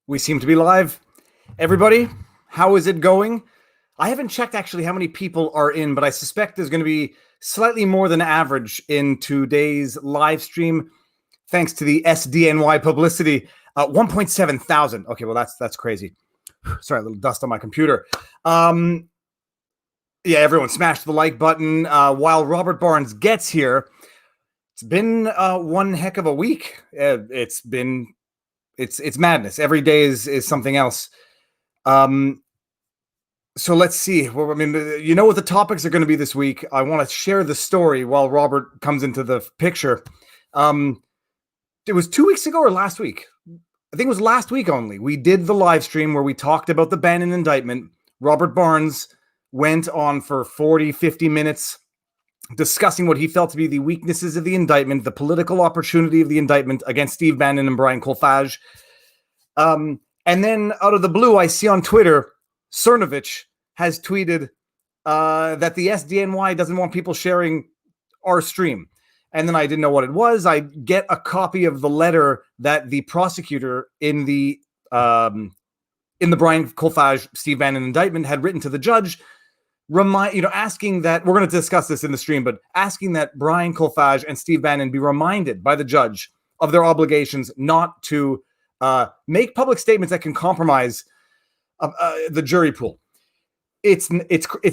We seem to be live. Everybody, how is it going? I haven't checked actually how many people are in, but I suspect there's going to be slightly more than average in today's live stream, thanks to the SDNY publicity. 1.7 thousand. Okay, well that's crazy. Sorry, a little dust on my computer. Yeah, everyone smash the like button. While Robert Barnes gets here, it's been one heck of a week. It's madness. Every day is something else. So let's see. Well, I mean, you know what the topics are going to be this week. I want to share the story while Robert comes into the picture. It was 2 weeks ago or last week. I think it was last week only. We did the live stream where we talked about the Bannon indictment. Robert Barnes went on for 40, 50 minutes discussing what he felt to be the weaknesses of the indictment, the political opportunity of the indictment against Steve Bannon and Brian Kolfage. And then out of the blue, I see on Twitter, Cernovich has tweeted that the SDNY doesn't want people sharing our stream. And then I didn't know what it was. I get a copy of the letter that the prosecutor in the Brian Kolfage, Steve Bannon indictment had written to the judge, asking that, we're going to discuss this in the stream, but asking that Brian Kolfage and Steve Bannon be reminded by the judge of their obligations not to make public statements that can compromise the jury pool. It's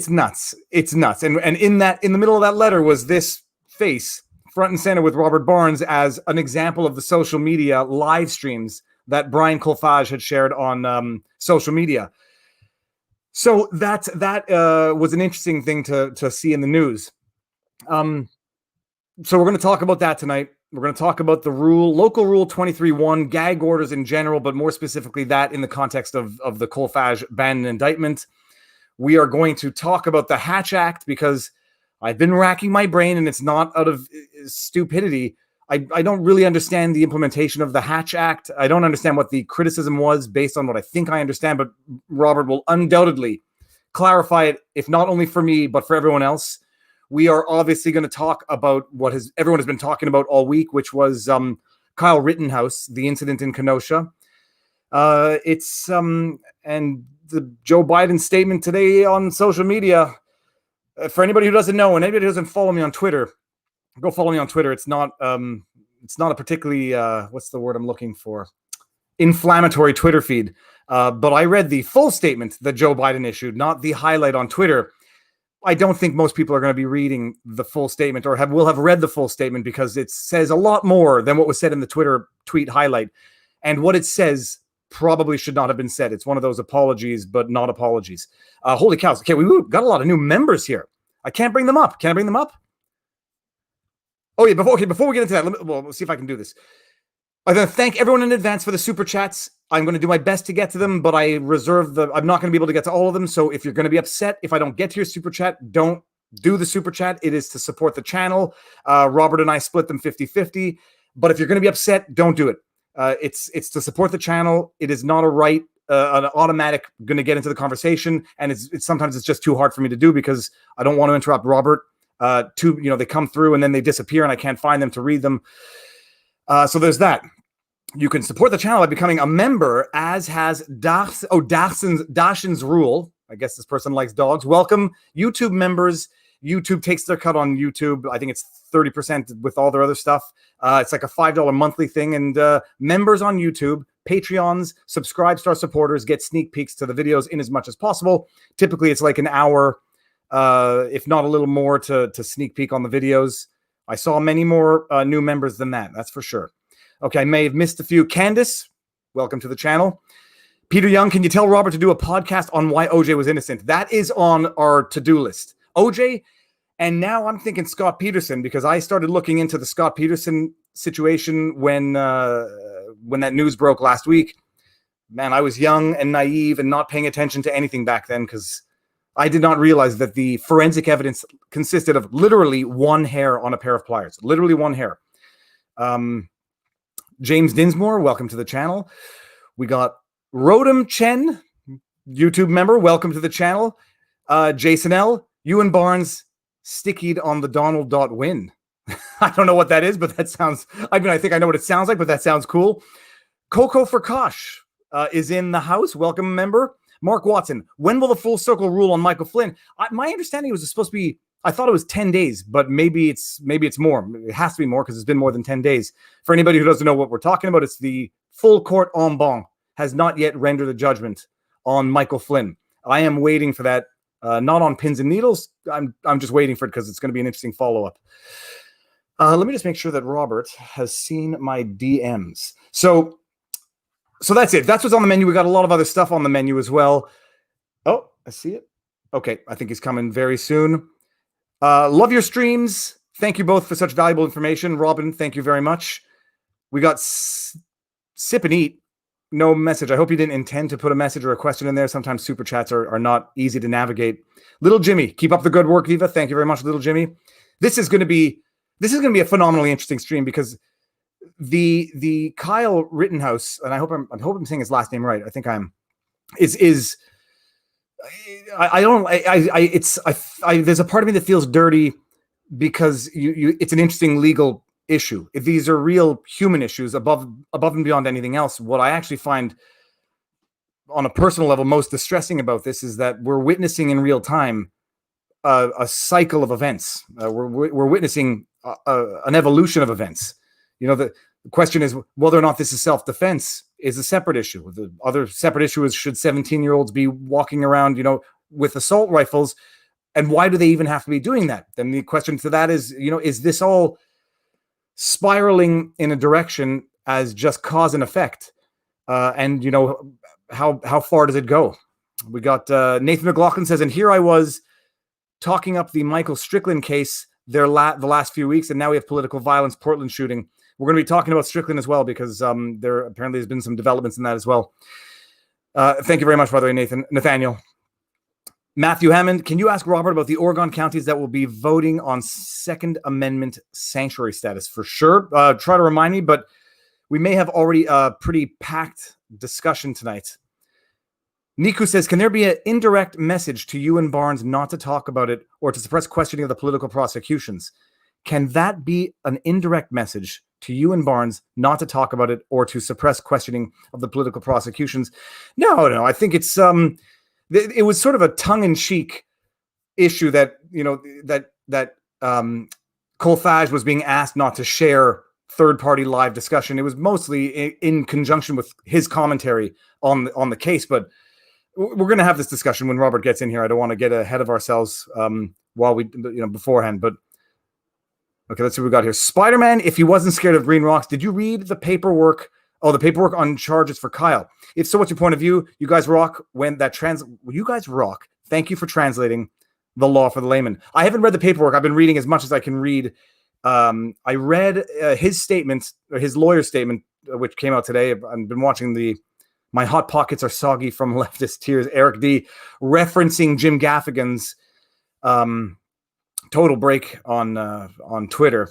nuts. It's nuts. And in the middle of that letter was this face front and center with Robert Barnes as an example of the social media live streams that Brian Kolfage had shared on social media. So that was an interesting thing to see in the news. So we're going to talk about that tonight. We're going to talk about the local rule 23-1, gag orders in general, but more specifically that in the context of the Kolfage Bannon indictment. We are going to talk about the Hatch Act because I've been racking my brain, and it's not out of stupidity. I don't really understand the implementation of the Hatch Act. I don't understand what the criticism was based on what I think I understand, but Robert will undoubtedly clarify it, if not only for me, but for everyone else. We are obviously going to talk about what everyone has been talking about all week, which was Kyle Rittenhouse, the incident in Kenosha. And the Joe Biden statement today on social media. For anybody who doesn't know, and anybody who doesn't follow me on Twitter, go follow me on Twitter. It's not a particularly what's the word I'm looking for? Inflammatory Twitter feed. But I read the full statement that Joe Biden issued, not the highlight on Twitter. I don't think most people are going to be reading the full statement or will have read the full statement because it says a lot more than what was said in the Twitter tweet highlight. And what it says probably should not have been said. It's one of those apologies, but not apologies. Holy cows. Okay, we got a lot of new members here. I can't bring them up. Can I bring them up? Oh, yeah. Before we get into that, we'll see if I can do this. I'm going to thank everyone in advance for the super chats. I'm going to do my best to get to them, but I'm not going to be able to get to all of them. So if you're going to be upset if I don't get to your super chat, don't do the super chat. It is to support the channel. Robert and I split them 50-50. But if you're going to be upset, don't do it. It's to support the channel. It is not a right, an automatic going to get into the conversation. And sometimes it's just too hard for me to do because I don't want to interrupt Robert. They come through and then they disappear and I can't find them to read them. So there's that. You can support the channel by becoming a member, as has Dashin's Rule. I guess this person likes dogs. Welcome, YouTube members. YouTube takes their cut on YouTube. I think it's 30% with all their other stuff. It's like a $5 monthly thing. And members on YouTube, Patreons, subscribe star supporters get sneak peeks to the videos in as much as possible. Typically, it's like an hour, if not a little more, to sneak peek on the videos. I saw many more new members than that. That's for sure. Okay, I may have missed a few. Candace, welcome to the channel. Peter Young, can you tell Robert to do a podcast on why OJ was innocent? That is on our to-do list. OJ, and now I'm thinking Scott Peterson, because I started looking into the Scott Peterson situation when that news broke last week. Man, I was young and naive and not paying attention to anything back then because I did not realize that the forensic evidence consisted of literally one hair on a pair of pliers. Literally one hair. James Dinsmore, welcome to the channel. We got Rodham Chen, YouTube member, welcome to the channel. Jason L., Ewan Barnes, stickied on the Donald.win. I don't know what that is, but that sounds, I think I know what it sounds like, but that sounds cool. Coco for Kosh, is in the house. Welcome, member. Mark Watson, when will the full circle rule on Michael Flynn? My understanding was it's supposed to be, I thought it was 10 days, but maybe it's more. It has to be more because it's been more than 10 days. For anybody who doesn't know what we're talking about, it's the full court en banc has not yet rendered a judgment on Michael Flynn. I am waiting for that, not on pins and needles. I'm just waiting for it because it's going to be an interesting follow-up. Let me just make sure that Robert has seen my DMs. So that's it. That's what's on the menu. We got a lot of other stuff on the menu as well. Oh, I see it. Okay, I think he's coming very soon. Love your streams. Thank you both for such valuable information. Robin, thank you very much. We got Sip and Eat. No message. I hope you didn't intend to put a message or a question in there. Sometimes super chats are not easy to navigate. Little Jimmy, keep up the good work, Viva. Thank you very much, Little Jimmy. This is going to be a phenomenally interesting stream because the Kyle Rittenhouse, and I hope I'm saying his last name right. I think I'm. There's a part of me that feels dirty because it's an interesting legal issue. If these are real human issues above and beyond anything else, what I actually find on a personal level most distressing about this is that we're witnessing in real time a cycle of events. We're witnessing an evolution of events. The question is whether or not this is self-defense is a separate issue. The other separate issue is should 17-year-olds be walking around, with assault rifles, and why do they even have to be doing that? Then the question to that is, is this all spiraling in a direction as just cause and effect? And how far does it go? We got Nathan McLaughlin says, and here I was talking up the Michael Strickland case the last few weeks, and now we have political violence, Portland shooting. We're going to be talking about Strickland as well because there apparently has been some developments in that as well. Thank you very much, by the way, Nathaniel. Matthew Hammond, can you ask Robert about the Oregon counties that will be voting on Second Amendment sanctuary status? For sure. Try to remind me, but we may have already a pretty packed discussion tonight. Niku says, can there be an indirect message to you and Barnes not to talk about it or to suppress questioning of the political prosecutions? Can that be an indirect message to you and Barnes not to talk about it or to suppress questioning of the political prosecutions? No. I think it's it was sort of a tongue-in-cheek issue that Colfage was being asked not to share third-party live discussion. It was mostly in conjunction with his commentary on the case, but we're going to have this discussion when Robert gets in here. I don't want to get ahead of ourselves while we, beforehand. But okay, let's see what we got here. Spider-Man, if he wasn't scared of green rocks, did you read the paperwork? Oh, the paperwork on charges for Kyle. If so, what's your point of view? You guys rock you guys rock. Thank you for translating the law for the layman. I haven't read the paperwork. I've been reading as much as I can read. I read his statement, or his lawyer's statement, which came out today. I've been watching My Hot Pockets Are Soggy from Leftist Tears, Eric D. referencing Jim Gaffigan's total break on Twitter,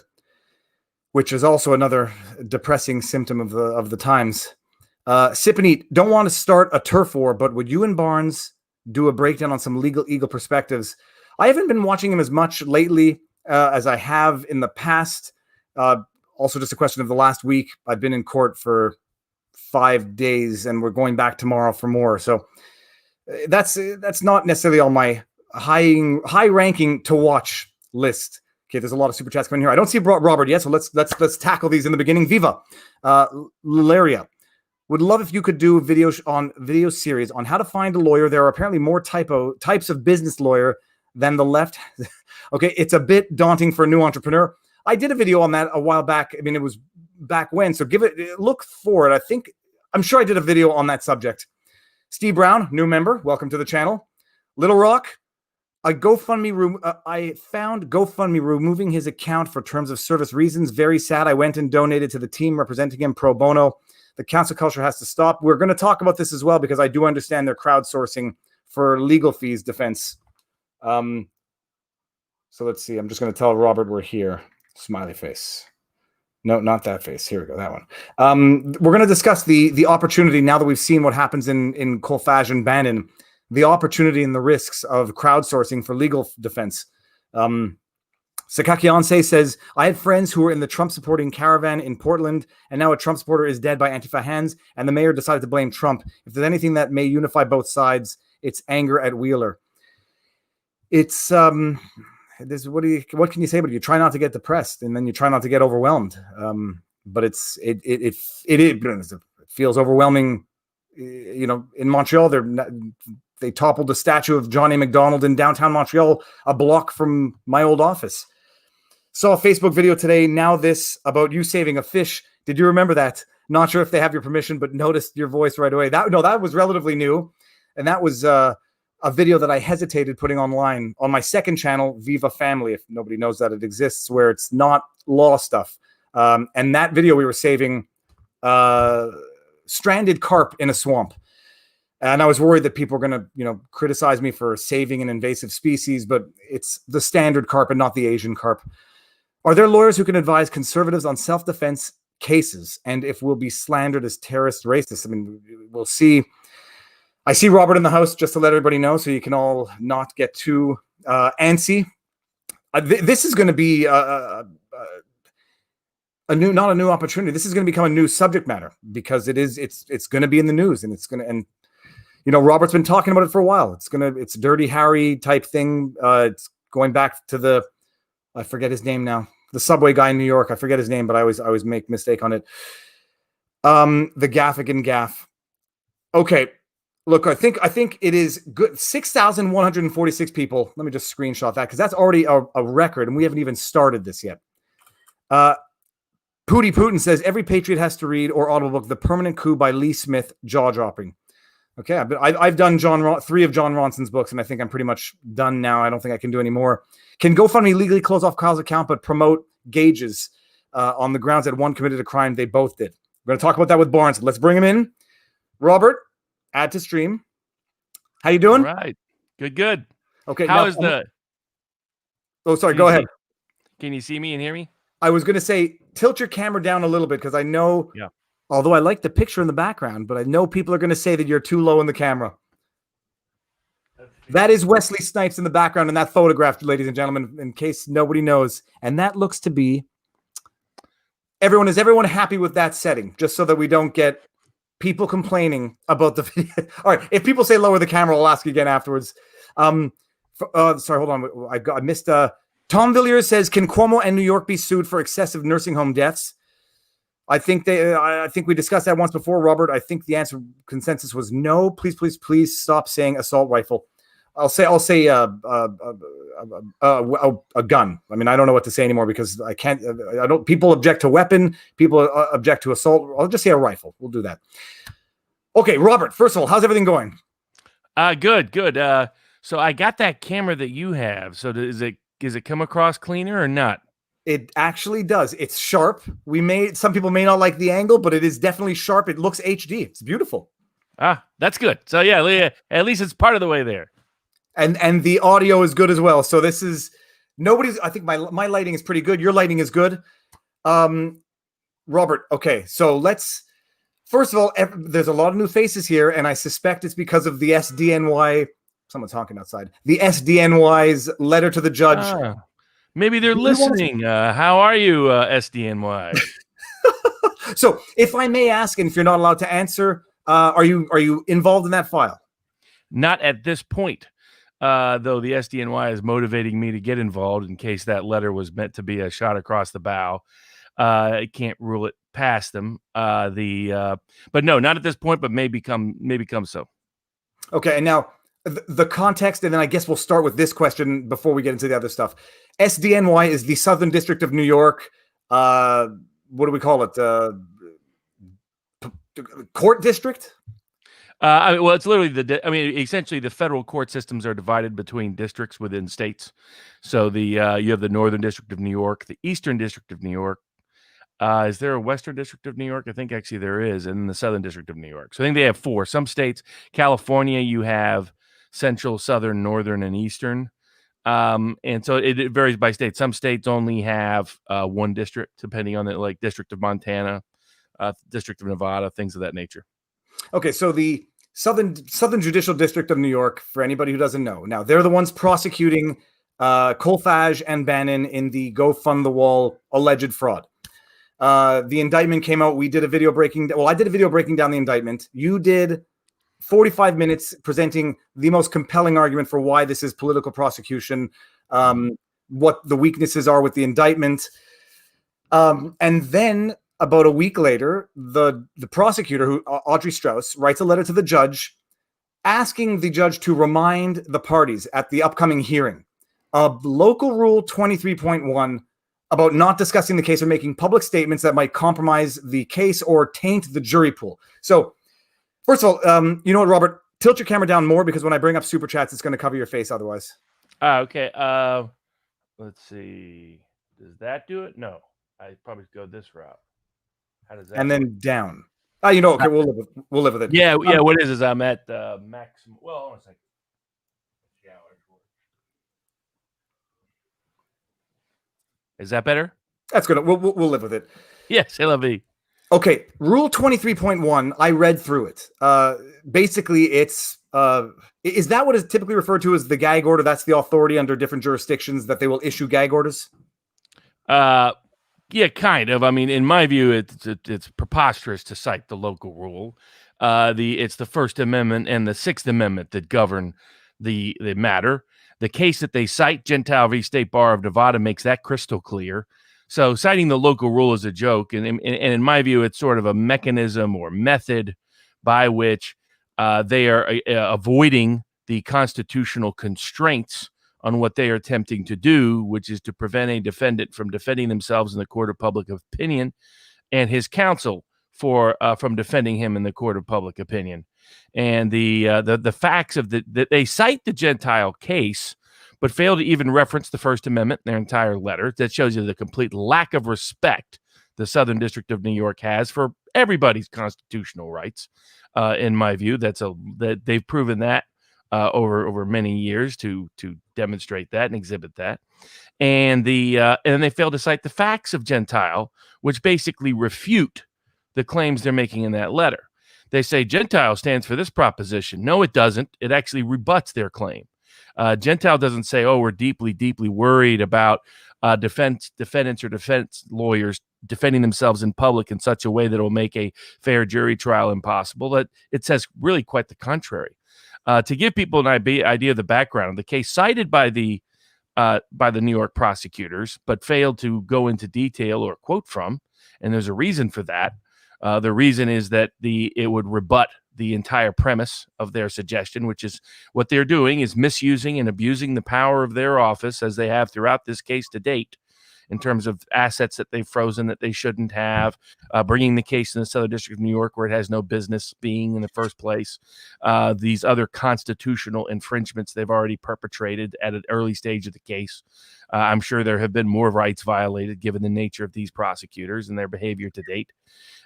which is also another depressing symptom of the times. Sip and Eat, don't want to start a turf war, but would you and Barnes do a breakdown on some legal perspectives? I haven't been watching him as much lately as I have in the past. Also, just a question of the last week. I've been in court for 5 days, and we're going back tomorrow for more. So that's not necessarily on my high ranking to watch list. Okay, there's a lot of super chats coming here. I don't see Robert yet, so let's tackle these in the beginning. Viva, Lilaria, would love if you could do video series on how to find a lawyer. There are apparently more types of business lawyer than the left. Okay, it's a bit daunting for a new entrepreneur. I did a video on that a while back. I mean, it was back when, so look for it. I'm sure I did a video on that subject. Steve Brown, new member, welcome to the channel. Little Rock, I found GoFundMe removing his account for terms of service reasons. Very sad. I went and donated to the team representing him pro bono. The council culture has to stop. We're going to talk about this as well because I do understand they're crowdsourcing for legal fees defense. So let's see. I'm just going to tell Robert we're here. Smiley face. No, not that face. Here we go. That one. We're going to discuss the opportunity now that we've seen what happens in Colfage and Bannon, the opportunity and the risks of crowdsourcing for legal defense. Sakakionse says, I had friends who were in the Trump supporting caravan in Portland, and now a Trump supporter is dead by Antifa hands, and the mayor decided to blame Trump. If there's anything that may unify both sides, it's anger at Wheeler. It's this. What can you say? But you try not to get depressed, and then you try not to get overwhelmed. But it feels overwhelming. You know, in Montreal, they toppled the statue of John A. Macdonald in downtown Montreal, a block from my old office. Saw a Facebook video today. Now this about you saving a fish. Did you remember that? Not sure if they have your permission, but noticed your voice right away. That was relatively new, and that was a video that I hesitated putting online on my second channel, Viva Family. If nobody knows that it exists, where it's not law stuff. And that video we were saving stranded carp in a swamp. And I was worried that people were going to, criticize me for saving an invasive species, but it's the standard carp and not the Asian carp. Are there lawyers who can advise conservatives on self-defense cases? And if we'll be slandered as terrorist racists? I mean, we'll see. I see Robert in the house, just to let everybody know, so you can all not get too antsy. This is going to be not a new opportunity. This is going to become a new subject matter because it's going to be in the news, and Robert's been talking about it for a while. It's Dirty Harry type thing. It's going back to I forget his name now. The subway guy in New York. I forget his name, but I always make mistake on it. The Gaffigan gaff. Okay. Look, I think it is good. 6,146 people. Let me just screenshot that because that's already a record, and we haven't even started this yet. Pootie Putin says every patriot has to read or audiobook The Permanent Coup by Lee Smith, jaw-dropping. Okay, I've done 3 of John Ronson's books, and I think I'm pretty much done now. I don't think I can do any more. Can GoFundMe legally close off Kyle's account but promote Gage's on the grounds that one committed a crime they both did? We're going to talk about that with Barnes. Let's bring him in. Robert, add to stream. How you doing? All right. Good. Okay. How is the... Oh, sorry. Go ahead. Can you see me and hear me? I was going to say, tilt your camera down a little bit because I know... Yeah. Although I like the picture in the background, but I know people are going to say that you're too low in the camera. That is Wesley Snipes in the background in that photograph, ladies and gentlemen, in case nobody knows. And that looks to be... Is everyone happy with that setting? Just so that we don't get people complaining about the video. All right. If people say lower the camera, I'll ask again afterwards. Sorry, hold on. I missed... Tom Villiers says, can Cuomo and New York be sued for excessive nursing home deaths? I think we discussed that once before, Robert. I think the consensus was no. Please stop saying assault rifle. I'll say a gun. I mean, I don't know what to say anymore because I can't. People object to weapon. People object to assault. I'll just say a rifle. We'll do that. Okay, Robert. First of all, how's everything going? Good. So I got that camera that you have. So does it come across cleaner or not? It actually does. It's sharp. Some people may not like the angle, but it is definitely sharp. It looks HD. It's beautiful. That's good. So yeah, at least it's part of the way there. And the audio is good as well. So this is I think my lighting is pretty good. Your lighting is good. Robert, okay. So first of all, there's a lot of new faces here, and I suspect it's because of the SDNY. Someone's honking outside. The SDNY's letter to the judge. Maybe they're listening. How are you, SDNY? So, if I may ask, and if you're not allowed to answer, are you involved in that file? Not at this point, though the SDNY is motivating me to get involved in case that letter was meant to be a shot across the bow. I can't rule it past them. But no, not at this point, but may become so. Okay, and now the context, and then I guess we'll start with this question before we get into the other stuff. SDNY is the Southern District of New York. What do we call it? Court district? It's literally essentially the federal court systems are divided between districts within states. So you have the Northern District of New York, the Eastern District of New York. Is there a Western District of New York? I think actually there is, and the Southern District of New York. So I think they have 4. Some states, California, you have Central, Southern, Northern, and Eastern. And so it varies by state. Some states only have 1 district, depending on the District of Montana, District of Nevada, things of that nature. Okay, so the Southern Judicial District of New York, for anybody who doesn't know, now they're the ones prosecuting Colfage and Bannon in the Go Fund the Wall alleged fraud. The indictment came out. We did a video breaking. Well, I did a video breaking down the indictment. You did 45 minutes presenting the most compelling argument for why this is political prosecution, what the weaknesses are with the indictment. And then about a week later, the prosecutor, Audrey Strauss, writes a letter to the judge asking the judge to remind the parties at the upcoming hearing of Local Rule 23.1 about not discussing the case or making public statements that might compromise the case or taint the jury pool. So, first of all, you know what, Robert? Tilt your camera down more because when I bring up super chats, it's going to cover your face otherwise. Okay. Let's see. Does that do it? No. I probably go this route. How does that? And then down. Okay, we'll live with it. Yeah. What it is I'm at maximum. Well, hold on a second. Is that better? That's good. We'll live with it. Yes, LV. Okay, Rule 23.1, I read through it. Basically, it's is that what is typically referred to as the gag order? That's the authority under different jurisdictions that they will issue gag orders? Yeah, kind of. I mean, in my view, it's preposterous to cite the local rule. It's the First Amendment and the Sixth Amendment that govern the matter. The case that they cite, Gentile v. State Bar of Nevada, makes that crystal clear. So citing the local rule is a joke, and in my view, it's sort of a mechanism or method by which they are avoiding the constitutional constraints on what they are attempting to do, which is to prevent a defendant from defending themselves in the court of public opinion and his counsel from defending him in the court of public opinion. And the facts of that they cite the Gentile case, but fail to even reference the First Amendment in their entire letter. That shows you the complete lack of respect the Southern District of New York has for everybody's constitutional rights. In my view, that they've proven that over many years to demonstrate that and exhibit that. And they fail to cite the facts of Gentile, which basically refute the claims they're making in that letter. They say Gentile stands for this proposition. No, it doesn't. It actually rebuts their claim. Gentile doesn't say, oh, we're deeply, deeply worried about defendants or defense lawyers defending themselves in public in such a way that will make a fair jury trial impossible. That it says really quite the contrary. To give people an idea of the background, the case cited by the New York prosecutors, but failed to go into detail or quote from, and there's a reason for that. The reason is that it would rebut the entire premise of their suggestion, which is what they're doing is misusing and abusing the power of their office, as they have throughout this case to date, in terms of assets that they've frozen that they shouldn't have, bringing the case in the Southern District of New York where it has no business being in the first place, these other constitutional infringements they've already perpetrated at an early stage of the case. I'm sure there have been more rights violated given the nature of these prosecutors and their behavior to date.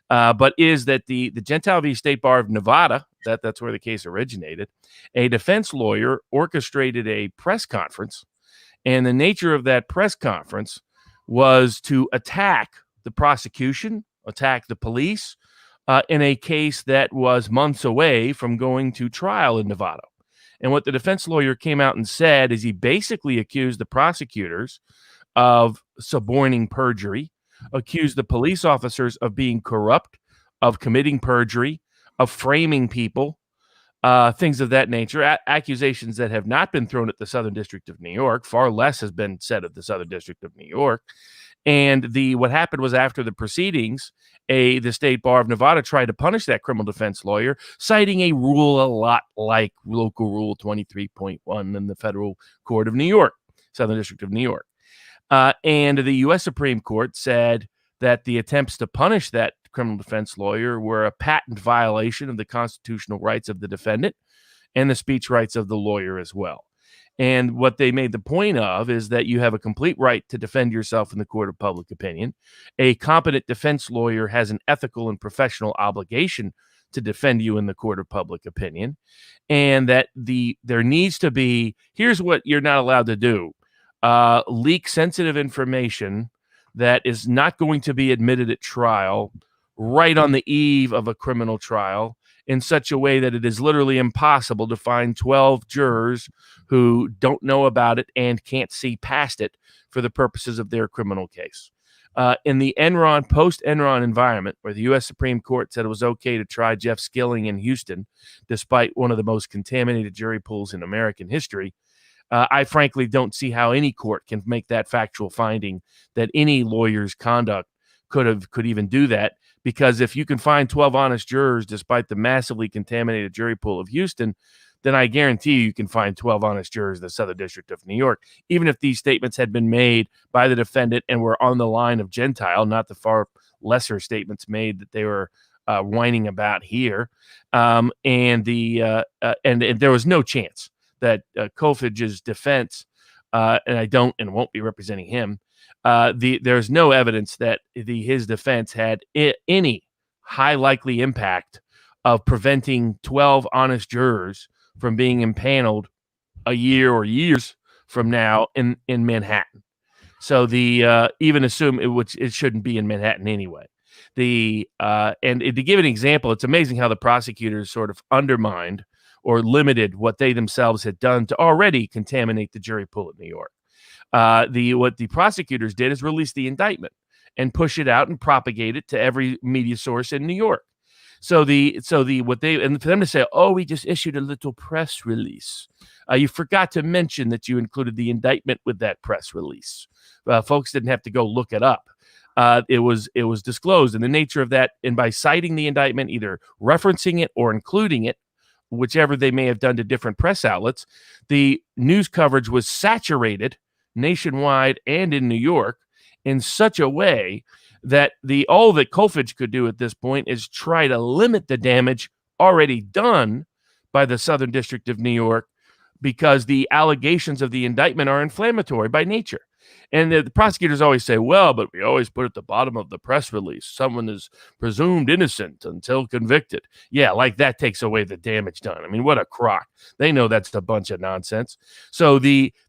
But is that the Gentile v. State Bar of Nevada, that's where the case originated, a defense lawyer orchestrated a press conference, and the nature of that press conference was to attack the prosecution, attack the police, in a case that was months away from going to trial in Nevada. And what the defense lawyer came out and said is he basically accused the prosecutors of suborning perjury, accused the police officers of being corrupt, of committing perjury, of framing people, things of that nature, accusations that have not been thrown at the Southern District of New York. Far less has been said of the Southern District of New York. And what happened was after the proceedings, the State Bar of Nevada tried to punish that criminal defense lawyer, citing a rule a lot like Local Rule 23.1 in the Federal Court of New York, Southern District of New York. And the U.S. Supreme Court said that the attempts to punish that criminal defense lawyer were a patent violation of the constitutional rights of the defendant and the speech rights of the lawyer as well. And what they made the point of is that you have a complete right to defend yourself in the court of public opinion. A competent defense lawyer has an ethical and professional obligation to defend you in the court of public opinion. And that there needs to be, here's what you're not allowed to do. Leak sensitive information that is not going to be admitted at trial right on the eve of a criminal trial in such a way that it is literally impossible to find 12 jurors who don't know about it and can't see past it for the purposes of their criminal case. In the Enron, post-Enron environment, where the U.S. Supreme Court said it was okay to try Jeff Skilling in Houston, despite one of the most contaminated jury pools in American history, I frankly don't see how any court can make that factual finding that any lawyer's conduct could even do that. Because if you can find 12 honest jurors despite the massively contaminated jury pool of Houston, then I guarantee you can find 12 honest jurors in the Southern District of New York, even if these statements had been made by the defendant and were on the line of Gentile, not the far lesser statements made that they were whining about here. And there was no chance that Kolfage's defense, and I don't and won't be representing him, there's no evidence that his defense had any high likely impact of preventing 12 honest jurors from being impaneled a year or years from now in Manhattan. So even assume it shouldn't be in Manhattan anyway. And to give an example, it's amazing how the prosecutors sort of undermined or limited what they themselves had done to already contaminate the jury pool in New York. What the prosecutors did is release the indictment and push it out and propagate it to every media source in New York. So for them to say, oh, we just issued a little press release. You forgot to mention that you included the indictment with that press release. Folks didn't have to go look it up. It was disclosed, and the nature of that, and by citing the indictment, either referencing it or including it, whichever they may have done to different press outlets, the news coverage was saturated nationwide and in New York in such a way that all that Kolfage could do at this point is try to limit the damage already done by the Southern District of New York, because the allegations of the indictment are inflammatory by nature. And the prosecutors always say, well, but we always put at the bottom of the press release, someone is presumed innocent until convicted. Yeah, like that takes away the damage done. I mean, what a crock. They know that's a bunch of nonsense. So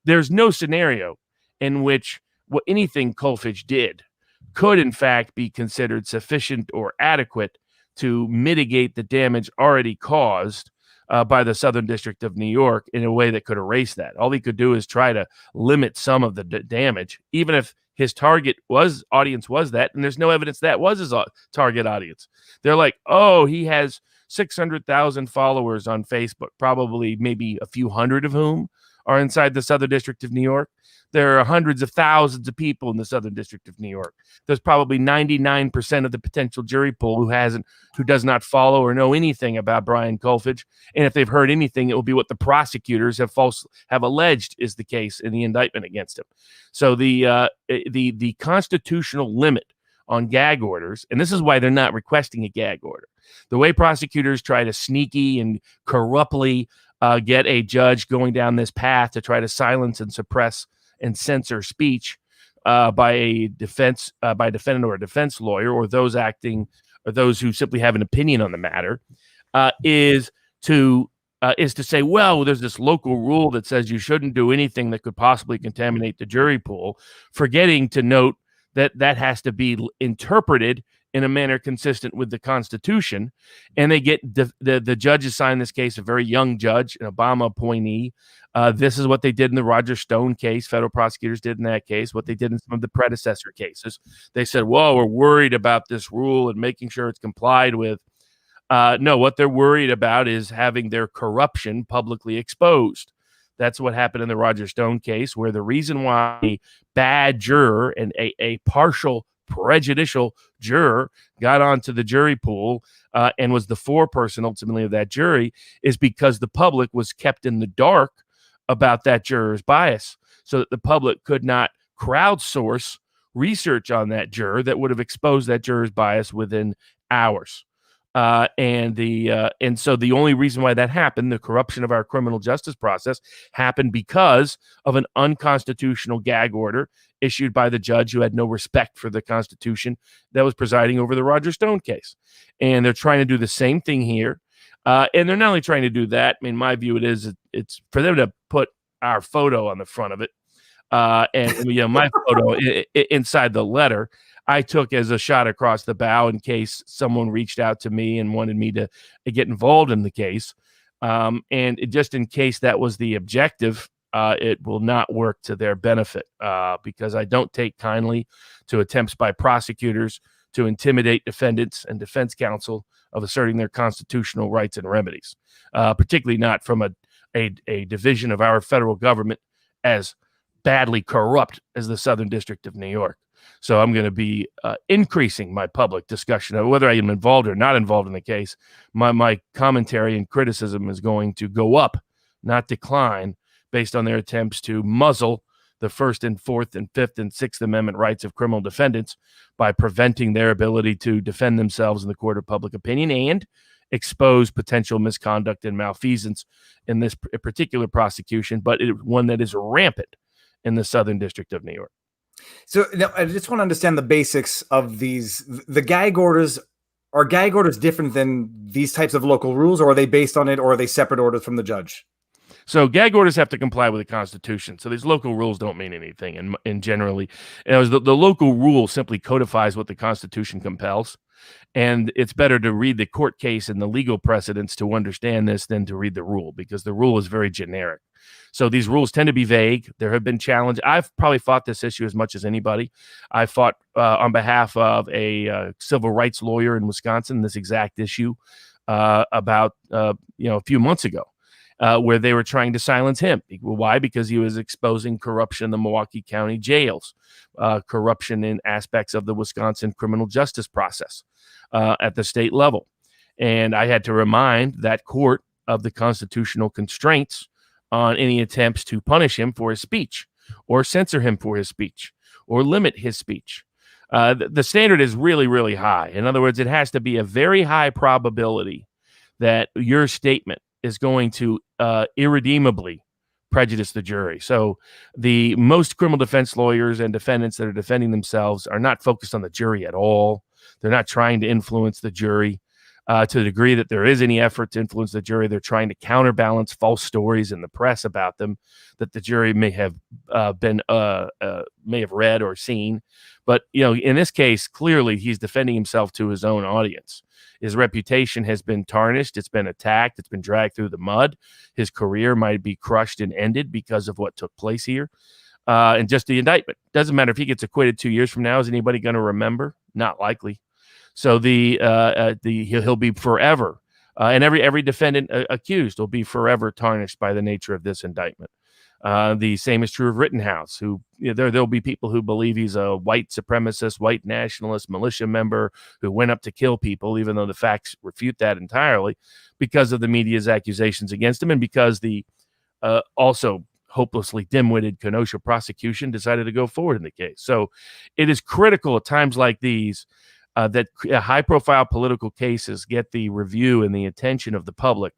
there's no scenario in which anything Kolfage did could, in fact, be considered sufficient or adequate to mitigate the damage already caused by the Southern District of New York in a way that could erase that. All he could do is try to limit some of the damage, even if his target audience was that, and there's no evidence that was his target audience. They're like, oh, he has 600,000 followers on Facebook, probably maybe a few hundred of whom are inside the Southern District of New York. There are hundreds of thousands of people in the Southern District of New York. There's probably 99% of the potential jury pool who does not follow or know anything about Brian Kolfage. And if they've heard anything, it will be what the prosecutors have alleged is the case in the indictment against him. So the constitutional limit on gag orders, and this is why they're not requesting a gag order. The way prosecutors try to sneaky and corruptly get a judge going down this path to try to silence and suppress and censor speech by a defendant or a defense lawyer, or those who simply have an opinion on the matter, is to say, well, there's this local rule that says you shouldn't do anything that could possibly contaminate the jury pool, forgetting to note that has to be interpreted in a manner consistent with the Constitution. And they get the judge assigned this case, a very young judge, an Obama appointee. This is what they did in the Roger Stone case. Federal prosecutors did in that case, what they did in some of the predecessor cases. They said, well, we're worried about this rule and making sure it's complied with. No, what they're worried about is having their corruption publicly exposed. That's what happened in the Roger Stone case, where the reason why a bad juror and a partial prejudicial juror got onto the jury pool and was the foreperson ultimately of that jury is because the public was kept in the dark about that juror's bias, so that the public could not crowdsource research on that juror that would have exposed that juror's bias within hours. And so the only reason why that happened, the corruption of our criminal justice process, happened because of an unconstitutional gag order issued by the judge who had no respect for the Constitution that was presiding over the Roger Stone case. And they're trying to do the same thing here. And they're not only trying to do that. I mean, my view it's for them to put our photo on the front of it, and my photo inside the letter. I took as a shot across the bow in case someone reached out to me and wanted me to get involved in the case. Just in case that was the objective, it will not work to their benefit because I don't take kindly to attempts by prosecutors to intimidate defendants and defense counsel of asserting their constitutional rights and remedies, particularly not from a division of our federal government as badly corrupt as the Southern District of New York. So I'm going to be increasing my public discussion of whether I am involved or not involved in the case. My commentary and criticism is going to go up, not decline, based on their attempts to muzzle the First and Fourth and Fifth and Sixth Amendment rights of criminal defendants by preventing their ability to defend themselves in the court of public opinion and expose potential misconduct and malfeasance in this particular prosecution, but one that is rampant in the Southern District of New York. So now I just want to understand the basics of the gag orders. Are gag orders different than these types of local rules, or are they based on it, or are they separate orders from the judge? So gag orders have to comply with the Constitution. So these local rules don't mean anything. And generally, the local rule simply codifies what the Constitution compels. And it's better to read the court case and the legal precedents to understand this than to read the rule, because the rule is very generic. So these rules tend to be vague. There have been challenges. I've probably fought this issue as much as anybody. I fought on behalf of a civil rights lawyer in Wisconsin, this exact issue about a few months ago. Where they were trying to silence him. Why? Because he was exposing corruption in the Milwaukee County jails, corruption in aspects of the Wisconsin criminal justice process at the state level. And I had to remind that court of the constitutional constraints on any attempts to punish him for his speech or censor him for his speech or limit his speech. The standard is really, really high. In other words, it has to be a very high probability that your statement is going to irredeemably prejudice the jury. So the most criminal defense lawyers and defendants that are defending themselves are not focused on the jury at all. They're not trying to influence the jury to the degree that there is any effort to influence the jury. They're trying to counterbalance false stories in the press about them that the jury may have read or seen. But in this case, clearly he's defending himself to his own audience. His reputation has been tarnished. It's been attacked. It's been dragged through the mud. His career might be crushed and ended because of what took place here. And just the indictment. Doesn't matter if he gets acquitted 2 years from now. Is anybody going to remember? Not likely. So he'll be forever. And every defendant accused will be forever tarnished by the nature of this indictment. The same is true of Rittenhouse, who there'll be people who believe he's a white supremacist, white nationalist, militia member who went up to kill people, even though the facts refute that entirely because of the media's accusations against him and because the also hopelessly dim-witted Kenosha prosecution decided to go forward in the case. So it is critical at times like these that high-profile political cases get the review and the attention of the public,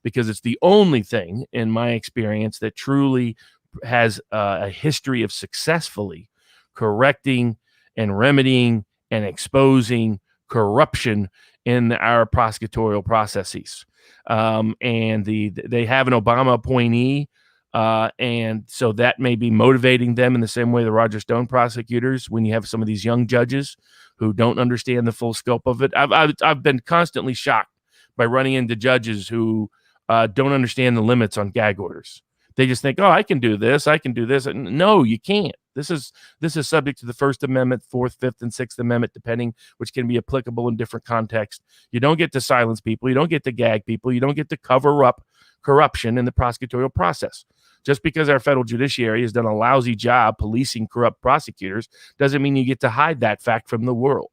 because it's the only thing, in my experience, that truly has a history of successfully correcting and remedying and exposing corruption in our prosecutorial processes. And they have an Obama appointee, and so that may be motivating them in the same way the Roger Stone prosecutors, when you have some of these young judges who don't understand the full scope of it. I've been constantly shocked by running into judges who don't understand the limits on gag orders. They just think, oh, I can do this. And no, you can't. This is subject to the First Amendment, Fourth, Fifth, and Sixth Amendment, depending, which can be applicable in different contexts. You don't get to silence people. You don't get to gag people. You don't get to cover up corruption in the prosecutorial process. Just because our federal judiciary has done a lousy job policing corrupt prosecutors doesn't mean you get to hide that fact from the world.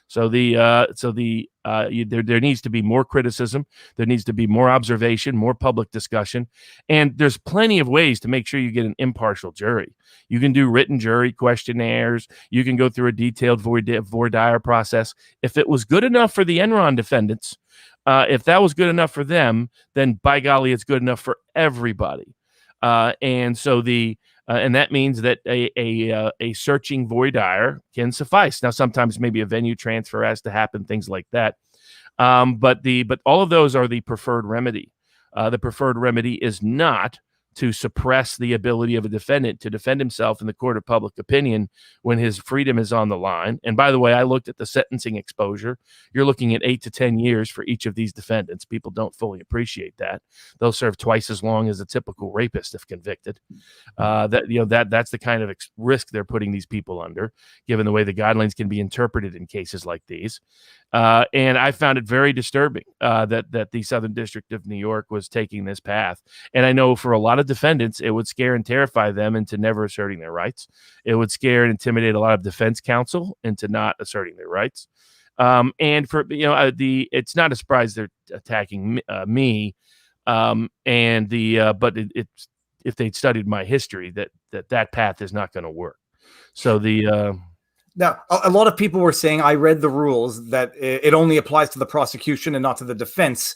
So there needs to be more criticism. There needs to be more observation, more public discussion. And there's plenty of ways to make sure you get an impartial jury. You can do written jury questionnaires. You can go through a detailed voir dire process. If it was good enough for the Enron defendants, if that was good enough for them, then by golly, it's good enough for everybody. And that means that a searching voir dire can suffice. Now, sometimes maybe a venue transfer has to happen, things like that. But all of those are the preferred remedy. The preferred remedy is not to suppress the ability of a defendant to defend himself in the court of public opinion when his freedom is on the line. And by the way, I looked at the sentencing exposure. You're looking at 8 to 10 years for each of these defendants. People don't fully appreciate that. They'll serve twice as long as a typical rapist if convicted. That's the kind of risk they're putting these people under, given the way the guidelines can be interpreted in cases like these. And I found it very disturbing that the Southern District of New York was taking this path. And I know for a lot of defendants, it would scare and terrify them into never asserting their rights. It would scare and intimidate a lot of defense counsel into not asserting their rights. And for it's not a surprise they're attacking me. But it's if they'd studied my history, that path is not going to work. So now, a lot of people were saying, I read the rules, that it only applies to the prosecution and not to the defense,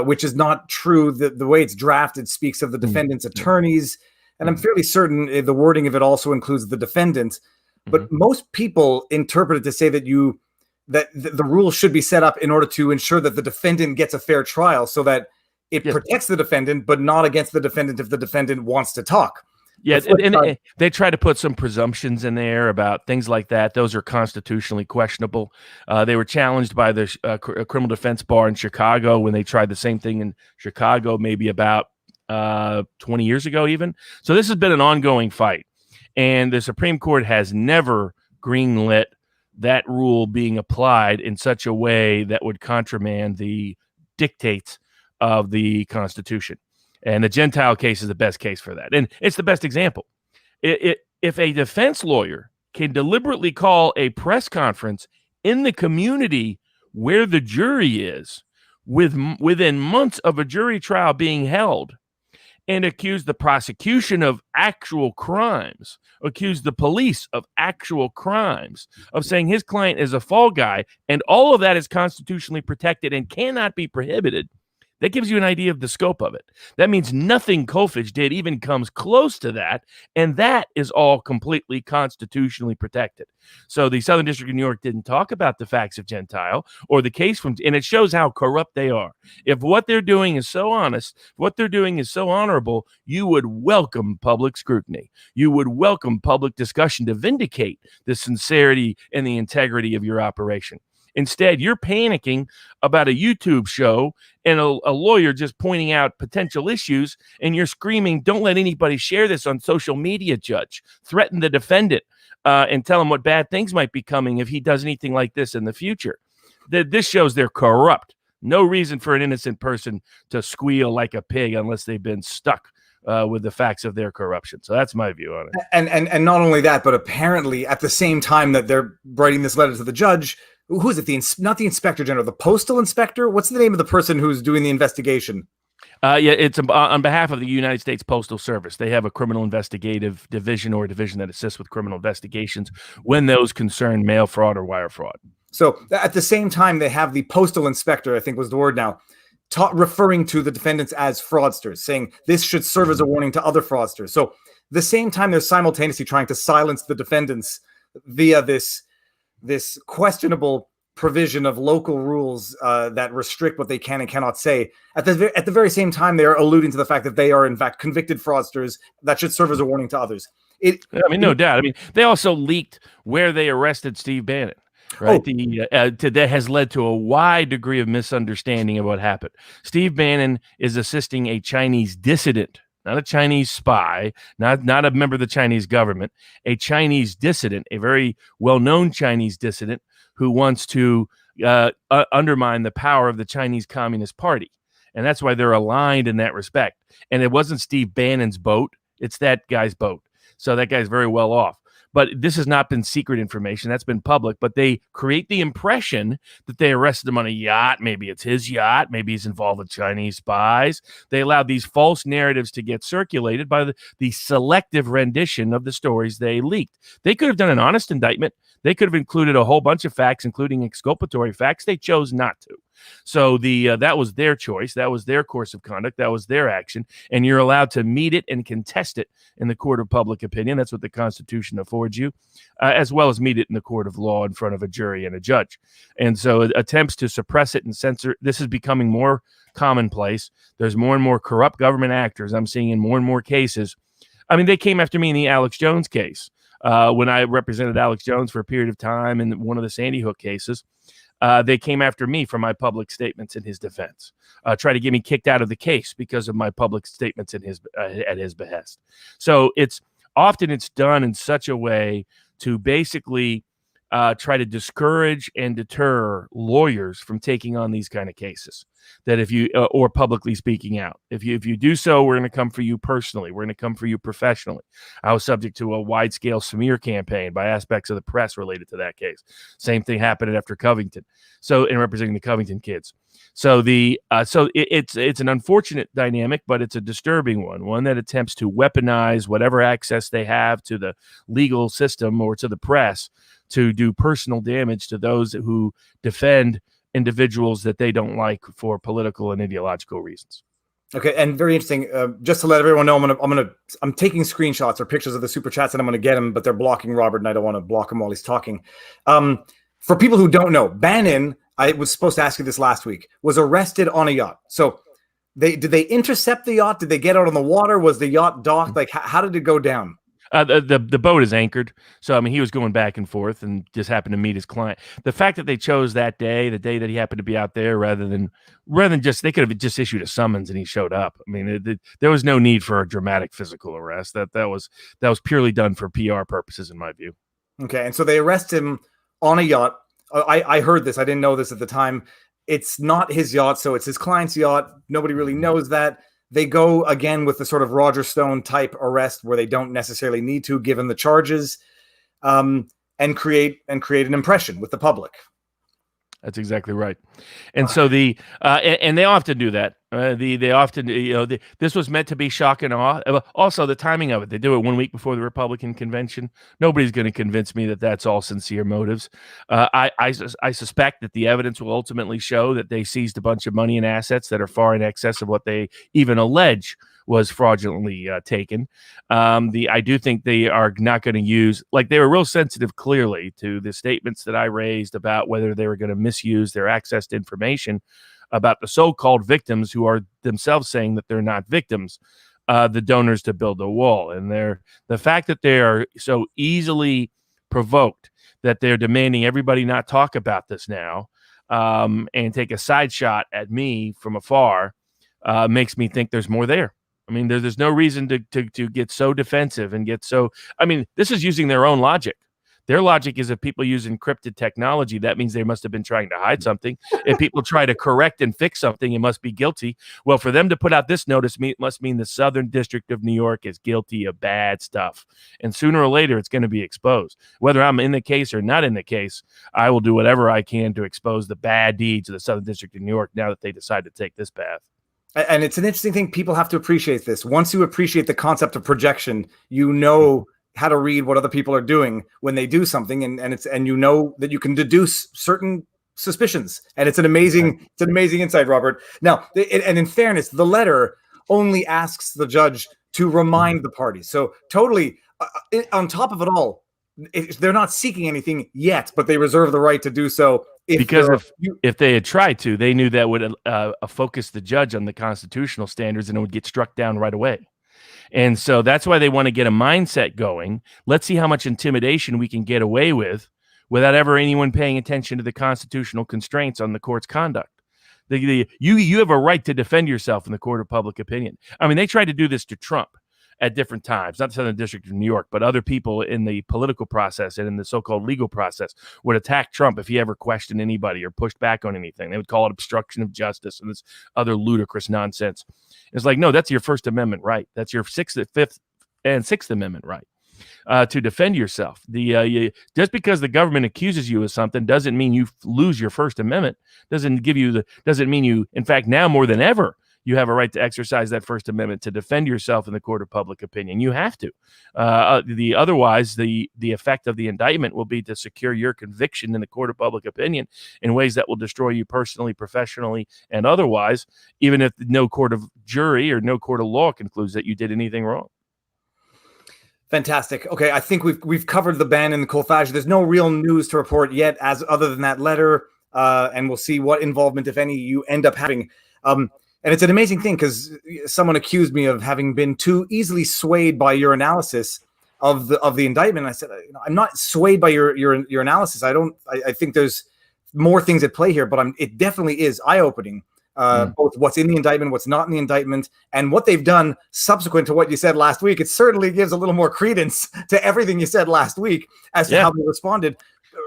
which is not true. The way it's drafted speaks of the defendant's attorneys, and I'm fairly certain the wording of it also includes the defendant. But most people interpret it to say that the rules should be set up in order to ensure that the defendant gets a fair trial, so that it protects the defendant, but not against the defendant if the defendant wants to talk. Yeah, and they try to put some presumptions in there about things like that. Those are constitutionally questionable. They were challenged by the criminal defense bar in Chicago when they tried the same thing in Chicago, maybe about 20 years ago even. So this has been an ongoing fight. And the Supreme Court has never greenlit that rule being applied in such a way that would contramand the dictates of the Constitution. And the Gentile case is the best case for that. And it's the best example. If a defense lawyer can deliberately call a press conference in the community where the jury is within months of a jury trial being held and accuse the prosecution of actual crimes, accuse the police of actual crimes, of saying his client is a fall guy, and all of that is constitutionally protected and cannot be prohibited, that gives you an idea of the scope of it. That means nothing Kofich did even comes close to that, and that is all completely constitutionally protected. So the Southern District of New York didn't talk about the facts of Gentile or the case and it shows how corrupt they are. If what they're doing is so honest, what they're doing is so honorable, you would welcome public scrutiny. You would welcome public discussion to vindicate the sincerity and the integrity of your operation. Instead, you're panicking about a YouTube show and a lawyer just pointing out potential issues, and you're screaming, don't let anybody share this on social media, Judge. Threaten the defendant and tell him what bad things might be coming if he does anything like this in the future. This shows they're corrupt. No reason for an innocent person to squeal like a pig unless they've been stuck with the facts of their corruption. So that's my view on it. And not only that, but apparently at the same time that they're writing this letter to the judge, who is it? Not the inspector general, the postal inspector? What's the name of the person who's doing the investigation? It's on behalf of the United States Postal Service. They have a criminal investigative division or a division that assists with criminal investigations when those concern mail fraud or wire fraud. So at the same time, they have the postal inspector, I think was the word now, referring to the defendants as fraudsters, saying this should serve as a warning to other fraudsters. So the same time, they're simultaneously trying to silence the defendants via this questionable provision of local rules that restrict what they can and cannot say. At the very same time, they are alluding to the fact that they are in fact convicted fraudsters that should serve as a warning to others. No doubt. They also leaked where they arrested Steve Bannon. Right. That has led to a wide degree of misunderstanding of what happened. Steve Bannon is assisting a Chinese dissident, not a Chinese spy, not a member of the Chinese government, a Chinese dissident, a very well-known Chinese dissident who wants to undermine the power of the Chinese Communist Party. And that's why they're aligned in that respect. And it wasn't Steve Bannon's boat. It's that guy's boat. So that guy's very well off. But this has not been secret information. That's been public. But they create the impression that they arrested him on a yacht. Maybe it's his yacht. Maybe he's involved with Chinese spies. They allowed these false narratives to get circulated by the selective rendition of the stories they leaked. They could have done an honest indictment. They could have included a whole bunch of facts, including exculpatory facts. They chose not to. So that was their choice. That was their course of conduct. That was their action. And you're allowed to meet it and contest it in the court of public opinion. That's what the Constitution affords you, as well as meet it in the court of law in front of a jury and a judge. And so attempts to suppress it and censor, this is becoming more commonplace. There's more and more corrupt government actors I'm seeing in more and more cases. I mean, they came after me in the Alex Jones case when I represented Alex Jones for a period of time in one of the Sandy Hook cases. They came after me for my public statements in his defense, try to get me kicked out of the case because of my public statements in at his behest. So it's done in such a way to basically try to discourage and deter lawyers from taking on these kind of cases. That if you or publicly speaking out, if you do so, we're going to come for you personally. We're going to come for you professionally. I was subject to a wide-scale smear campaign by aspects of the press related to that case. Same thing happened after Covington. So in representing the Covington kids. So it's an unfortunate dynamic, but it's a disturbing one that attempts to weaponize whatever access they have to the legal system or to the press to do personal damage to those who defend individuals that they don't like for political and ideological reasons. Okay, and very interesting. Just to let everyone know, I'm taking screenshots or pictures of the super chats, and I'm going to get them, but they're blocking Robert, and I don't want to block him while he's talking. For people who don't know, Bannon, I was supposed to ask you this last week, was arrested on a yacht. So did they intercept the yacht? Did they get out on the water? Was the yacht docked? Like, how did it go down? The boat is anchored. So, I mean, he was going back and forth and just happened to meet his client. The fact that they chose that day, the day that he happened to be out there, rather than just, they could have just issued a summons and he showed up. I mean, there was no need for a dramatic physical arrest. That was purely done for PR purposes, in my view. Okay. And so they arrest him on a yacht. I heard this. I didn't know this at the time. It's not his yacht. So it's his client's yacht. Nobody really knows that. They go again with the sort of Roger Stone type arrest where they don't necessarily need to, given the charges, and create an impression with the public. That's exactly right. And so and they often do that. They often, this was meant to be shock and awe. Also, the timing of it, they do it 1 week before the Republican convention. Nobody's going to convince me that that's all sincere motives. I suspect that the evidence will ultimately show that they seized a bunch of money and assets that are far in excess of what they even allege was fraudulently taken. I do think they are not going to use, like, they were real sensitive clearly to the statements that I raised about whether they were going to misuse their access to information about the so-called victims who are themselves saying that they're not victims, the donors to build a wall. And the fact that they are so easily provoked that they're demanding everybody not talk about this now and take a side shot at me from afar makes me think there's more there. I mean, there's no reason to get so defensive and get so. I mean, this is using their own logic. Their logic is if people use encrypted technology, that means they must have been trying to hide something. If people try to correct and fix something, it must be guilty. Well, for them to put out this notice, it must mean the Southern District of New York is guilty of bad stuff. And sooner or later, it's going to be exposed. Whether I'm in the case or not in the case, I will do whatever I can to expose the bad deeds of the Southern District of New York now that they decide to take this path. And it's an interesting thing. People have to appreciate this. Once you appreciate the concept of projection, you know how to read what other people are doing when they do something, and you know that you can deduce certain suspicions. And it's an amazing insight, Robert. Now, and in fairness, the letter only asks the judge to remind the parties. So totally on top of it all, they're not seeking anything yet, but they reserve the right to do so. If they had tried to, they knew that would focus the judge on the constitutional standards and it would get struck down right away. And so that's why they want to get a mindset going. Let's see how much intimidation we can get away with without ever anyone paying attention to the constitutional constraints on the court's conduct. You have a right to defend yourself in the court of public opinion. I mean, they tried to do this to Trump at different times, not the Southern District of New York, but other people in the political process and in the so-called legal process would attack Trump if he ever questioned anybody or pushed back on anything. They would call it obstruction of justice and this other ludicrous nonsense. It's like, no, that's your First Amendment right. That's your Fifth and Sixth Amendment right to defend yourself. Just because the government accuses you of something doesn't mean you lose your First Amendment. Doesn't mean you, in fact, now more than ever, you have a right to exercise that First Amendment to defend yourself in the court of public opinion. You have to. Otherwise, the effect of the indictment will be to secure your conviction in the court of public opinion in ways that will destroy you personally, professionally, and otherwise, even if no court of jury or no court of law concludes that you did anything wrong. Fantastic. Okay, I think we've covered the ban in the cold fashion. There's no real news to report yet, as other than that letter, and we'll see what involvement, if any, you end up having. And it's an amazing thing because someone accused me of having been too easily swayed by your analysis of the indictment. And I said, I'm not swayed by your analysis. I think there's more things at play here, but it definitely is eye-opening. Both what's in the indictment, what's not in the indictment, and what they've done subsequent to what you said last week. It certainly gives a little more credence to everything you said last week as to how they responded,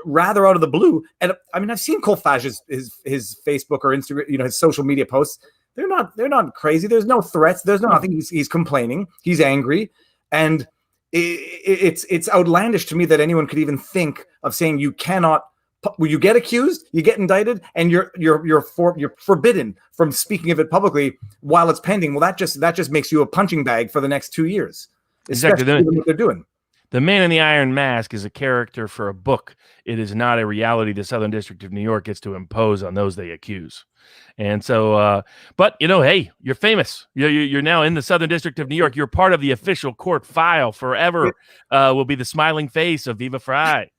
rather out of the blue. And I mean, I've seen Colfage's his Facebook or Instagram, his social media posts. They're not crazy. There's no threats. There's nothing. He's complaining. He's angry, and it's outlandish to me that anyone could even think of saying you cannot. When you get accused, you get indicted, and you're forbidden from speaking of it publicly while it's pending. Well, that just makes you a punching bag for the next 2 years. Exactly what they're doing. The Man in the Iron Mask is a character for a book. It is not a reality the Southern District of New York gets to impose on those they accuse. And so, but hey, you're famous. You're now in the Southern District of New York. You're part of the official court file forever. Will be the smiling face of Viva Frei.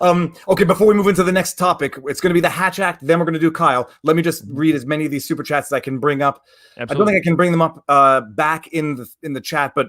Okay, before we move into the next topic, it's going to be the Hatch Act. Then we're going to do Kyle. Let me just read as many of these super chats as I can bring up. Absolutely. I don't think I can bring them up back in the chat, but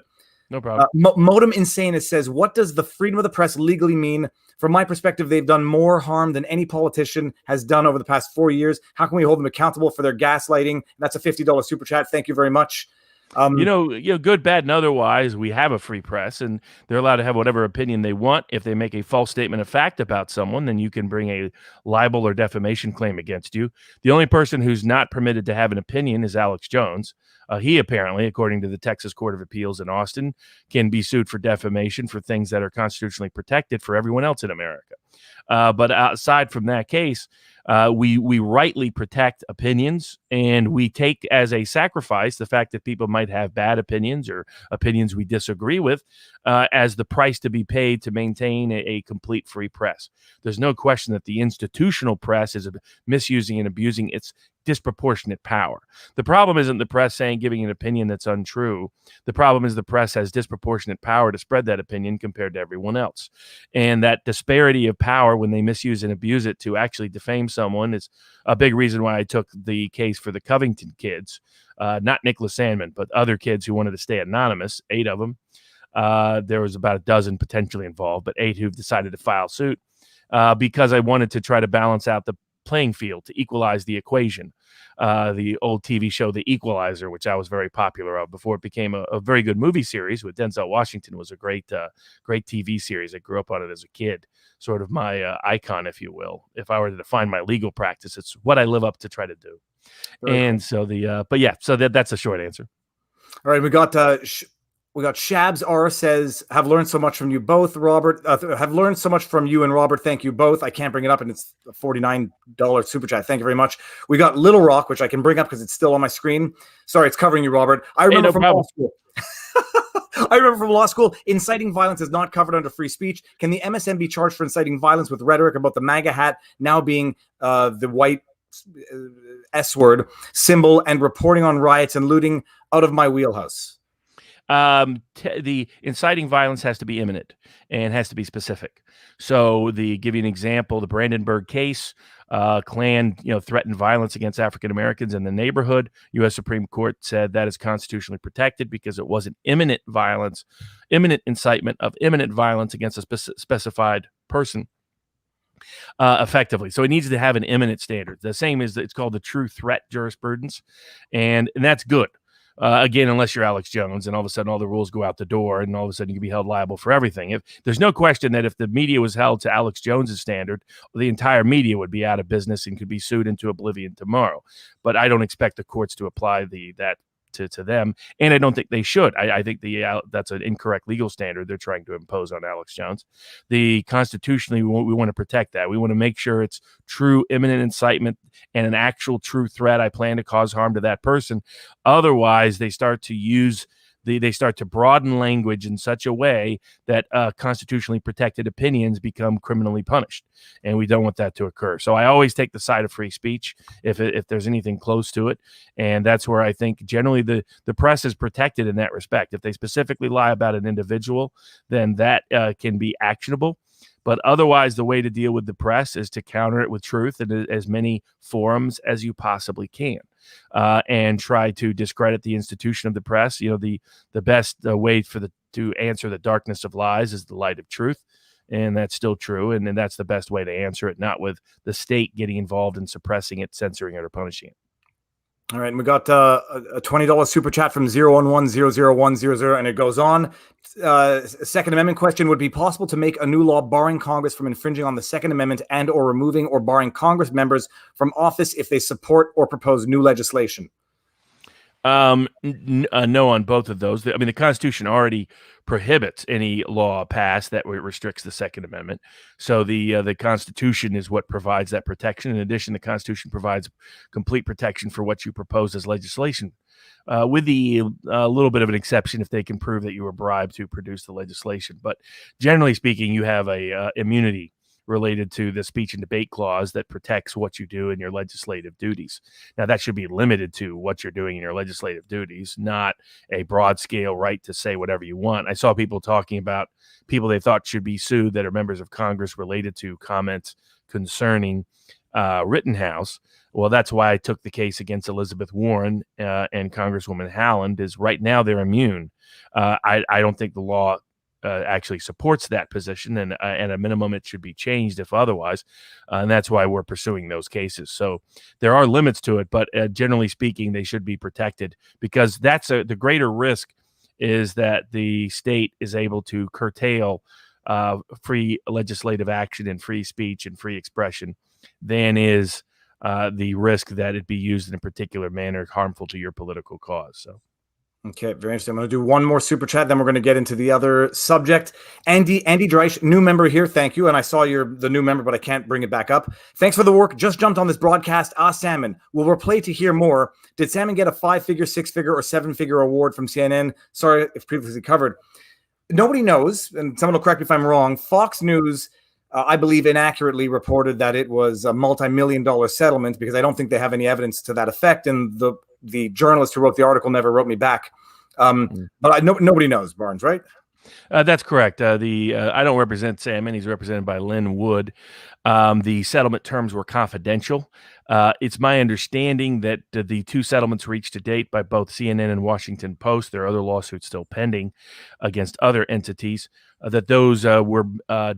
no problem. Modem Insane says, "What does the freedom of the press legally mean? From my perspective, they've done more harm than any politician has done over the past 4 years. How can we hold them accountable for their gaslighting?" That's a $50 super chat. Thank you very much. Good, bad, and otherwise, we have a free press, and they're allowed to have whatever opinion they want. If they make a false statement of fact about someone, then you can bring a libel or defamation claim against you. The only person who's not permitted to have an opinion is Alex Jones. He apparently, according to the Texas Court of Appeals in Austin, can be sued for defamation for things that are constitutionally protected for everyone else in America. But aside from that case, we rightly protect opinions, and we take as a sacrifice the fact that people might have bad opinions or opinions we disagree with as the price to be paid to maintain a complete free press. There's no question that the institutional press is misusing and abusing its disproportionate power. The problem isn't the press giving an opinion that's untrue. The problem is the press has disproportionate power to spread that opinion compared to everyone else. And that disparity of power when they misuse and abuse it to actually defame someone is a big reason why I took the case for the Covington kids, not Nicholas Sandman, but other kids who wanted to stay anonymous, 8 of them. There was about a dozen potentially involved, but 8 who've decided to file suit because I wanted to try to balance out the playing field to equalize the equation. The old TV show The Equalizer, which I was very popular of before it became a very good movie series with Denzel Washington, was a great TV series. I grew up on it as a kid, sort of my icon, if you will. If I were to define my legal practice, it's what I live up to try to do. Very and cool. So that's a short answer. All right, we got Shabs R says, "Have learned so much from you both, Robert. Have learned so much from you and Robert. Thank you both." I can't bring it up, and it's a $49 super chat. Thank you very much. We got Little Rock, which I can bring up because it's still on my screen. Sorry, it's covering you, Robert. I remember from law school. Inciting violence is not covered under free speech. Can the MSM be charged for inciting violence with rhetoric about the MAGA hat now being the white S word symbol and reporting on riots and looting out of my wheelhouse? The inciting violence has to be imminent and has to be specific. So give you an example, the Brandenburg case, Klan, threatened violence against African Americans in the neighborhood. U.S. Supreme Court said that is constitutionally protected because it wasn't imminent violence, imminent incitement of imminent violence against a specified person. Effectively. So it needs to have an imminent standard. The same as it's called the true threat jurisprudence. And that's good. Again, unless you're Alex Jones and all of a sudden all the rules go out the door and all of a sudden you can be held liable for everything. If there's no question that if the media was held to Alex Jones's standard, the entire media would be out of business and could be sued into oblivion tomorrow. But I don't expect the courts to apply that to them, and I don't think they should. I think that's an incorrect legal standard they're trying to impose on Alex Jones. Constitutionally, we want to protect that. We want to make sure it's true imminent incitement and an actual true threat. I plan to cause harm to that person. Otherwise, they start to broaden language in such a way that constitutionally protected opinions become criminally punished, and we don't want that to occur. So I always take the side of free speech if there's anything close to it, and that's where I think generally the press is protected in that respect. If they specifically lie about an individual, then that can be actionable. But otherwise, the way to deal with the press is to counter it with truth in as many forums as you possibly can, and try to discredit the institution of the press. The best way to answer the darkness of lies is the light of truth, and that's still true. And then that's the best way to answer it, not with the state getting involved in suppressing it, censoring it, or punishing it. All right, and we got a $20 super chat from 0110000, and it goes on. Second Amendment question: would it be possible to make a new law barring Congress from infringing on the Second Amendment and or removing or barring Congress members from office if they support or propose new legislation? No on both of those. I mean, the Constitution already prohibits any law passed that restricts the Second Amendment. So the Constitution is what provides that protection. In addition, the Constitution provides complete protection for what you propose as legislation, with a little bit of an exception if they can prove that you were bribed to produce the legislation. But generally speaking, you have a immunity related to the speech and debate clause that protects what you do in your legislative duties. Now, that should be limited to what you're doing in your legislative duties, not a broad scale right to say whatever you want. I saw people talking about people they thought should be sued that are members of Congress related to comments concerning Rittenhouse. Well, that's why I took the case against Elizabeth Warren and Congresswoman Haaland, is right now they're immune. I don't think the law actually supports that position, and at a minimum it should be changed if otherwise, and that's why we're pursuing those cases. So there are limits to it, but generally speaking they should be protected, because that's the greater risk is that the state is able to curtail free legislative action and free speech and free expression than is the risk that it be used in a particular manner harmful to your political cause. So okay, very interesting. I'm going to do one more super chat, then we're going to get into the other subject. Andy Dreich, new member here. Thank you. And I saw the new member, but I can't bring it back up. Thanks for the work. Just jumped on this broadcast. Salmon, will replay to hear more. Did Salmon get a 5-figure, 6-figure, or 7-figure award from CNN? Sorry if previously covered. Nobody knows, and someone will correct me if I'm wrong. Fox News, I believe, inaccurately reported that it was a multi-million-dollar settlement, because I don't think they have any evidence to that effect. And the journalist who wrote the article never wrote me back. But nobody knows, Barnes, right? That's correct. I don't represent Salmon. He's represented by Lynn Wood. The settlement terms were confidential. It's my understanding that the two settlements reached to date by both CNN and Washington Post, there are other lawsuits still pending against other entities, that those were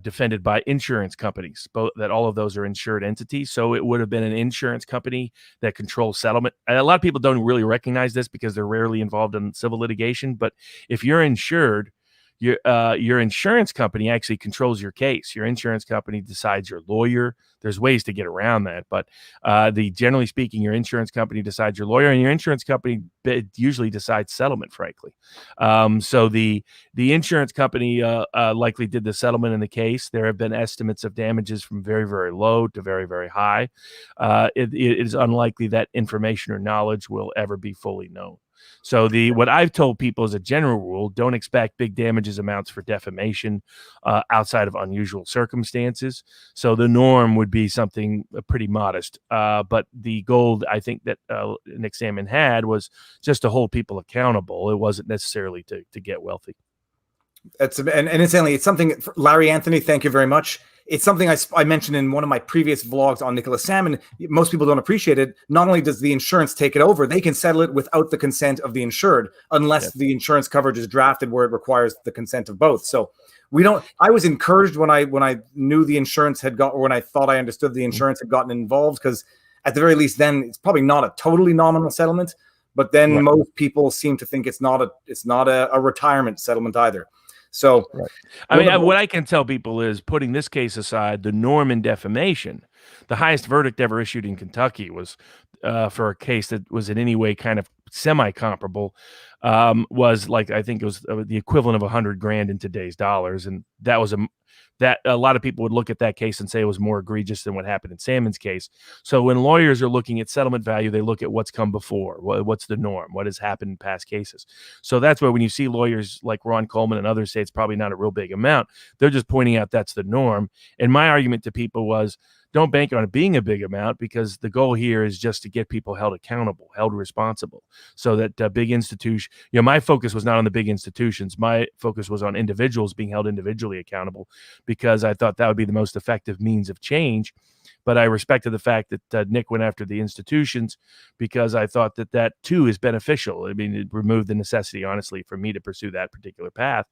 defended by insurance companies, that all of those are insured entities. So it would have been an insurance company that controls settlement. And a lot of people don't really recognize this because they're rarely involved in civil litigation. But if you're insured, your insurance company actually controls your case. Your insurance company decides your lawyer. There's ways to get around that, but generally speaking, your insurance company decides your lawyer, and your insurance company usually decides settlement, frankly. So the insurance company likely did the settlement in the case. There have been estimates of damages from very, very low to very, very high. It is unlikely that information or knowledge will ever be fully known. So what I've told people as a general rule, don't expect big damages amounts for defamation outside of unusual circumstances. So the norm would be something pretty modest. But the goal I think that Nick Salmon had was just to hold people accountable. It wasn't necessarily to get wealthy. And incidentally, it's something, Larry Anthony, thank you very much. It's something I mentioned in one of my previous vlogs on Nicholas Salmon. Most people don't appreciate it. Not only does the insurance take it over, they can settle it without the consent of the insured, unless the insurance coverage is drafted where it requires the consent of both. So I was encouraged when I knew the insurance had got, or when I thought I understood the insurance had gotten involved, because at the very least, then it's probably not a totally nominal settlement. But then most people seem to think it's not a retirement settlement either. So, I mean, what I can tell people is, putting this case aside, the norm in defamation, the highest verdict ever issued in Kentucky was for a case that was in any way kind of semi-comparable, was like, I think it was the equivalent of $100,000 in today's dollars. And that was that a lot of people would look at that case and say it was more egregious than what happened in Salmon's case. So when lawyers are looking at settlement value, they look at what's come before, what's the norm, what has happened in past cases. So that's why when you see lawyers like Ron Coleman and others say it's probably not a real big amount, they're just pointing out that's the norm. And my argument to people was, don't bank on it being a big amount, because the goal here is just to get people held accountable, held responsible, so that big institution, my focus was not on the big institutions. My focus was on individuals being held individually accountable, because I thought that would be the most effective means of change. But I respected the fact that Nick went after the institutions, because I thought that too is beneficial. I mean, it removed the necessity, honestly, for me to pursue that particular path.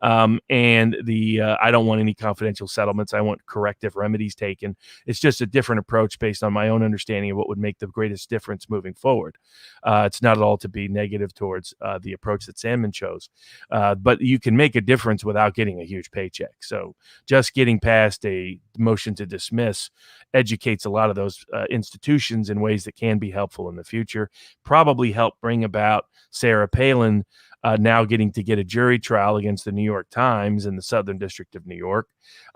And I don't want any confidential settlements. I want corrective remedies taken. It's just a different approach based on my own understanding of what would make the greatest difference moving forward. It's not at all to be negative towards the approach that Sandman chose, but you can make a difference without getting a huge paycheck. So just getting past a motion to dismiss educates a lot of those institutions in ways that can be helpful in the future, probably help bring about Sarah Palin now getting to get a jury trial against the New York Times in the Southern District of New York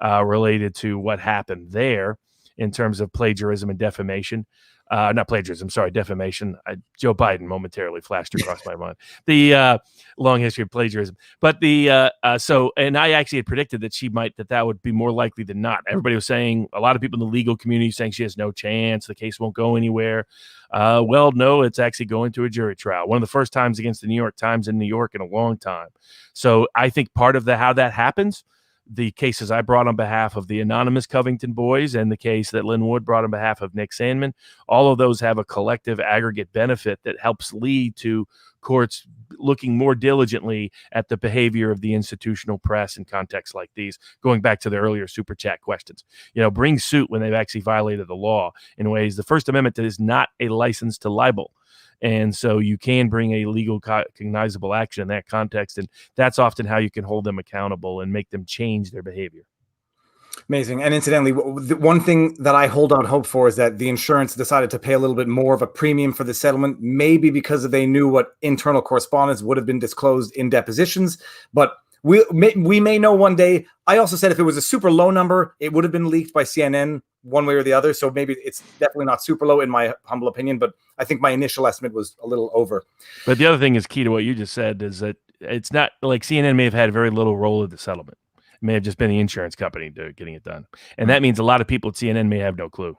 related to what happened there in terms of plagiarism and defamation. Not plagiarism, sorry, defamation. Joe Biden momentarily flashed across my mind. The long history of plagiarism. But and I actually had predicted that would be more likely than not. Everybody was saying, a lot of people in the legal community saying she has no chance, the case won't go anywhere. Well, no, it's actually going to a jury trial. One of the first times against the New York Times in New York in a long time. So I think part of how that happens, the cases I brought on behalf of the anonymous Covington boys and the case that Lynn Wood brought on behalf of Nick Sandman, all of those have a collective aggregate benefit that helps lead to courts looking more diligently at the behavior of the institutional press in contexts like these, going back to the earlier super chat questions. Bring suit when they've actually violated the law in ways. The First Amendment is not a license to libel. And so you can bring a legal cognizable action in that context. And that's often how you can hold them accountable and make them change their behavior. Amazing. And incidentally, one thing that I hold out hope for is that the insurance decided to pay a little bit more of a premium for the settlement, maybe because they knew what internal correspondence would have been disclosed in depositions. But we may know one day. I also said if it was a super low number, it would have been leaked by CNN one way or the other. So maybe it's definitely not super low in my humble opinion, but I think my initial estimate was a little over. But the other thing is key to what you just said is that it's not like CNN may have had very little role in the settlement. It may have just been the insurance company getting it done. And that means a lot of people at CNN may have no clue.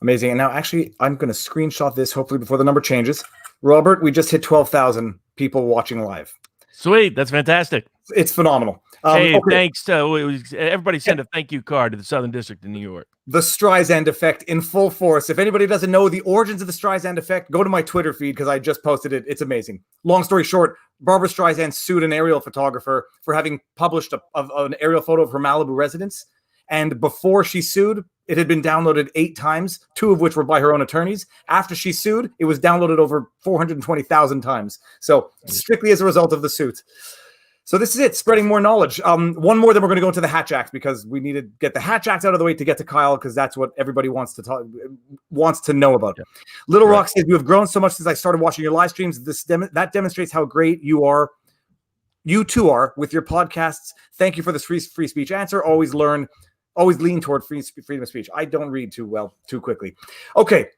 Amazing. And now actually I'm going to screenshot this hopefully before the number changes. Robert, we just hit 12,000 people watching live. Sweet. That's fantastic. It's phenomenal. Hey, okay. Thanks. Everybody send a thank you card to the Southern District of New York. The Streisand effect in full force. If anybody doesn't know the origins of the Streisand effect, go to my Twitter feed because I just posted it. It's amazing. Long story short, Barbara Streisand sued an aerial photographer for having published an aerial photo of her Malibu residence. And before she sued, it had been downloaded 8 times, 2 of which were by her own attorneys. After she sued, it was downloaded over 420,000 times. So strictly as a result of the suit. So this is it, spreading more knowledge. One more, then we're going to go into the Hatch Act because we need to get the Hatch Act out of the way to get to Kyle because that's what everybody wants to know about. Yeah. Little Rock says, you have grown so much since I started watching your live streams. That demonstrates how great you are. You too are with your podcasts. Thank you for this free speech answer. Always lean toward freedom of speech. I don't read too well, too quickly. Okay,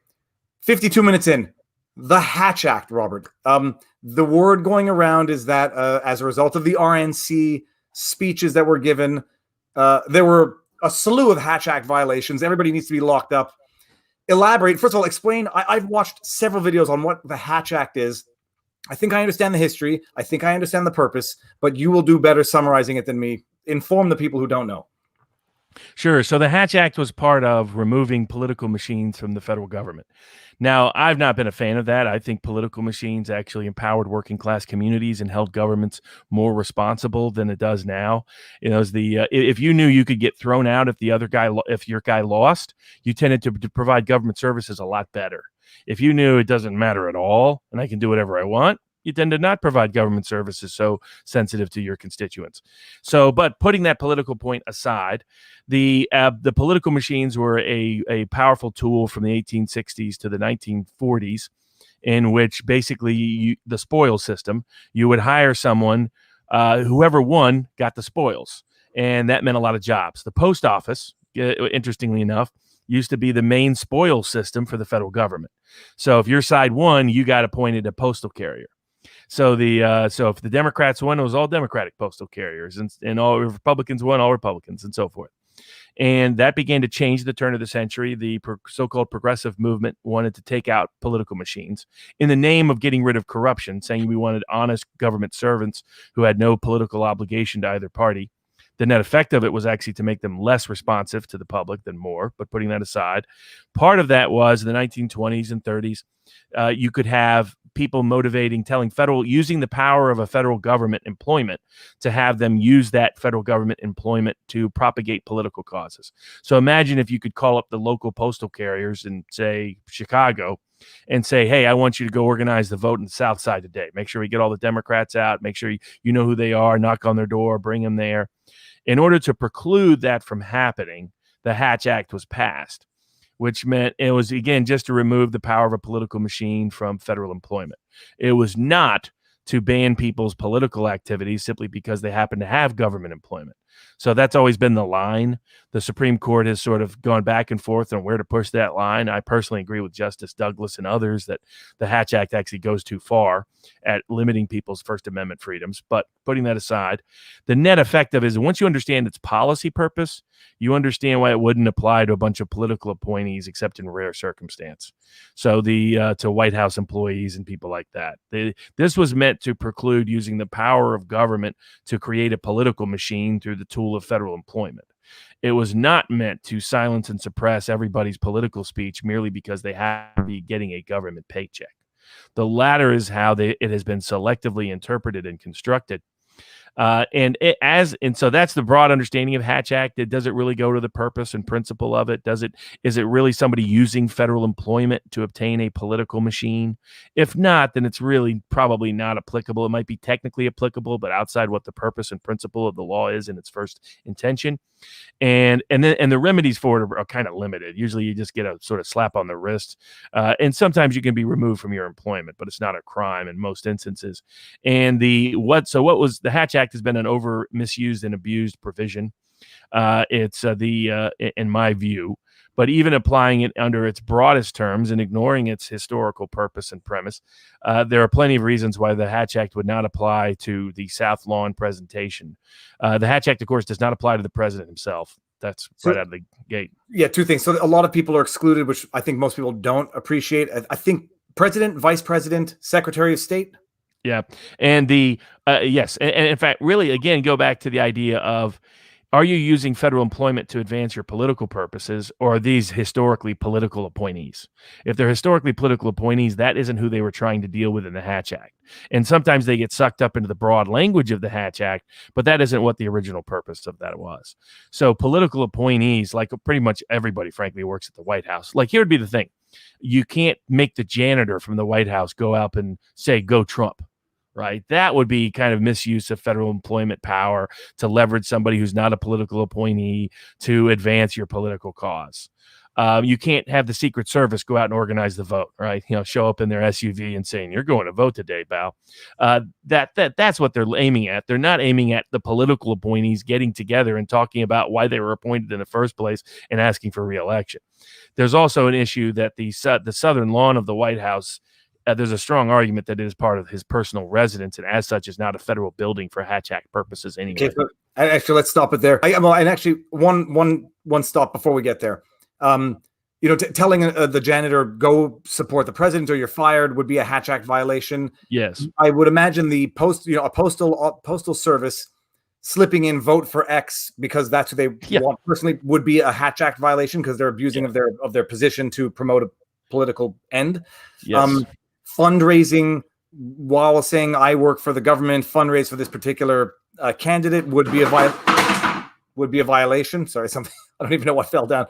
52 minutes in. The Hatch Act, Robert. The word going around is that as a result of the RNC speeches that were given, there were a slew of Hatch Act violations. Everybody needs to be locked up. Elaborate. First of all, explain. I've watched several videos on what the Hatch Act is. I think I understand the history. I think I understand the purpose, but you will do better summarizing it than me. Inform the people who don't know. Sure. So the Hatch Act was part of removing political machines from the federal government. Now, I've not been a fan of that. I think political machines actually empowered working class communities and held governments more responsible than it does now. If you knew you could get thrown out if your guy lost, you tended to provide government services a lot better. If you knew it doesn't matter at all and I can do whatever I want, you tend to not provide government services so sensitive to your constituents. So, but putting that political point aside, the political machines were a powerful tool from the 1860s to the 1940s in which basically the spoil system, you would hire someone, whoever won got the spoils. And that meant a lot of jobs. The post office, interestingly enough, used to be the main spoil system for the federal government. So if your side won, you got appointed a postal carrier. So so if the Democrats won, it was all Democratic postal carriers, and all Republicans won, all Republicans, and so forth. And that began to change at the turn of the century. The so-called progressive movement wanted to take out political machines in the name of getting rid of corruption, saying we wanted honest government servants who had no political obligation to either party. The net effect of it was actually to make them less responsive to the public than more. But putting that aside, part of that was in the 1920s and 30s, you could have people using the power of a federal government employment to have them use that federal government employment to propagate political causes. So imagine if you could call up the local postal carriers in, say, Chicago and say, hey, I want you to go organize the vote in the South Side today. Make sure we get all the Democrats out. Make sure you know who they are, knock on their door, bring them there. In order to preclude that from happening, the Hatch Act was passed, which meant it was, again, just to remove the power of a political machine from federal employment. It was not to ban people's political activities simply because they happen to have government employment. So that's always been the line. The Supreme Court has sort of gone back and forth on where to push that line. I personally agree with Justice Douglas and others that the Hatch Act actually goes too far at limiting people's First Amendment freedoms. But putting that aside, the net effect of it is once you understand its policy purpose, you understand why it wouldn't apply to a bunch of political appointees except in rare circumstance. So to White House employees and people like that. This was meant to preclude using the power of government to create a political machine through the tool of federal employment. It was not meant to silence and suppress everybody's political speech merely because they have to be getting a government paycheck. The latter is how it has been selectively interpreted and constructed. So that's the broad understanding of Hatch Act. Does it really go to the purpose and principle of it? Is it really somebody using federal employment to obtain a political machine? If not, then it's really probably not applicable. It might be technically applicable, but outside what the purpose and principle of the law is in its first intention. And the remedies for it are kind of limited. Usually you just get a sort of slap on the wrist. And sometimes you can be removed from your employment, but it's not a crime in most instances. And the Hatch Act has been an misused and abused provision. In my view, but even applying it under its broadest terms and ignoring its historical purpose and premise, there are plenty of reasons why the Hatch Act would not apply to the South Lawn presentation. The Hatch Act, of course, does not apply to the president himself. That's right out of the gate. Yeah, two things. So a lot of people are excluded, which I think most people don't appreciate. I think president, vice president, secretary of state. Yeah. And yes. And in fact, really, again, go back to the idea of, are you using federal employment to advance your political purposes, or are these historically political appointees? If they're historically political appointees, that isn't who they were trying to deal with in the Hatch Act. And sometimes they get sucked up into the broad language of the Hatch Act, but that isn't what the original purpose of that was. So political appointees, like pretty much everybody, frankly, works at the White House. Like, here would be the thing. You can't make the janitor from the White House go up and say, go Trump. Right. That would be kind of misuse of federal employment power to leverage somebody who's not a political appointee to advance your political cause. You can't have the Secret Service go out and organize the vote, right? Show up in their SUV and saying, you're going to vote today, pal. That's what they're aiming at. They're not aiming at the political appointees getting together and talking about why they were appointed in the first place and asking for re-election. There's also an issue that the southern lawn of the White House, there's a strong argument that it is part of his personal residence, and as such is not a federal building for Hatch Act purposes anyway. Okay, so actually, let's stop it there. And actually, one stop before we get there. Telling the janitor go support the president or you're fired would be a Hatch Act violation. Yes, I would imagine the a postal service slipping in vote for X because that's who they want personally would be a Hatch Act violation because they're abusing of their position to promote a political end. Yes. Fundraising while saying I work for the government, fundraise for this particular candidate would be a violation. Sorry, something I don't even know what fell down.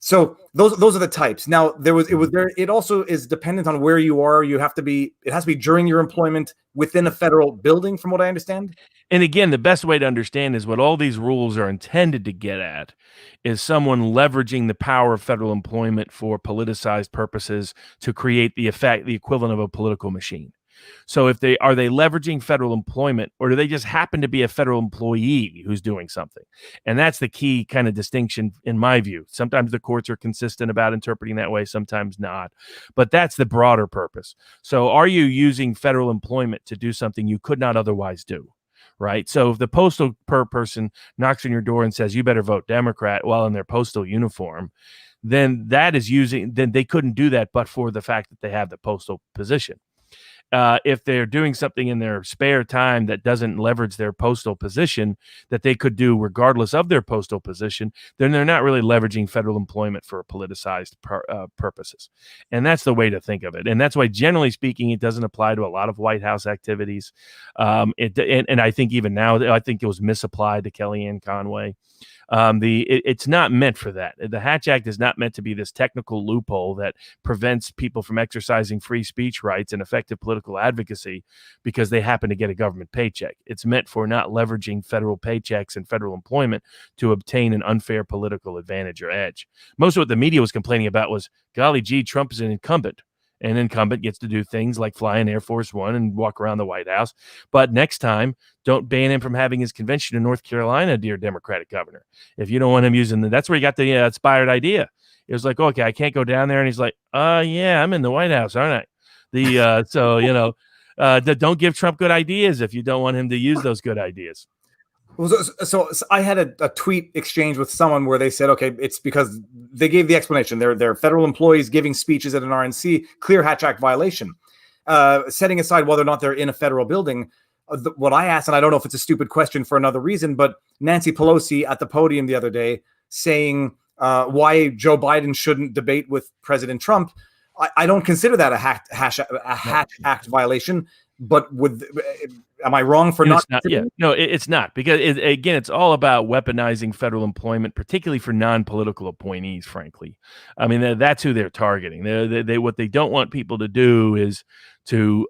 So those are the types. Now it also is dependent on where you are. It has to be during your employment within a federal building, from what I understand. And again, the best way to understand is what all these rules are intended to get at is someone leveraging the power of federal employment for politicized purposes to create the equivalent of a political machine. So if they leveraging federal employment, or do they just happen to be a federal employee who's doing something? And that's the key kind of distinction in my view. Sometimes the courts are consistent about interpreting that way, sometimes not. But that's the broader purpose. So are you using federal employment to do something you could not otherwise do? Right. So if the postal person knocks on your door and says, you better vote Democrat while in their postal uniform, then they couldn't do that but for the fact that they have the postal position. If they're doing something in their spare time that doesn't leverage their postal position that they could do regardless of their postal position, then they're not really leveraging federal employment for politicized purposes. And that's the way to think of it. And that's why, generally speaking, it doesn't apply to a lot of White House activities. And I think even now, I think it was misapplied to Kellyanne Conway. It's not meant for that. The Hatch Act is not meant to be this technical loophole that prevents people from exercising free speech rights and effective political advocacy because they happen to get a government paycheck. It's meant for not leveraging federal paychecks and federal employment to obtain an unfair political advantage or edge. Most of what the media was complaining about was, golly gee, Trump is an incumbent. An incumbent gets to do things like fly in Air Force One and walk around the White House. But next time, don't ban him from having his convention in North Carolina, dear Democratic governor. If you don't want him using that's where he got the inspired idea. It was like, okay, I can't go down there. And he's like, yeah, I'm in the White House, aren't I? Don't give Trump good ideas if you don't want him to use those good ideas. So I had a tweet exchange with someone where they said, okay, it's because they gave the explanation. They're federal employees giving speeches at an RNC, clear Hatch Act violation. Setting aside whether or not they're in a federal building, what I asked, and I don't know if it's a stupid question for another reason, but Nancy Pelosi at the podium the other day saying why Joe Biden shouldn't debate with President Trump. I don't consider that a Hatch Act violation. But am I wrong for not? No, it's not, because again, it's all about weaponizing federal employment, particularly for non-political appointees. Frankly, I mean that's who they're targeting. They what they don't want people to do is to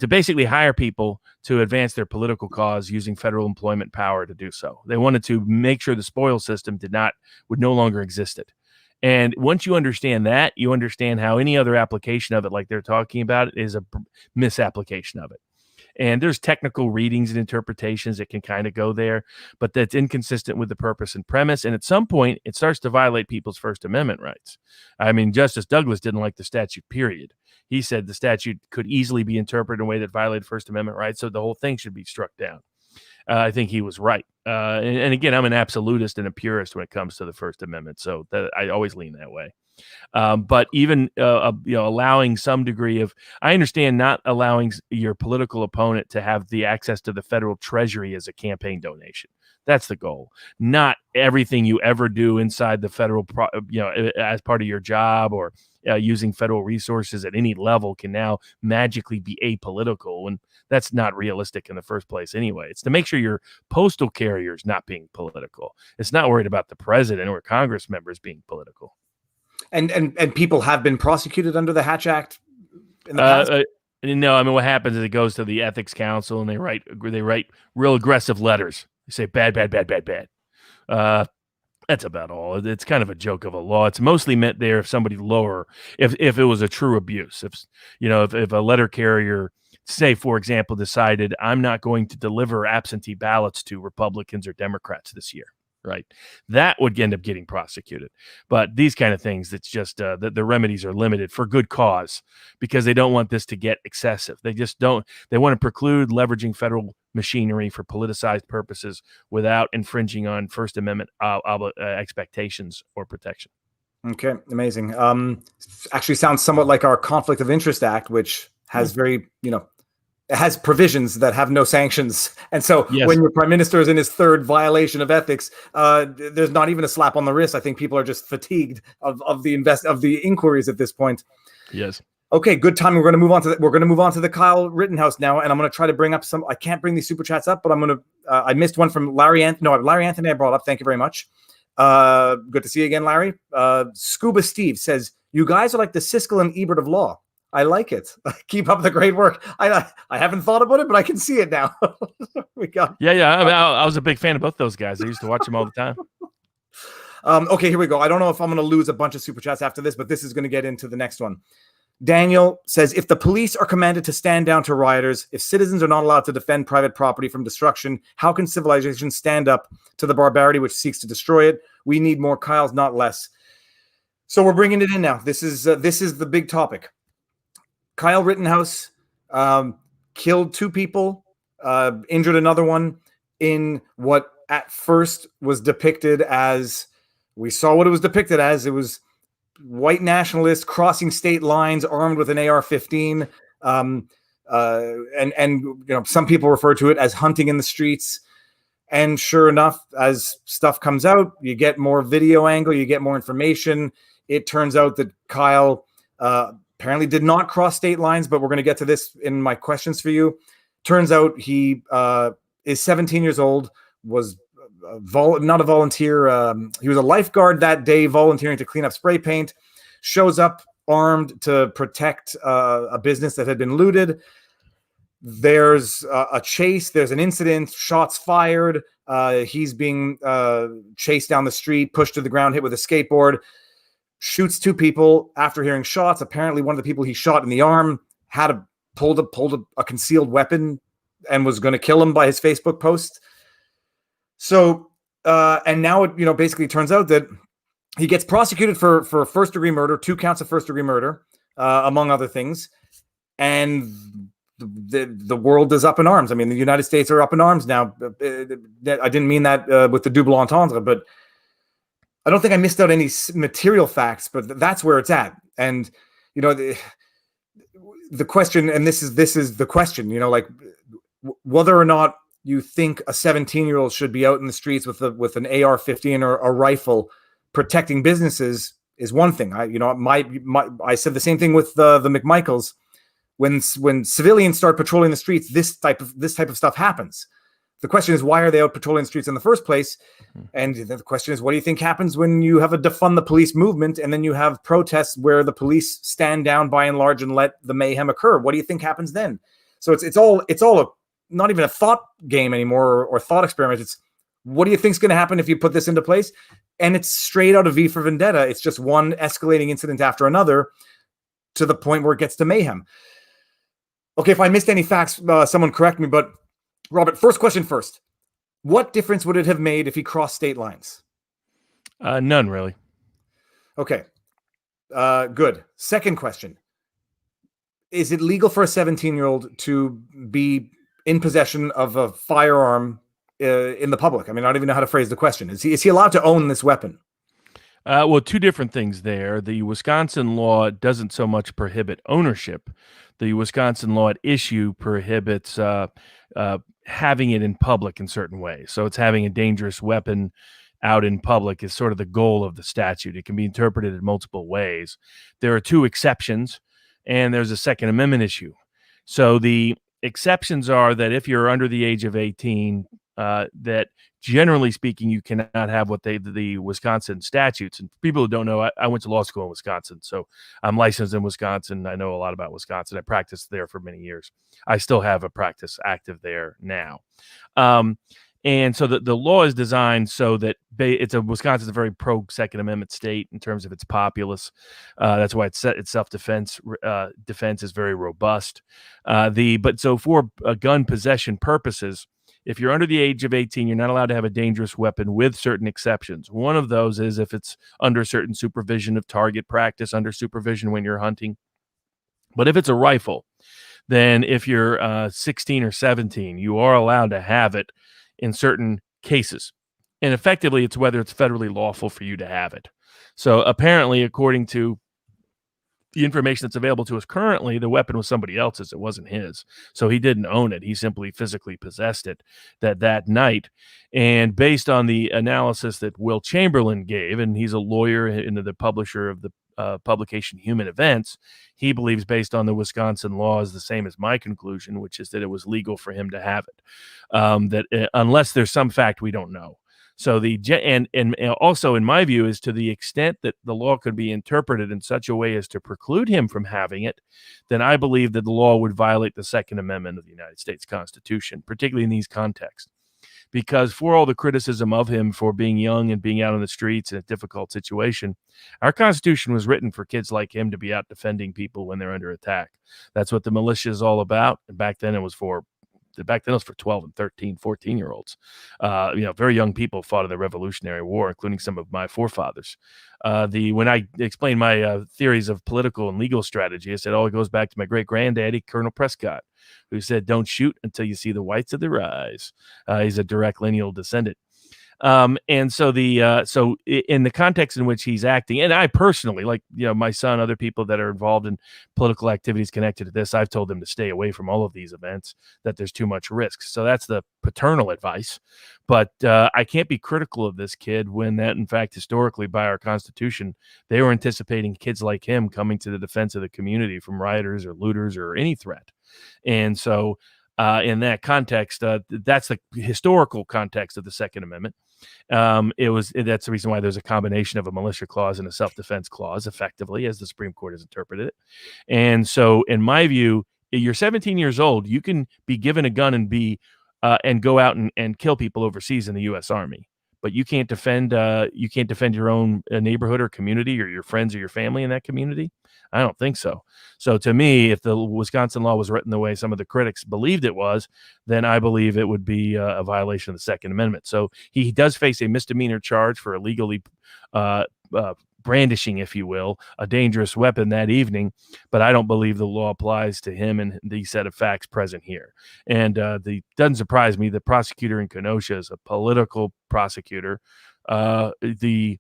basically hire people to advance their political cause using federal employment power to do so. They wanted to make sure the spoils system would no longer existed. And once you understand that, you understand how any other application of it, like they're talking about, is a misapplication of it. And there's technical readings and interpretations that can kind of go there, but that's inconsistent with the purpose and premise. And at some point, it starts to violate people's First Amendment rights. I mean, Justice Douglas didn't like the statute, period. He said the statute could easily be interpreted in a way that violated First Amendment rights, so the whole thing should be struck down. I think he was right. And again, I'm an absolutist and a purist when it comes to the First Amendment, so I always lean that way. But even allowing some degree of, I understand not allowing your political opponent to have the access to the federal treasury as a campaign donation. That's the goal. Not everything you ever do inside the federal, as part of your job or using federal resources at any level can now magically be apolitical. And that's not realistic in the first place anyway. It's to make sure your postal carrier is not being political. It's not worried about the president or Congress members being political. And people have been prosecuted under the Hatch Act in the past? No, I mean, what happens is it goes to the Ethics Council and they write real aggressive letters. They say bad. That's about all. It's kind of a joke of a law. It's mostly meant there if somebody if it was a true abuse. If a letter carrier, say, for example, decided I'm not going to deliver absentee ballots to Republicans or Democrats this year, right? That would end up getting prosecuted. But these kind of things, it's just the remedies are limited for good cause because they don't want this to get excessive. They want to preclude leveraging federal machinery for politicized purposes without infringing on First Amendment expectations or protection. Okay, amazing. Actually sounds somewhat like our Conflict of Interest Act, which has it has provisions that have no sanctions. And so when your prime minister is in his third violation of ethics, there's not even a slap on the wrist. I think people are just fatigued of the inquiries at this point. Yes. Okay, good time. We're going to move on to the Kyle Rittenhouse now, and I'm going to try to bring up some. I can't bring these super chats up, but I'm going to. I missed one from Larry Anthony. No, Larry Anthony I brought up. Thank you very much. Good to see you again, Larry. Scuba Steve says, you guys are like the Siskel and Ebert of law. I like it. Keep up the great work. I haven't thought about it, but I can see it now. Yeah. I mean, I was a big fan of both those guys. I used to watch them all the time. Okay, here we go. I don't know if I'm going to lose a bunch of super chats after this, but this is going to get into the next one. Daniel says, if the police are commanded to stand down to rioters, if citizens are not allowed to defend private property from destruction, how can civilization stand up to the barbarity which seeks to destroy it? We need more Kyles, not less. So we're bringing it in now. This is the big topic. Kyle Rittenhouse killed 2 people, injured another one in what at first was depicted as, we saw what it was depicted as. It was white nationalists crossing state lines armed with an AR-15. And some people refer to it as hunting in the streets. And sure enough, as stuff comes out, you get more video angle, you get more information. It turns out that Kyle apparently did not cross state lines, but we're going to get to this in my questions for you. Turns out he is 17 years old, was not a volunteer. He was a lifeguard that day, volunteering to clean up spray paint, shows up armed to protect a business that had been looted. There's a chase. There's an incident, shots fired. He's being chased down the street, pushed to the ground, hit with a skateboard. Shoots 2 people after hearing shots. Apparently, one of the people he shot in the arm had pulled a concealed weapon and was going to kill him by his Facebook post. So, and now it basically turns out that he gets prosecuted for first-degree murder, 2 counts of first-degree murder, among other things, and the world is up in arms. I mean, the United States are up in arms now. I didn't mean that with the double entendre, but I don't think I missed out any material facts, but that's where it's at. And, the question, and this is the question, like whether or not you think a 17-year-old should be out in the streets with an AR-15 or a rifle protecting businesses is one thing. I said the same thing with the McMichaels. When civilians start patrolling the streets, this type of stuff happens. The question is, why are they out patrolling the streets in the first place? And the question is, what do you think happens when you have a defund the police movement and then you have protests where the police stand down by and large and let the mayhem occur? What do you think happens then? So it's all not even a thought game anymore or thought experiment. It's, what do you think is going to happen if you put this into place? And it's straight out of V for Vendetta. It's just one escalating incident after another to the point where it gets to mayhem. Okay, if I missed any facts, someone correct me, but Robert, first question first. What difference would it have made if he crossed state lines? None, really. Okay. Good. Second question. Is it legal for a 17-year-old to be in possession of a firearm in the public? I mean, I don't even know how to phrase the question. Is he allowed to own this weapon? Well, 2 different things there. The Wisconsin law doesn't so much prohibit ownership. The Wisconsin law at issue prohibits having it in public in certain ways. So it's having a dangerous weapon out in public is sort of the goal of the statute. It can be interpreted in multiple ways. There are 2 exceptions, and there's a Second Amendment issue. So the exceptions are that if you're under the age of 18, that generally speaking, you cannot have what the Wisconsin statutes. And people who don't know, I went to law school in Wisconsin, so I'm licensed in Wisconsin. I know a lot about Wisconsin. I practiced there for many years. I still have a practice active there now. And so the law is designed so that Wisconsin's a very pro Second Amendment state in terms of its populace. That's why its self-defense defense is very robust. But for gun possession purposes, if you're under the age of 18, you're not allowed to have a dangerous weapon with certain exceptions. One of those is if it's under certain supervision of target practice, under supervision when you're hunting. But if it's a rifle, then if you're 16 or 17, you are allowed to have it in certain cases. And effectively, it's whether it's federally lawful for you to have it. So apparently, according to the information that's available to us currently, the weapon was somebody else's. It wasn't his. So he didn't own it. He simply physically possessed it that night. And based on the analysis that Will Chamberlain gave, and he's a lawyer and the publisher of the publication Human Events, he believes based on the Wisconsin law is the same as my conclusion, which is that it was legal for him to have it. Unless there's some fact we don't know. So and also, in my view, is to the extent that the law could be interpreted in such a way as to preclude him from having it, then I believe that the law would violate the Second Amendment of the United States Constitution, particularly in these contexts. Because for all the criticism of him for being young and being out on the streets in a difficult situation, our Constitution was written for kids like him to be out defending people when they're under attack. That's what the militia is all about. And back then it was for 12 and 13, 14-year-olds. Very young people fought in the Revolutionary War, including some of my forefathers. When I explained my theories of political and legal strategy, I said, it goes back to my great-granddaddy, Colonel Prescott, who said, don't shoot until you see the whites of their eyes. He's a direct lineal descendant. And so in the context in which he's acting, and I personally, like, my son, other people that are involved in political activities connected to this, I've told them to stay away from all of these events, that there's too much risk. So that's the paternal advice. But I can't be critical of this kid when that, in fact, historically by our Constitution, they were anticipating kids like him coming to the defense of the community from rioters or looters or any threat. And so in that context, that's the historical context of the Second Amendment. That's the reason why there's a combination of a militia clause and a self-defense clause, effectively, as the Supreme Court has interpreted it. And so, in my view, you're 17 years old. You can be given a gun and go out and kill people overseas in the U.S. Army, but you can't defend your own neighborhood or community or your friends or your family in that community. I don't think so. So to me, if the Wisconsin law was written the way some of the critics believed it was, then I believe it would be a violation of the Second Amendment. So he does face a misdemeanor charge for illegally brandishing, if you will, a dangerous weapon that evening, but I don't believe the law applies to him and the set of facts present here. And doesn't surprise me, the prosecutor in Kenosha is a political prosecutor, you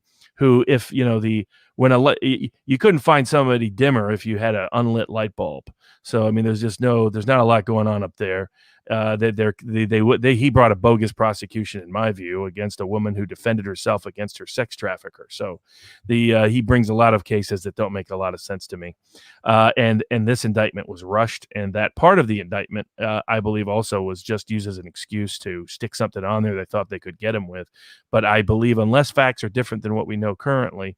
couldn't find somebody dimmer if you had an unlit light bulb. So I mean, there's not a lot going on up there. He brought a bogus prosecution, in my view, against a woman who defended herself against her sex trafficker. So he brings a lot of cases that don't make a lot of sense to me. And this indictment was rushed, and that part of the indictment, I believe, also was just used as an excuse to stick something on there they thought they could get him with. But I believe, unless facts are different than what we know currently,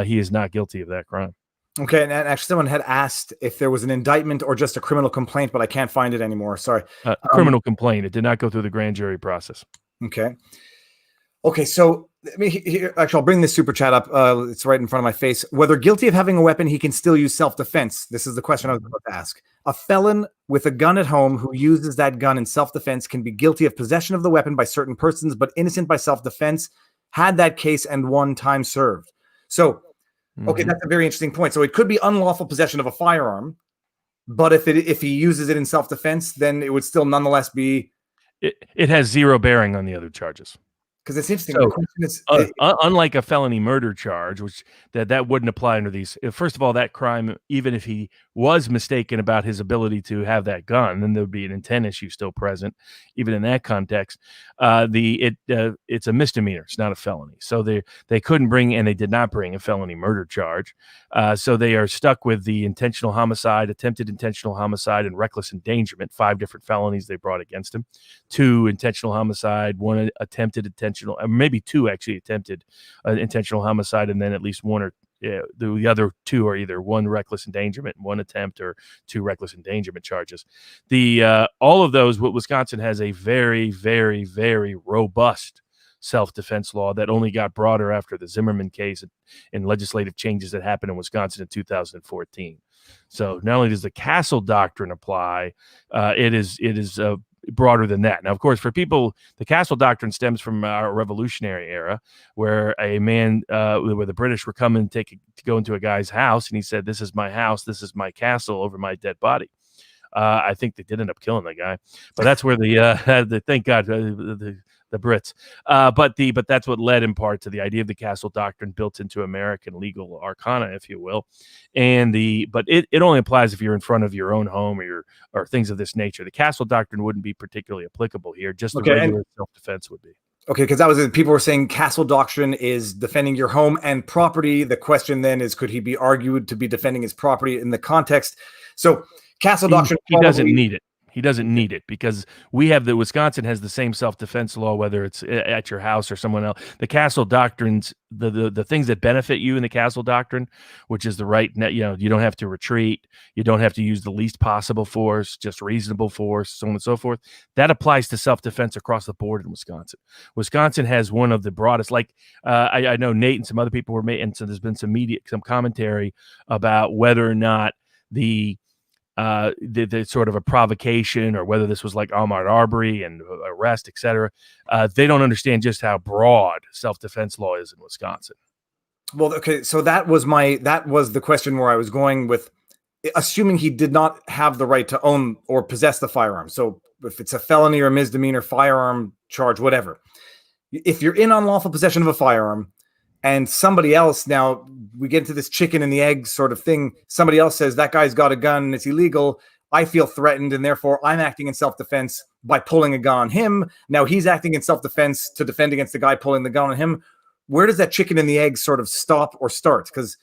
he is not guilty of that crime. Okay, and actually someone had asked if there was an indictment or just a criminal complaint, but I can't find it anymore. Sorry. Criminal complaint. It did not go through the grand jury process. Okay, so actually, I'll bring this super chat up. It's right in front of my face. Whether guilty of having a weapon, he can still use self-defense. This is the question I was about to ask. A felon with a gun at home who uses that gun in self-defense can be guilty of possession of the weapon by certain persons, but innocent by self-defense, had that case and 1 time served. So, okay, that's a very interesting point. So it could be unlawful possession of a firearm, but if he uses it in self-defense, then it would still nonetheless be. It has zero bearing on the other charges. Because it's interesting. So, the question is, unlike a felony murder charge, which that wouldn't apply under these. First of all, that crime, even if he was mistaken about his ability to have that gun, then there would be an intent issue still present, even in that context. It's a misdemeanor. It's not a felony. So they couldn't bring, and they did not bring, a felony murder charge. So they are stuck with the intentional homicide, attempted intentional homicide, and reckless endangerment. 5 different felonies they brought against him. 2 intentional homicide, 1 attempted intentional, maybe 2 actually attempted intentional homicide, and then at least 1 or the other 2 are either 1 reckless endangerment, 1 attempt, or 2 reckless endangerment charges. All of those, Wisconsin has a very, very, very robust self-defense law that only got broader after the Zimmerman case and legislative changes that happened in Wisconsin in 2014. So not only does the Castle Doctrine apply, it is broader than that. Now, of course, for people, the Castle Doctrine stems from our Revolutionary era, where where the British were coming to go into a guy's house, and he said, "This is my house, this is my castle over my dead body." I think they did end up killing the guy, but that's where thank God, the Brits. But that's what led in part to the idea of the Castle Doctrine built into American legal arcana, if you will. But it only applies if you're in front of your own home or things of this nature. The Castle Doctrine wouldn't be particularly applicable here. Just the regular self-defense would be. Okay, because people were saying Castle Doctrine is defending your home and property. The question then is, could he be argued to be defending his property in the context? So Castle Doctrine, he doesn't need it. He doesn't need it because Wisconsin has the same self-defense law, whether it's at your house or someone else. The Castle Doctrines, the things that benefit you in the Castle Doctrine, which is the right, you don't have to retreat, you don't have to use the least possible force, just reasonable force, so on and so forth. That applies to self-defense across the board in Wisconsin. Wisconsin has one of the broadest. Like I know Nate and some other people were making, so there's been some commentary about whether or not the sort of a provocation, or whether this was like Ahmaud Arbery and arrest, etc. They don't understand just how broad self-defense law is in Wisconsin. Well, okay, so that was the question where I was going with, assuming he did not have the right to own or possess the firearm. So if it's a felony or misdemeanor firearm charge, whatever, if you're in unlawful possession of a firearm, and somebody else, now we get into this chicken and the egg sort of thing. Somebody else says that guy's got a gun and it's illegal. I feel threatened, and therefore I'm acting in self-defense by pulling a gun on him. Now he's acting in self-defense to defend against the guy pulling the gun on him. Where does that chicken and the egg sort of stop or start? Because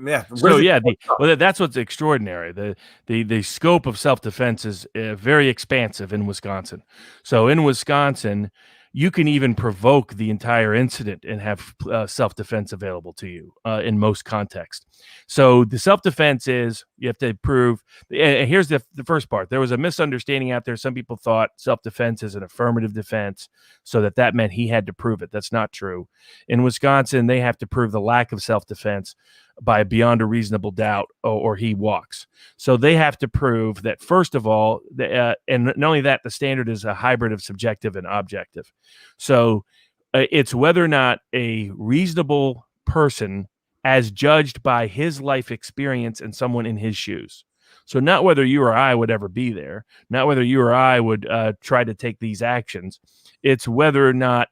that's what's extraordinary. The scope of self-defense is very expansive in Wisconsin. So in Wisconsin, you can even provoke the entire incident and have self-defense available to you in most contexts. So the self-defense is you have to prove. And here's the first part. There was a misunderstanding out there. Some people thought self-defense is an affirmative defense, so that meant he had to prove it. That's not true. In Wisconsin, they have to prove the lack of self-defense by beyond a reasonable doubt, or he walks. So they have to prove that, first of all, and not only that, the standard is a hybrid of subjective and objective. So it's whether or not a reasonable person, as judged by his life experience and someone in his shoes. So not whether you or I would ever be there, not whether you or I would try to take these actions. It's whether or not,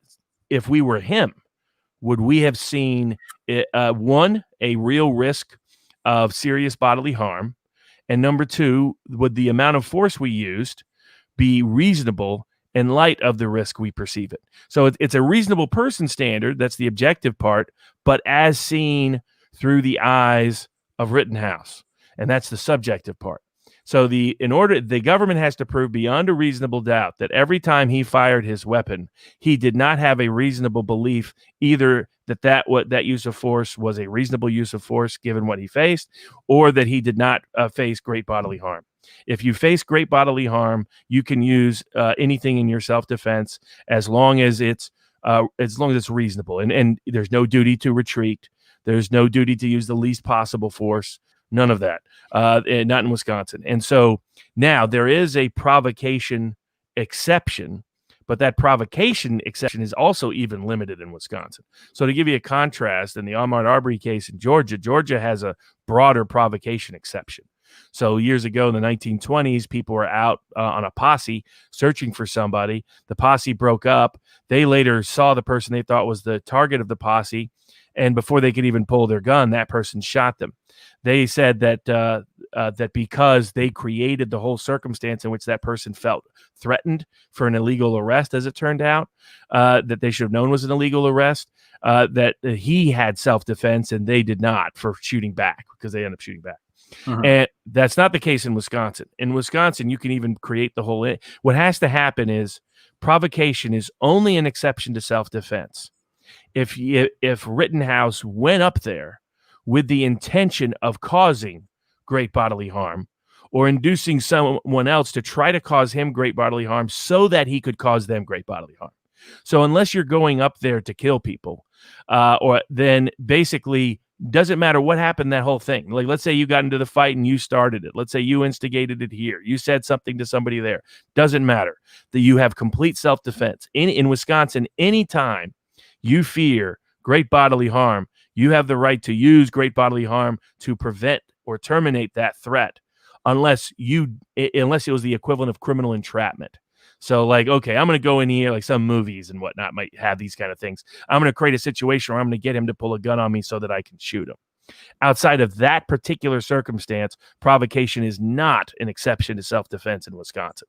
if we were him, would we have seen one, a real risk of serious bodily harm, and number two, would the amount of force we used be reasonable in light of the risk we perceive it? So it's a reasonable person standard. That's the objective part, but as seen through the eyes of Rittenhouse, and that's the subjective part. So the government has to prove beyond a reasonable doubt that every time he fired his weapon, he did not have a reasonable belief either that use of force was a reasonable use of force given what he faced, or that he did not face great bodily harm. If you face great bodily harm, you can use anything in your self-defense as long as it's reasonable, and there's no duty to retreat. There's no duty to use the least possible force. None of that, not in Wisconsin. And so now there is a provocation exception, but that provocation exception is also even limited in Wisconsin. So to give you a contrast, in the Ahmaud Arbery case in Georgia has a broader provocation exception. So years ago in the 1920s, people were out on a posse searching for somebody. The posse broke up. They later saw the person they thought was the target of the posse, and before they could even pull their gun, that person shot them. They said that because they created the whole circumstance in which that person felt threatened for an illegal arrest, as it turned out, that they should have known was an illegal arrest, that he had self-defense and they did not, for shooting back, because they ended up shooting back. Uh-huh. And that's not the case in Wisconsin. In Wisconsin, you can even create the whole. What has to happen is provocation is only an exception to self-defense. If Rittenhouse went up there with the intention of causing great bodily harm, or inducing someone else to try to cause him great bodily harm so that he could cause them great bodily harm. So unless you're going up there to kill people, or then basically doesn't matter what happened, that whole thing. Like, let's say you got into the fight and you started it. Let's say you instigated it here. You said something to somebody there. Doesn't matter. That you have complete self-defense. In Wisconsin, anytime you fear great bodily harm, you have the right to use great bodily harm to prevent or terminate that threat, unless it was the equivalent of criminal entrapment. So like, okay, I'm going to go in here, like some movies and whatnot might have these kind of things. I'm going to create a situation where I'm going to get him to pull a gun on me so that I can shoot him. Outside of that particular circumstance, provocation is not an exception to self-defense in Wisconsin.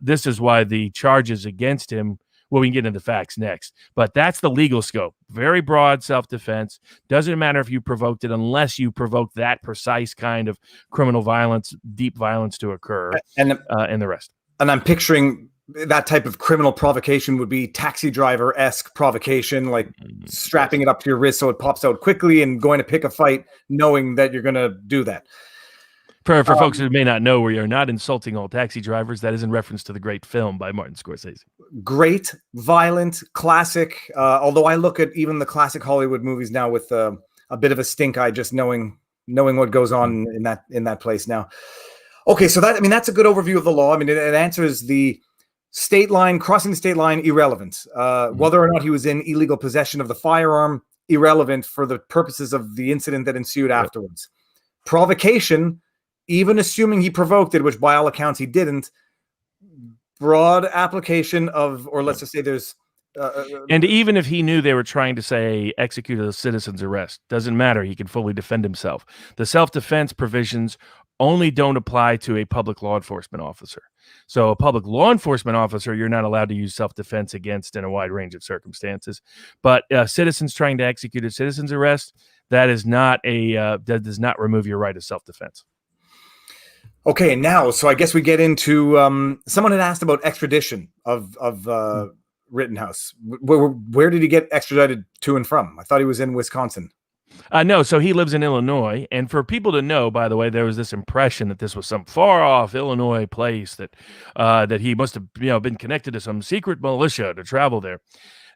This is why the charges against him Well, we can get into the facts next, but that's the legal scope. Very broad self-defense. Doesn't matter if you provoked it unless you provoked that precise kind of criminal violence, deep violence to occur, and the rest. And I'm picturing that type of criminal provocation would be taxi driver-esque provocation, like strapping it up to your wrist so it pops out quickly and going to pick a fight knowing that you're going to do that. For folks who may not know, we are not insulting all taxi drivers. That is in reference to the great film by Martin Scorsese. Great, violent, classic. Although I look at even the classic Hollywood movies now with a bit of a stink eye, just knowing what goes on in that place now. Okay, so that's a good overview of the law. I mean, it answers the state line, crossing the state line, irrelevant. Whether or not he was in illegal possession of the firearm, irrelevant for the purposes of the incident that ensued afterwards. Provocation, even assuming he provoked it, which by all accounts he didn't, broad application of, or let's just say there's... and even if he knew they were trying to say execute a citizen's arrest, doesn't matter. He can fully defend himself. The self-defense provisions only don't apply to a public law enforcement officer. So a public law enforcement officer, you're not allowed to use self-defense against in a wide range of circumstances. But citizens trying to execute a citizen's arrest, that does not remove your right of self-defense. Okay, now, so I guess we get into someone had asked about extradition of Rittenhouse. Where did he get extradited to and from? I thought he was in Wisconsin. No, so he lives in Illinois. And for people to know, by the way, there was this impression that this was some far off Illinois place that he must have been connected to some secret militia to travel there.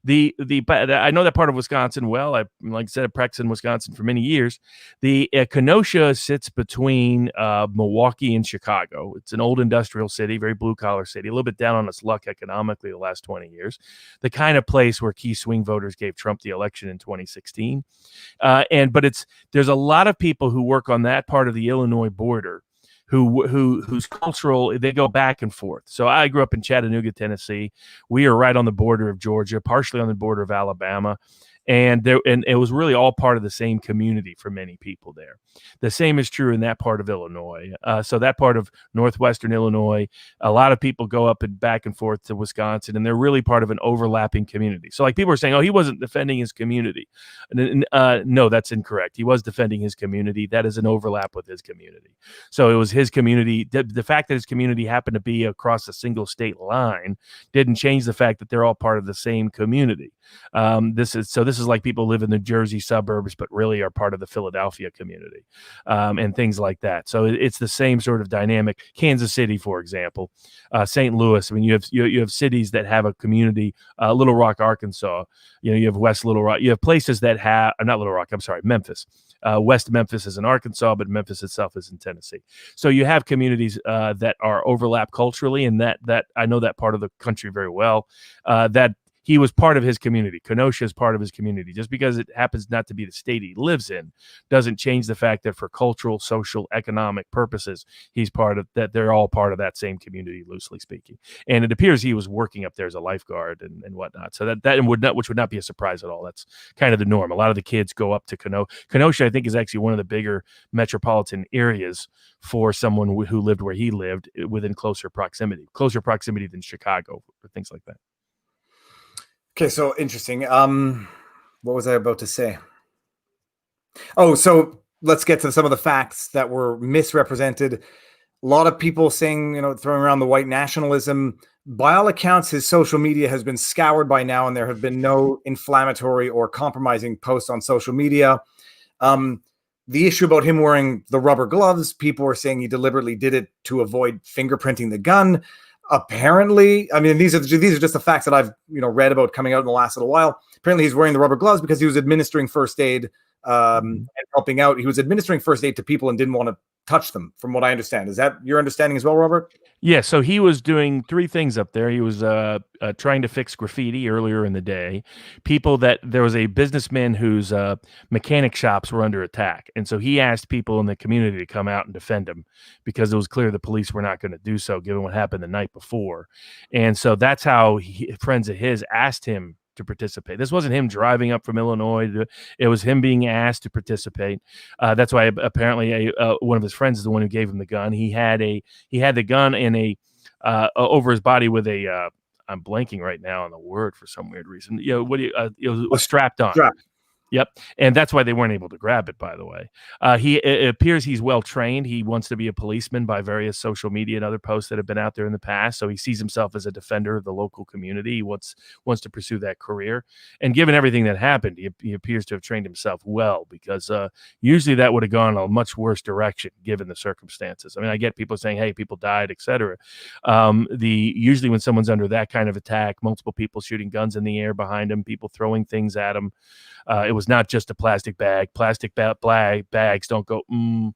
I know that part of Wisconsin well. Like I said, I practiced in Wisconsin for many years. The Kenosha sits between Milwaukee and Chicago. It's an old industrial city, very blue collar city, a little bit down on its luck economically the last 20 years. The kind of place where key swing voters gave Trump the election in 2016. But there's a lot of people who work on that part of the Illinois border whose cultural, they go back and forth. So I grew up in Chattanooga, Tennessee. We are right on the border of Georgia, partially on the border of Alabama. And it was really all part of the same community for many people there. The same is true in that part of Illinois. So that part of northwestern Illinois, a lot of people go up and back and forth to Wisconsin, and they're really part of an overlapping community. So like people are saying, oh, he wasn't defending his community. No, that's incorrect. He was defending his community. That is an overlap with his community. So it was his community. The fact that his community happened to be across a single state line didn't change the fact that they're all part of the same community. This is like people live in the Jersey suburbs, but really are part of the Philadelphia community, and things like that. So it's the same sort of dynamic. Kansas City, for example, St. Louis. I mean, you have cities that have a community. Little Rock, Arkansas. You have West Little Rock. You have places that have not Little Rock. I'm sorry, Memphis. West Memphis is in Arkansas, but Memphis itself is in Tennessee. So you have communities that are overlap culturally, and that I know that part of the country very well. That he was part of his community. Kenosha is part of his community. Just because it happens not to be the state he lives in doesn't change the fact that for cultural, social, economic purposes, he's part of that. They're all part of that same community, loosely speaking. And it appears he was working up there as a lifeguard and whatnot. So which would not be a surprise at all. That's kind of the norm. A lot of the kids go up to Kenosha. Kenosha, I think, is actually one of the bigger metropolitan areas for someone who lived where he lived within closer proximity than Chicago or things like that. Okay, so interesting. What was I about to say? Oh, so let's get to some of the facts that were misrepresented. A lot of people saying, throwing around the white nationalism. By all accounts, his social media has been scoured by now, and there have been no inflammatory or compromising posts on social media. The issue about him wearing the rubber gloves, people were saying he deliberately did it to avoid fingerprinting the gun. Apparently, I mean, these are just the facts that I've read about coming out in the last little while. Apparently, he's wearing the rubber gloves because he was administering first aid and helping out. He was administering first aid to people and didn't want to touch them, from what I understand. Is that your understanding as well, Robert? Yeah, so he was doing three things up there. He was trying to fix graffiti earlier in the day. There was a businessman whose mechanic shops were under attack. And so he asked people in the community to come out and defend him because it was clear the police were not going to do so given what happened the night before. And so that's how friends of his asked him to participate. This wasn't him driving up from Illinois. It was him being asked to participate. That's why apparently one of his friends is the one who gave him the gun. He had the gun in over his body with a I'm blanking right now on the word for some weird reason. What do you? It was strapped on. Strap. Yep, and that's why they weren't able to grab it, by the way. It appears he's well-trained. He wants to be a policeman by various social media and other posts that have been out there in the past, so he sees himself as a defender of the local community. He wants to pursue that career, and given everything that happened, he appears to have trained himself well, because usually that would have gone a much worse direction given the circumstances. I mean, I get people saying, hey, people died, etc. Usually when someone's under that kind of attack, multiple people shooting guns in the air behind him, people throwing things at him, it was not just a plastic bag. Plastic bags don't go, whoom.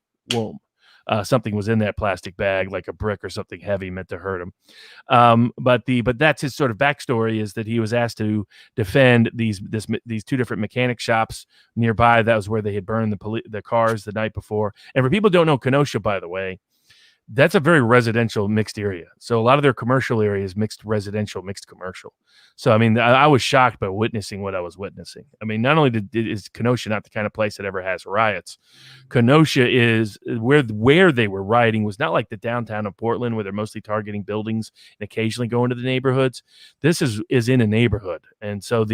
Something was in that plastic bag, like a brick or something heavy meant to hurt him. But that's his sort of backstory, is that he was asked to defend these two different mechanic shops nearby. That was where they had burned the cars the night before. And for people who don't know Kenosha, by the way, that's a very residential mixed area. So a lot of their commercial areas mixed residential, mixed commercial. So, I mean, I was shocked by witnessing what I was witnessing. I mean, not only is Kenosha not the kind of place that ever has riots, Kenosha is where they were rioting was not like the downtown of Portland, where they're mostly targeting buildings and occasionally going to the neighborhoods. This is in a neighborhood. And so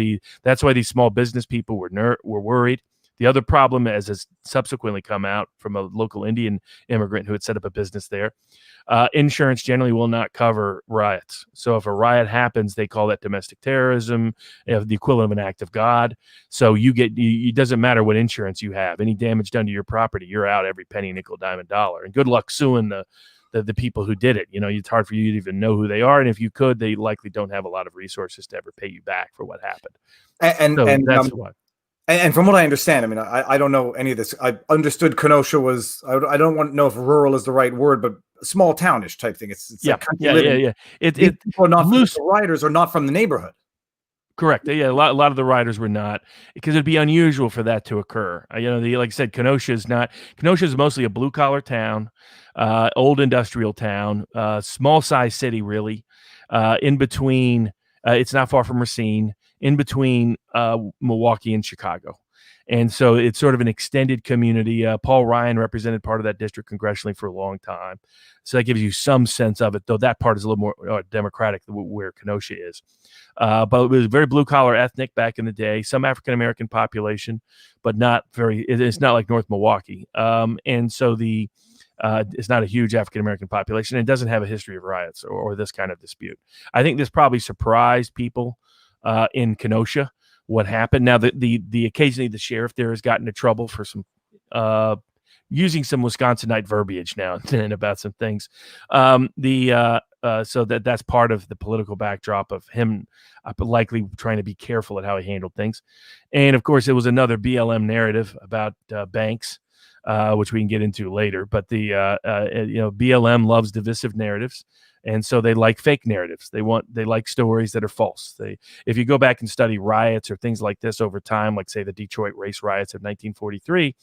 that's why these small business people were worried. The other problem, as has subsequently come out from a local Indian immigrant who had set up a business there, insurance generally will not cover riots. So if a riot happens, they call that domestic terrorism, the equivalent of an act of God. So it doesn't matter what insurance you have. Any damage done to your property, you're out every penny, nickel, dime, and dollar. And good luck suing the people who did it. It's hard for you to even know who they are. And if you could, they likely don't have a lot of resources to ever pay you back for what happened. And that's why. And from what I understand, I mean, I don't know any of this. I understood Kenosha was, I don't want to know if rural is the right word, but small townish type thing. It's yeah. People are not loose. The rioters are not from the neighborhood. Correct. Yeah, a lot of the riders were not, because it'd be unusual for that to occur. Like I said, Kenosha is mostly a blue collar town, old industrial town, small size city, really. In between, it's not far from Racine, in between Milwaukee and Chicago. And so it's sort of an extended community. Paul Ryan represented part of that district congressionally for a long time. So that gives you some sense of it, though that part is a little more democratic where Kenosha is. But it was very blue-collar ethnic back in the day, some African-American population, but not very – it's not like North Milwaukee. And so it's not a huge African-American population. It doesn't have a history of riots or this kind of dispute. I think this probably surprised people in Kenosha, what happened. Now, the occasionally the sheriff there has gotten into trouble for some using some Wisconsinite verbiage now and then about some things. So that's part of the political backdrop of him likely trying to be careful at how he handled things. And of course, it was another BLM narrative about banks, which we can get into later. But BLM loves divisive narratives. And so they like fake narratives. They like stories that are false. If you go back and study riots or things like this over time, like say the Detroit race riots of 1943,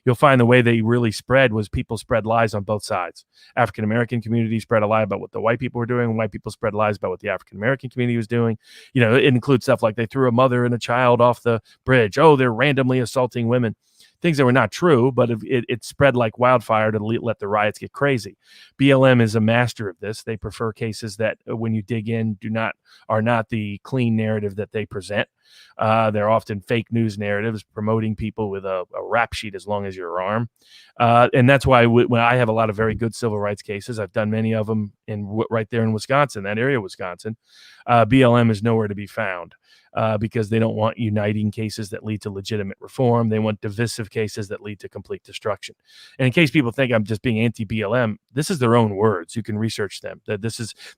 you'll find the way they really spread was people spread lies on both sides. African-American community spread a lie about what the white people were doing, and white people spread lies about what the African-American community was doing. It includes stuff like they threw a mother and a child off the bridge. Oh, they're randomly assaulting women. Things that were not true, but it spread like wildfire to let the riots get crazy. BLM is a master of this. They prefer cases that, when you dig in, are not the clean narrative that they present. They're often fake news narratives promoting people with a rap sheet as long as your arm. And that's why when I have a lot of very good civil rights cases, I've done many of them right there in Wisconsin, that area of Wisconsin. BLM is nowhere to be found. Because they don't want uniting cases that lead to legitimate reform. They want divisive cases that lead to complete destruction. And in case people think I'm just being anti-BLM, this is their own words. You can research them. That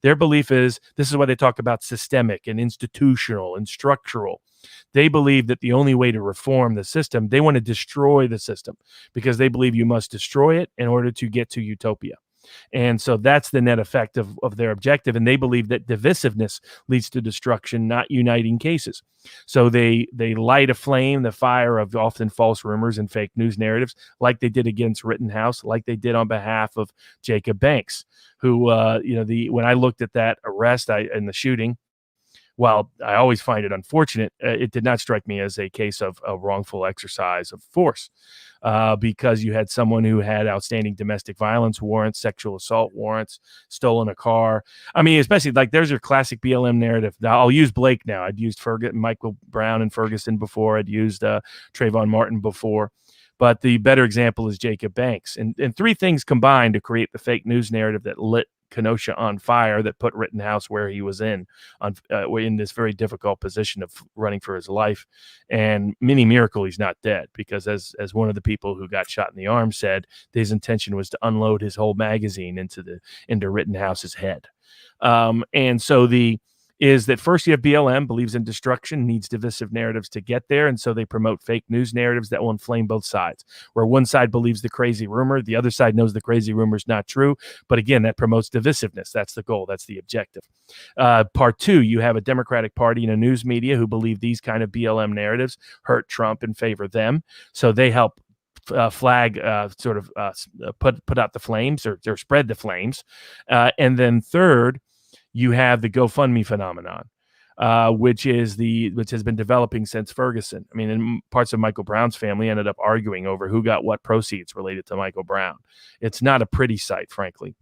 their belief is, this is why they talk about systemic and institutional and structural. They believe that the only way to reform the system, they want to destroy the system, because they believe you must destroy it in order to get to utopia. And so that's the net effect of their objective. And they believe that divisiveness leads to destruction, not uniting cases. So they light aflame the fire of often false rumors and fake news narratives, like they did against Rittenhouse, like they did on behalf of Jacob Banks, who, when I looked at that arrest and the shooting, while I always find it unfortunate, it did not strike me as a case of a wrongful exercise of force, because you had someone who had outstanding domestic violence warrants, sexual assault warrants, stolen a car. I mean, especially like there's your classic BLM narrative. Now, I'll use Blake now. I'd used Michael Brown and Ferguson before. I'd used Trayvon Martin before. But the better example is Jacob Banks. And three things combined to create the fake news narrative that lit Kenosha on fire, that put Rittenhouse where he was in this very difficult position of running for his life. And many miracle he's not dead, because as one of the people who got shot in the arm said, his intention was to unload his whole magazine into Rittenhouse's head. And so is that first you have BLM, believes in destruction, needs divisive narratives to get there, and so they promote fake news narratives that will inflame both sides, where one side believes the crazy rumor, the other side knows the crazy rumor is not true, but again, that promotes divisiveness. That's the goal. That's the objective. Part two, you have a Democratic Party and a news media who believe these kind of BLM narratives hurt Trump and favor them, so they help put out the flames or spread the flames. And then third, you have the GoFundMe phenomenon, which has been developing since Ferguson. I mean, and parts of Michael Brown's family ended up arguing over who got what proceeds related to Michael Brown. It's not a pretty sight, frankly.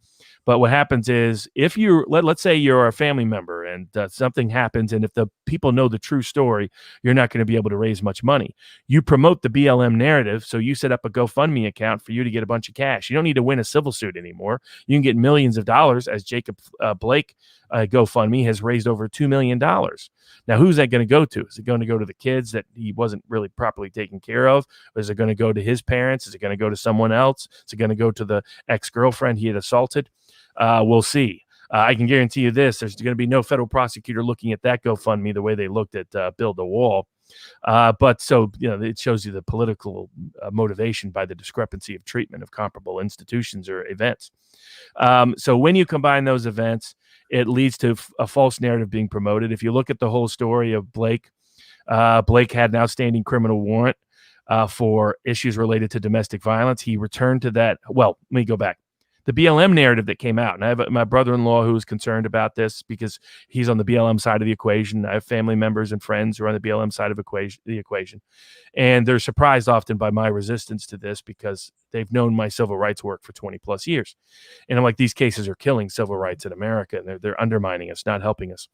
But what happens is, if let's say you're a family member and something happens, and if the people know the true story, you're not going to be able to raise much money. You promote the BLM narrative, so you set up a GoFundMe account for you to get a bunch of cash. You don't need to win a civil suit anymore. You can get millions of dollars, as Jacob Blake GoFundMe has raised over $2 million. Now, who's that going to go to? Is it going to go to the kids that he wasn't really properly taken care of? Or is it going to go to his parents? Is it going to go to someone else? Is it going to go to the ex-girlfriend he had assaulted? We'll see. I can guarantee you this: there's going to be no federal prosecutor looking at that GoFundMe the way they looked at Build the Wall. But so, it shows you the political motivation by the discrepancy of treatment of comparable institutions or events. So when you combine those events, it leads to a false narrative being promoted. If you look at the whole story of Blake, Blake had an outstanding criminal warrant for issues related to domestic violence. He returned to that. Well, let me go back. The BLM narrative that came out, and I have my brother-in-law who is concerned about this because he's on the BLM side of the equation. I have family members and friends who are on the BLM side of the equation, and they're surprised often by my resistance to this because they've known my civil rights work for 20 plus years. And I'm like, these cases are killing civil rights in America, and they're undermining us, not helping us.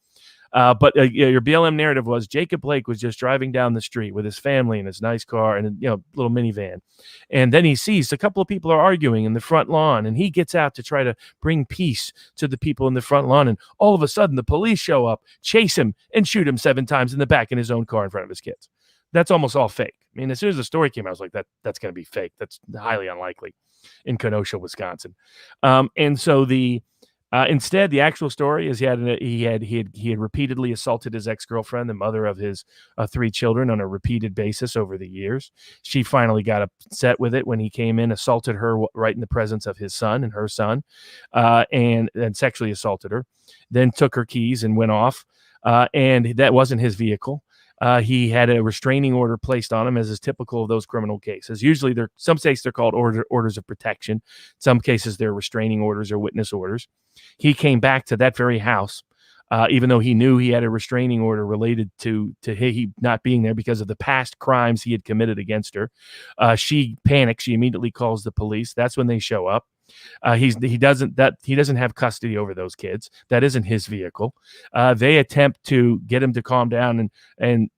But your BLM narrative was Jacob Blake was just driving down the street with his family in his nice car and little minivan, and then he sees a couple of people are arguing in the front lawn, and he gets out to try to bring peace to the people in the front lawn, and all of a sudden the police show up, chase him, and shoot him 7 times in the back in his own car in front of his kids. That's almost all fake. I mean, as soon as the story came out, I was like, that's going to be fake. That's highly unlikely in Kenosha, Wisconsin. And so instead, the actual story is he had repeatedly assaulted his ex-girlfriend, the mother of his 3 children, on a repeated basis over the years. She finally got upset with it when he came in, assaulted her right in the presence of his son and her son, and sexually assaulted her. Then took her keys and went off. And that wasn't his vehicle. He had a restraining order placed on him, as is typical of those criminal cases. Usually, some states they're called orders of protection. Some cases they're restraining orders or witness orders. He came back to that very house, even though he knew he had a restraining order related to he not being there because of the past crimes he had committed against her. She panics. She immediately calls the police. That's when they show up. He doesn't have custody over those kids. That isn't his vehicle. They attempt to get him to calm down and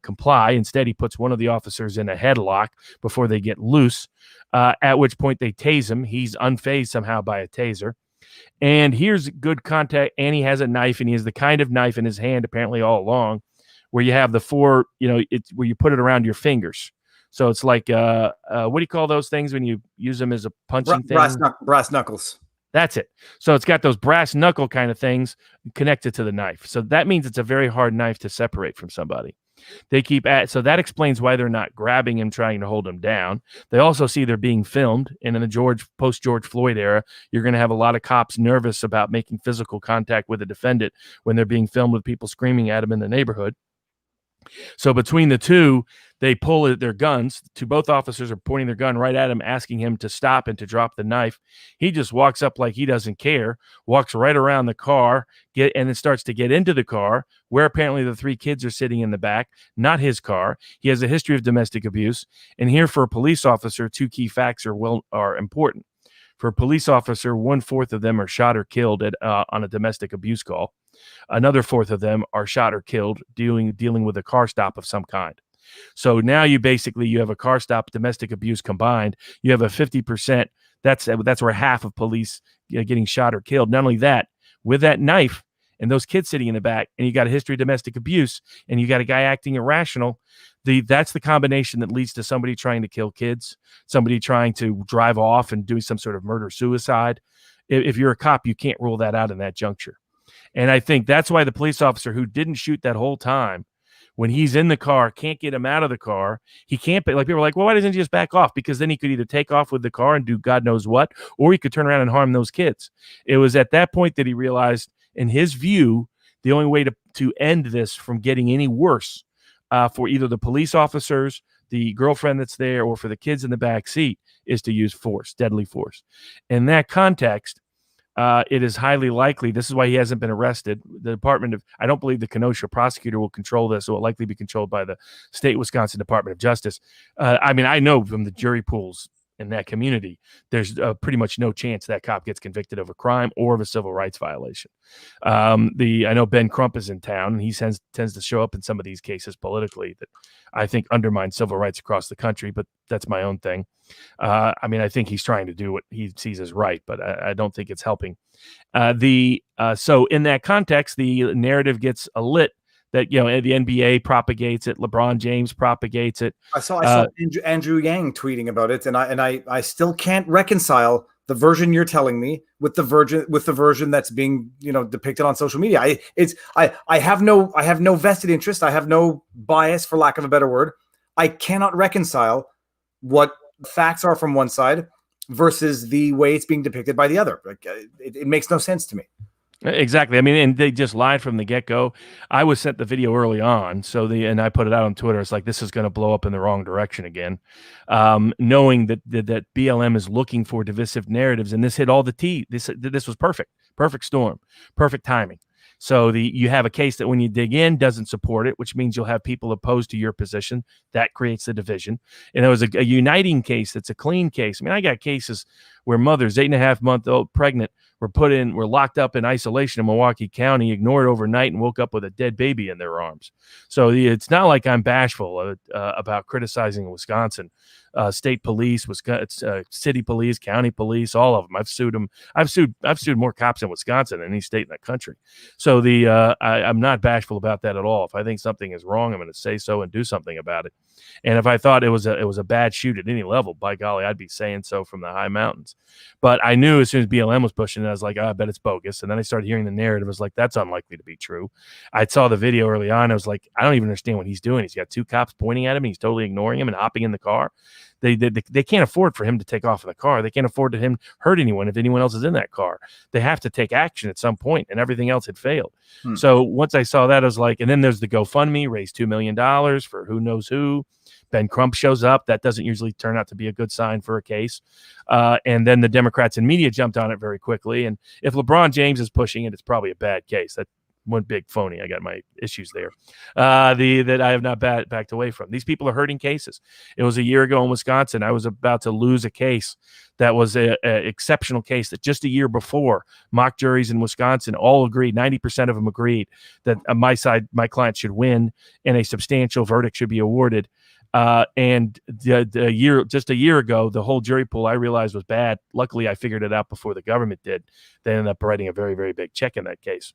comply. Instead, he puts one of the officers in a headlock before they get loose. At which point they tase him. He's unfazed somehow by a taser. And here's good contact. And he has a knife, and he has the kind of knife in his hand apparently all along, where you have the 4. It's where you put it around your fingers. So it's like, what do you call those things when you use them as a punching thing? Brass knuckles. That's it. So it's got those brass knuckle kind of things connected to the knife. So that means it's a very hard knife to separate from somebody. So that explains why they're not grabbing him, trying to hold him down. They also see they're being filmed. And in the post-George Floyd era, you're going to have a lot of cops nervous about making physical contact with a defendant when they're being filmed with people screaming at him in the neighborhood. So between the two, they pull their guns. Both officers are pointing their gun right at him, asking him to stop and to drop the knife. He just walks up like he doesn't care, walks right around the car, and then starts to get into the car, where apparently the 3 kids are sitting in the back, not his car. He has a history of domestic abuse. And here, for a police officer, 2 key facts are important. For a police officer, 1/4 of them are shot or killed on a domestic abuse call. Another 4th of them are shot or killed dealing with a car stop of some kind. So now you have a car stop, domestic abuse combined. You have a 50%. That's where half of police getting shot or killed. Not only that, with that knife and those kids sitting in the back, and you got a history of domestic abuse, and you got a guy acting irrational, that's the combination that leads to somebody trying to kill kids, somebody trying to drive off and do some sort of murder-suicide. If you're a cop, you can't rule that out in that juncture. And I think that's why the police officer who didn't shoot that whole time, when he's in the car, can't get him out of the car. He can't, like, people are like, well, why doesn't he just back off? Because then he could either take off with the car and do God knows what, or he could turn around and harm those kids. It was at that point that he realized, in his view, the only way to end this from getting any worse for either the police officers, the girlfriend that's there, or for the kids in the back seat is to use force, deadly force. In that context, it is highly likely, this is why he hasn't been arrested. I don't believe the Kenosha prosecutor will control this. It will likely be controlled by the state Wisconsin Department of Justice. I know from the jury pools in that community, there's pretty much no chance that cop gets convicted of a crime or of a civil rights violation. I know Ben Crump is in town, and he tends to show up in some of these cases politically that I think undermine civil rights across the country, but that's my own thing. I think he's trying to do what he sees as right, but I don't think it's helping. So in that context, the narrative gets lit that, the NBA propagates it, LeBron James propagates it. I saw Andrew Yang tweeting about it, and I still can't reconcile the version you're telling me with the version that's being depicted on social media. I have no vested interest. I have no bias, for lack of a better word. I cannot reconcile what facts are from one side versus the way it's being depicted by the other. It makes no sense to me. Exactly. And they just lied from the get-go. I was sent the video early on, and I put it out on Twitter. It's like, this is going to blow up in the wrong direction again, knowing that BLM is looking for divisive narratives, and this hit all the T. This was perfect storm, perfect timing. So you have a case that when you dig in doesn't support it, which means you'll have people opposed to your position. That creates the division. And it was a uniting case. That's a clean case. I got cases where mothers, 8.5-month-old pregnant, were locked up in isolation in Milwaukee County, ignored overnight, and woke up with a dead baby in their arms. So it's not like I'm bashful about criticizing Wisconsin. State police, city police, county police, all of them. I've sued them. I've sued more cops in Wisconsin than any state in the country. So I'm not bashful about that at all. If I think something is wrong, I'm going to say so and do something about it. And if I thought it was a bad shoot at any level, by golly, I'd be saying so from the high mountains. But I knew as soon as BLM was pushing it, I was like, I bet it's bogus. And then I started hearing the narrative. I was like, that's unlikely to be true. I saw the video early on. I was like, I don't even understand what he's doing. He's got 2 cops pointing at him. And he's totally ignoring him and hopping in the car. They can't afford for him to take off in the car. They can't afford to him hurt anyone if anyone else is in that car. They have to take action at some point, and everything else had failed. So once I saw that, I was like, and then there's the GoFundMe, raised $2 million for who knows who. Ben Crump shows up. That doesn't usually turn out to be a good sign for a case. And then the Democrats and media jumped on it very quickly. And if LeBron James is pushing it, it's probably a bad case. That one big phony. I got my issues there. That I have not backed away from. These people are hurting cases. It was a year ago in Wisconsin. I was about to lose a case that was an exceptional case that just a year before, mock juries in Wisconsin all agreed, 90% of them agreed that my client should win and a substantial verdict should be awarded. And just a year ago, the whole jury pool I realized was bad. Luckily, I figured it out before the government did. They ended up writing a very, very big check in that case.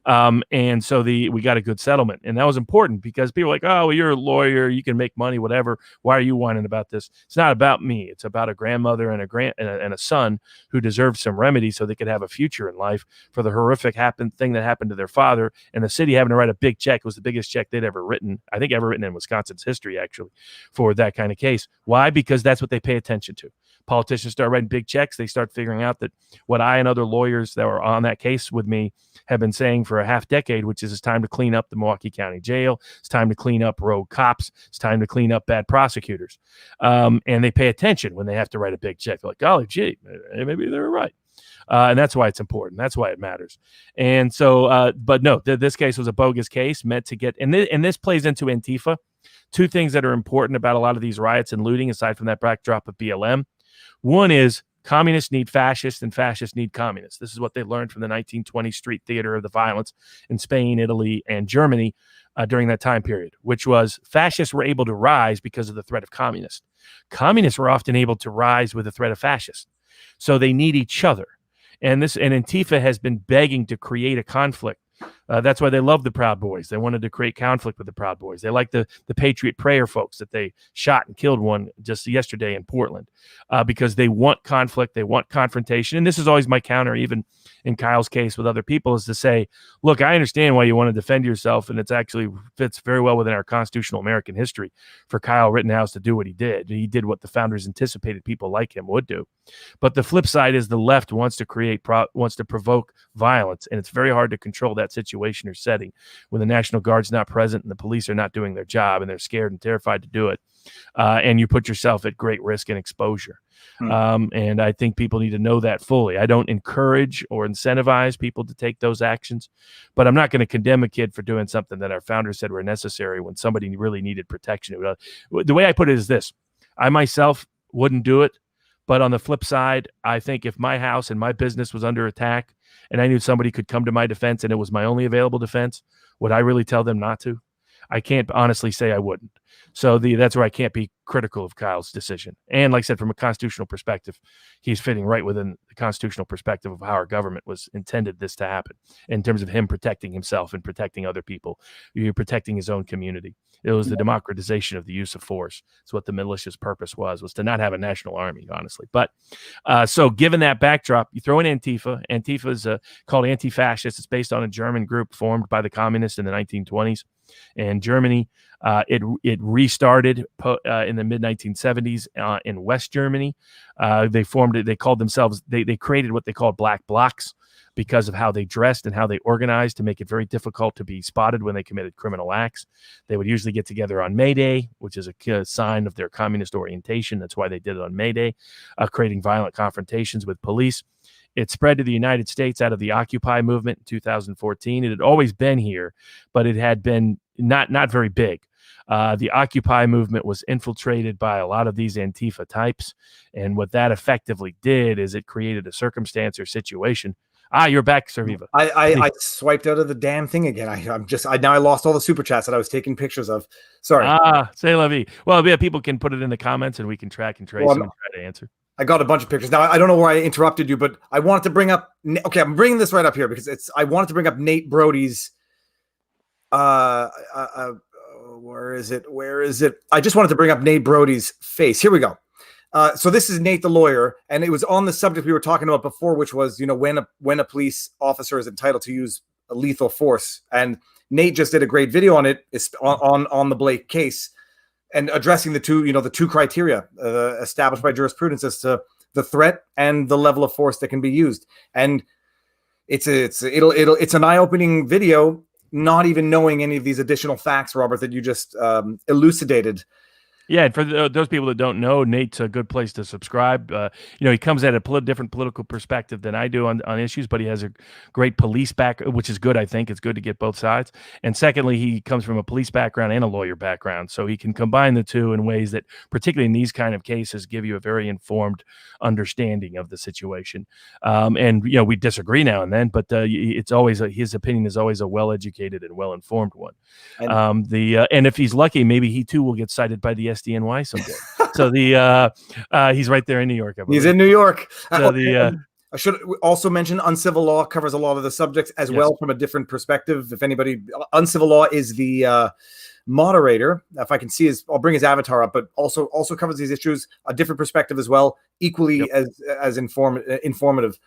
And so we got a good settlement. And that was important because people are like, oh, well, you're a lawyer. You can make money, whatever. Why are you whining about this? It's not about me. It's about a grandmother and a son who deserved some remedy so they could have a future in life for the horrific thing that happened to their father. And the city having to write a big check was the biggest check they'd ever written. I think ever written in Wisconsin's history, actually, for that kind of case. Why? Because that's what they pay attention to. Politicians start writing big checks. They start figuring out that what I and other lawyers that were on that case with me have been saying for a half decade, which is it's time to clean up the Milwaukee County Jail. It's time to clean up rogue cops. It's time to clean up bad prosecutors. And they pay attention when they have to write a big check. They're like, golly gee, maybe they're right. And that's why it's important. That's why it matters. And so, but no, this case was a bogus case meant to get, and this plays into Antifa. Two things that are important about a lot of these riots and looting, aside from that backdrop of BLM. One is communists need fascists and fascists need communists. This is what they learned from the 1920 street theater of the violence in Spain, Italy, and Germany during that time period, which was fascists were able to rise because of the threat of communists. Communists were often able to rise with the threat of fascists. So they need each other. And Antifa has been begging to create a conflict. That's why they love the Proud Boys. They wanted to create conflict with the Proud Boys. They like the Patriot Prayer folks that they shot and killed one just yesterday in Portland because they want conflict. They want confrontation. And this is always my counter, even in Kyle's case with other people, is to say, look, I understand why you want to defend yourself, and it's actually fits very well within our constitutional American history for Kyle Rittenhouse to do what he did. He did what the founders anticipated people like him would do. But the flip side is the left wants to provoke violence, and it's very hard to control that situation or setting when the National Guard's not present and the police are not doing their job and they're scared and terrified to do it. And you put yourself at great risk and exposure. And I think people need to know that fully. I don't encourage or incentivize people to take those actions, but I'm not going to condemn a kid for doing something that our founders said were necessary when somebody really needed protection. The way I put it is this: I myself wouldn't do it. But on the flip side, I think if my house and my business was under attack and I knew somebody could come to my defense and it was my only available defense, would I really tell them not to? I can't honestly say I wouldn't. So that's where I can't be critical of Kyle's decision. And like I said, from a constitutional perspective, he's fitting right within the constitutional perspective of how our government was intended this to happen in terms of him protecting himself and protecting other people. You're protecting his own community. It was the democratization of the use of force. It's what the militia's purpose was to not have a national army, honestly. But so given that backdrop, you throw in Antifa. Antifa is called anti-fascist. It's based on a German group formed by the communists in the 1920s. In Germany, it restarted in the mid-1970s in West Germany. They formed it. They called themselves. They created what they called black blocs because of how they dressed and how they organized to make it very difficult to be spotted when they committed criminal acts. They would usually get together on May Day, which is a sign of their communist orientation. That's why they did it on May Day, creating violent confrontations with police. It spread to the United States out of the Occupy movement in 2014. It had always been here, but it had been not very big. The Occupy movement was infiltrated by a lot of these Antifa types. And what that effectively did is it created a circumstance or situation. You're back, Sir Viva. I swiped out of the damn thing again. Now I lost all the super chats that I was taking pictures of. Sorry. Say la vie. Well, yeah, people can put it in the comments and we can track and trace them and try to answer. I got a bunch of pictures. Now, I don't know where I interrupted you, but I wanted to bring up... Okay, I'm bringing this right up here because I wanted to bring up Nate Brody's... where is it? I just wanted to bring up Nate Brody's face. Here we go. So this is Nate the lawyer, and it was on the subject we were talking about before, which was, when a police officer is entitled to use a lethal force. And Nate just did a great video on it, on the Blake case, and addressing the two criteria established by jurisprudence as to the threat and the level of force that can be used. And it's an eye-opening video, not even knowing any of these additional facts, Robert, that you just elucidated. Yeah, and for those people that don't know, Nate's a good place to subscribe. He comes at a different political perspective than I do on issues, but he has a great police background, which is good, I think. It's good to get both sides. And secondly, he comes from a police background and a lawyer background, so he can combine the two in ways that, particularly in these kind of cases, give you a very informed understanding of the situation. And we disagree now and then, but it's always his opinion is always a well-educated and well-informed one. And if he's lucky, maybe he too will get cited by the SDNY someday. So he's right there in New York. He's in New York. So I should also mention uncivil law covers a lot of the subjects as well from a different perspective. If anybody, uncivil law is the moderator. If I can see I'll bring his avatar up, but also covers these issues a different perspective as well, equally as informative.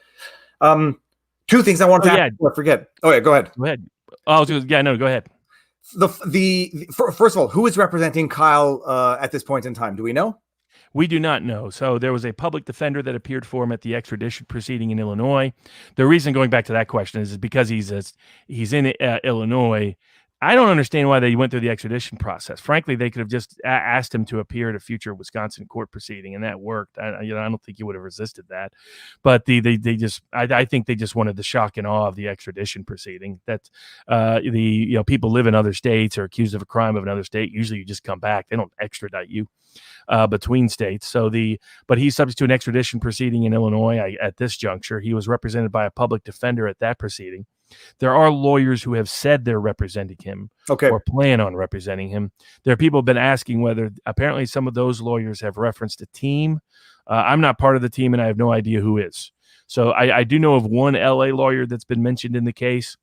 Two things I want to add before I forget. Oh yeah, go ahead. Go ahead. Go ahead. First of all, who is representing Kyle at this point in time? Do we know? We do not know. So there was a public defender that appeared for him at the extradition proceeding in Illinois. The reason, going back to that question, is because he's in Illinois. I don't understand why they went through the extradition process. Frankly, they could have just asked him to appear at a future Wisconsin court proceeding, and that worked. I don't think he would have resisted that. But I think they just wanted the shock and awe of the extradition proceeding. That people live in other states or accused of a crime of another state. Usually, you just come back. They don't extradite you between states. But he's subject to an extradition proceeding in Illinois at this juncture. He was represented by a public defender at that proceeding. There are lawyers who have said they're representing him or plan on representing him. There are people who have been asking whether apparently some of those lawyers have referenced a team. I'm not part of the team, and I have no idea who is. So I do know of one LA lawyer that's been mentioned in the case.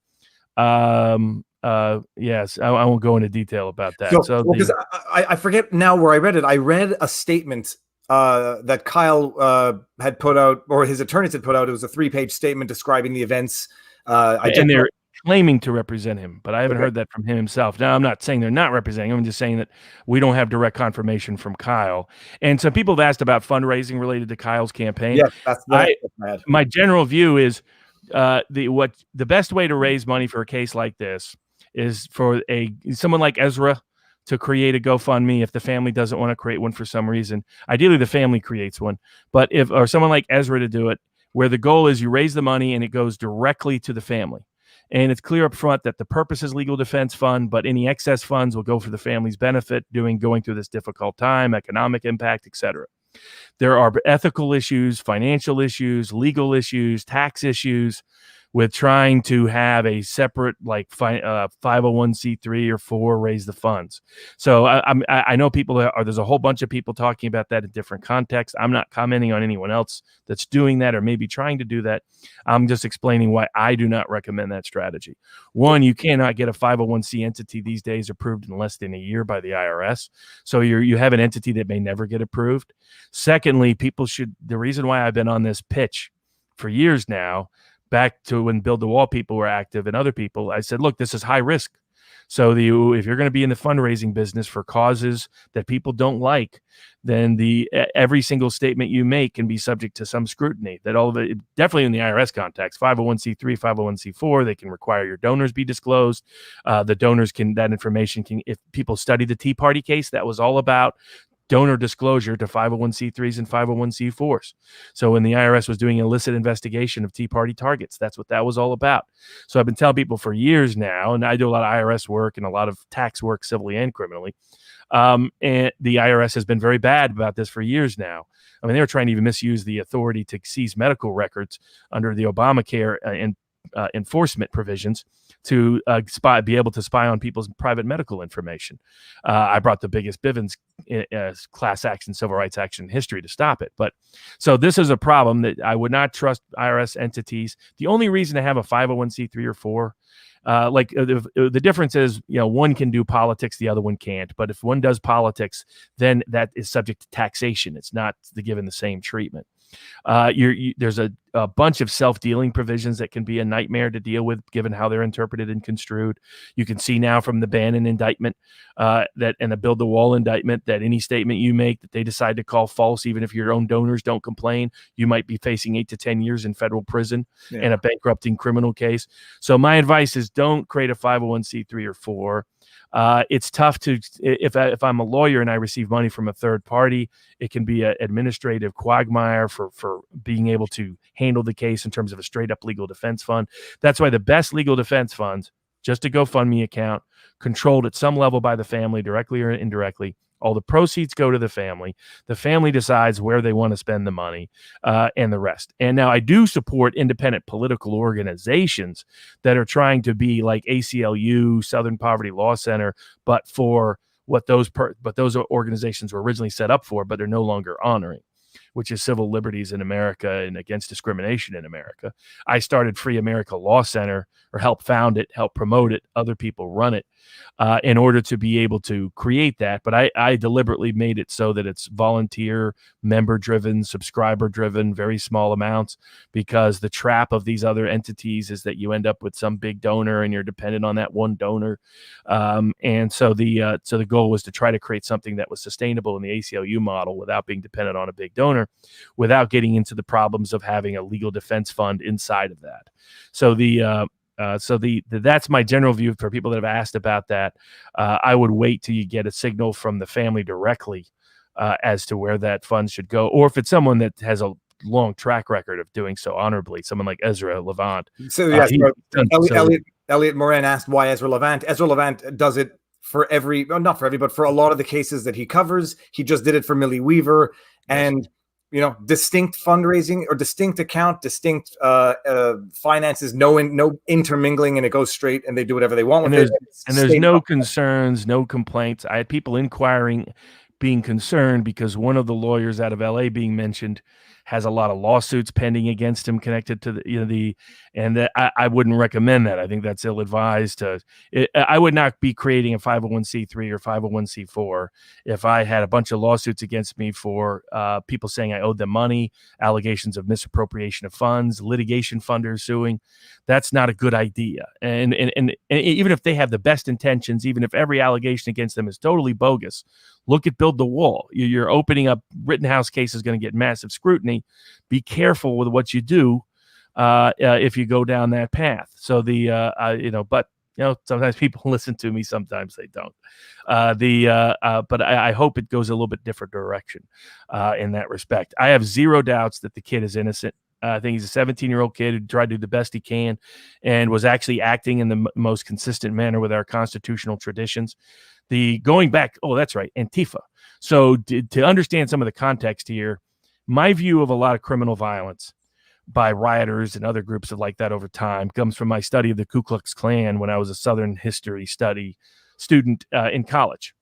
Yes, I won't go into detail about that. Because I forget now where I read it. I read a statement that Kyle had put out, or his attorneys had put out. It was a 3-page statement describing the events. And they're claiming to represent him, but I haven't heard that from him himself. Now, I'm not saying they're not representing him. I'm just saying that we don't have direct confirmation from Kyle. And some people have asked about fundraising related to Kyle's campaign. Yes, that's my general view is the best way to raise money for a case like this is for someone like Ezra to create a GoFundMe if the family doesn't want to create one for some reason. Ideally, the family creates one, but or someone like Ezra to do it, where the goal is you raise the money and it goes directly to the family. And it's clear up front that the purpose is legal defense fund, but any excess funds will go for the family's benefit, going through this difficult time, economic impact, etc. There are ethical issues, financial issues, legal issues, tax issues with trying to have a separate 501c3 or 4 raise the funds. So I know there's a whole bunch of people talking about that in different contexts. I'm not commenting on anyone else that's doing that or maybe trying to do that. I'm just explaining why I do not recommend that strategy. One, you cannot get a 501c entity these days approved in less than a year by the IRS. So you have an entity that may never get approved. Secondly, the reason why I've been on this pitch for years now, back to when Build the Wall people were active and other people, I said, look, this is high risk. So if you're going to be in the fundraising business for causes that people don't like, then every single statement you make can be subject to some scrutiny. That all of it, definitely in the IRS context, 501c3, 501c4, they can require your donors be disclosed. The donors that information can, if people study the Tea Party case, that was all about donor disclosure to 501c3s and 501c4s. So when the IRS was doing illicit investigation of Tea Party targets, that's what that was all about. So I've been telling people for years now, and I do a lot of IRS work and a lot of tax work, civilly and criminally. And the IRS has been very bad about this for years now. I mean, they were trying to even misuse the authority to seize medical records under the Obamacare and enforcement provisions to be able to spy on people's private medical information. I brought the biggest Bivens class action, civil rights action in history to stop it. But so this is a problem that I would not trust IRS entities. The only reason to have a 501c3 or 4, the difference is, one can do politics, the other one can't. But if one does politics, then that is subject to taxation. It's not given the same treatment. There's a bunch of self-dealing provisions that can be a nightmare to deal with, given how they're interpreted and construed. You can see now from the Bannon indictment and the Build the Wall indictment that any statement you make that they decide to call false, even if your own donors don't complain, you might be facing 8 to 10 years in federal prison in a bankrupting criminal case. So my advice is don't create a 501c3 or 4. It's tough if I'm a lawyer and I receive money from a third party, it can be an administrative quagmire for being able to handle the case in terms of a straight up legal defense fund. That's why the best legal defense funds, just a GoFundMe account, controlled at some level by the family, directly or indirectly. All the proceeds go to the family. The family decides where they want to spend the money and the rest. And now I do support independent political organizations that are trying to be like ACLU, Southern Poverty Law Center, but for what those organizations were originally set up for, but they're no longer honoring, which is civil liberties in America and against discrimination in America. I started Free America Law Center, or helped found it, helped promote it. Other people run it in order to be able to create that. But I deliberately made it so that it's volunteer, member-driven, subscriber-driven, very small amounts, because the trap of these other entities is that you end up with some big donor and you're dependent on that one donor. And so the goal was to try to create something that was sustainable in the ACLU model without being dependent on a big donor, without getting into the problems of having a legal defense fund inside of that. So that's my general view for people that have asked about that. I would wait till you get a signal from the family directly as to where that fund should go, or if it's someone that has a long track record of doing so honorably, someone like Ezra Levant. So yes, Elliot Moran asked why Ezra Levant. Ezra Levant does it for not for every, but for a lot of the cases that he covers. He just did it for Millie Weaver, and distinct fundraising or distinct account, distinct finances, no intermingling, and it goes straight, and they do whatever they want with it. And there's no concerns, no complaints. I had people inquiring, being concerned because one of the lawyers out of LA being mentioned has a lot of lawsuits pending against him connected to I wouldn't recommend that. I think that's ill-advised. I would not be creating a 501c3 or 501c4 if I had a bunch of lawsuits against me for people saying I owed them money, allegations of misappropriation of funds, litigation funders suing. That's not a good idea. And even if they have the best intentions, even if every allegation against them is totally bogus, look at Build the Wall. You're opening up. Rittenhouse case is going to get massive scrutiny. Be careful with what you do if you go down that path. So but sometimes people listen to me, sometimes they don't. But I hope it goes a little bit different direction in that respect. I have zero doubts that the kid is innocent. I think he's a 17-year-old kid who tried to do the best he can and was actually acting in the most consistent manner with our constitutional traditions. Going back, that's right, Antifa. So to understand some of the context here, my view of a lot of criminal violence by rioters and other groups like that over time comes from my study of the Ku Klux Klan when I was a Southern history study student in college.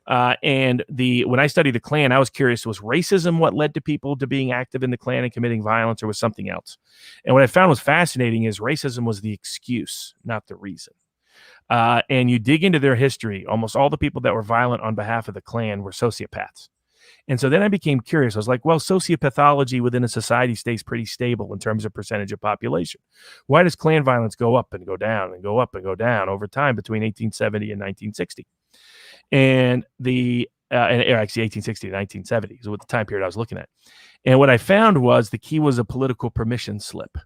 When I studied the Klan, I was curious, was racism what led to people to being active in the Klan and committing violence, or was something else? And what I found was fascinating is racism was the excuse, not the reason. And you dig into their history, almost all the people that were violent on behalf of the Klan were sociopaths. And so then I became curious. I was like, well, sociopathology within a society stays pretty stable in terms of percentage of population. Why does Klan violence go up and go down and go up and go down over time between 1870 and 1960? And actually 1860 to 1970 is what the time period I was looking at. And what I found was the key was a political permission slip.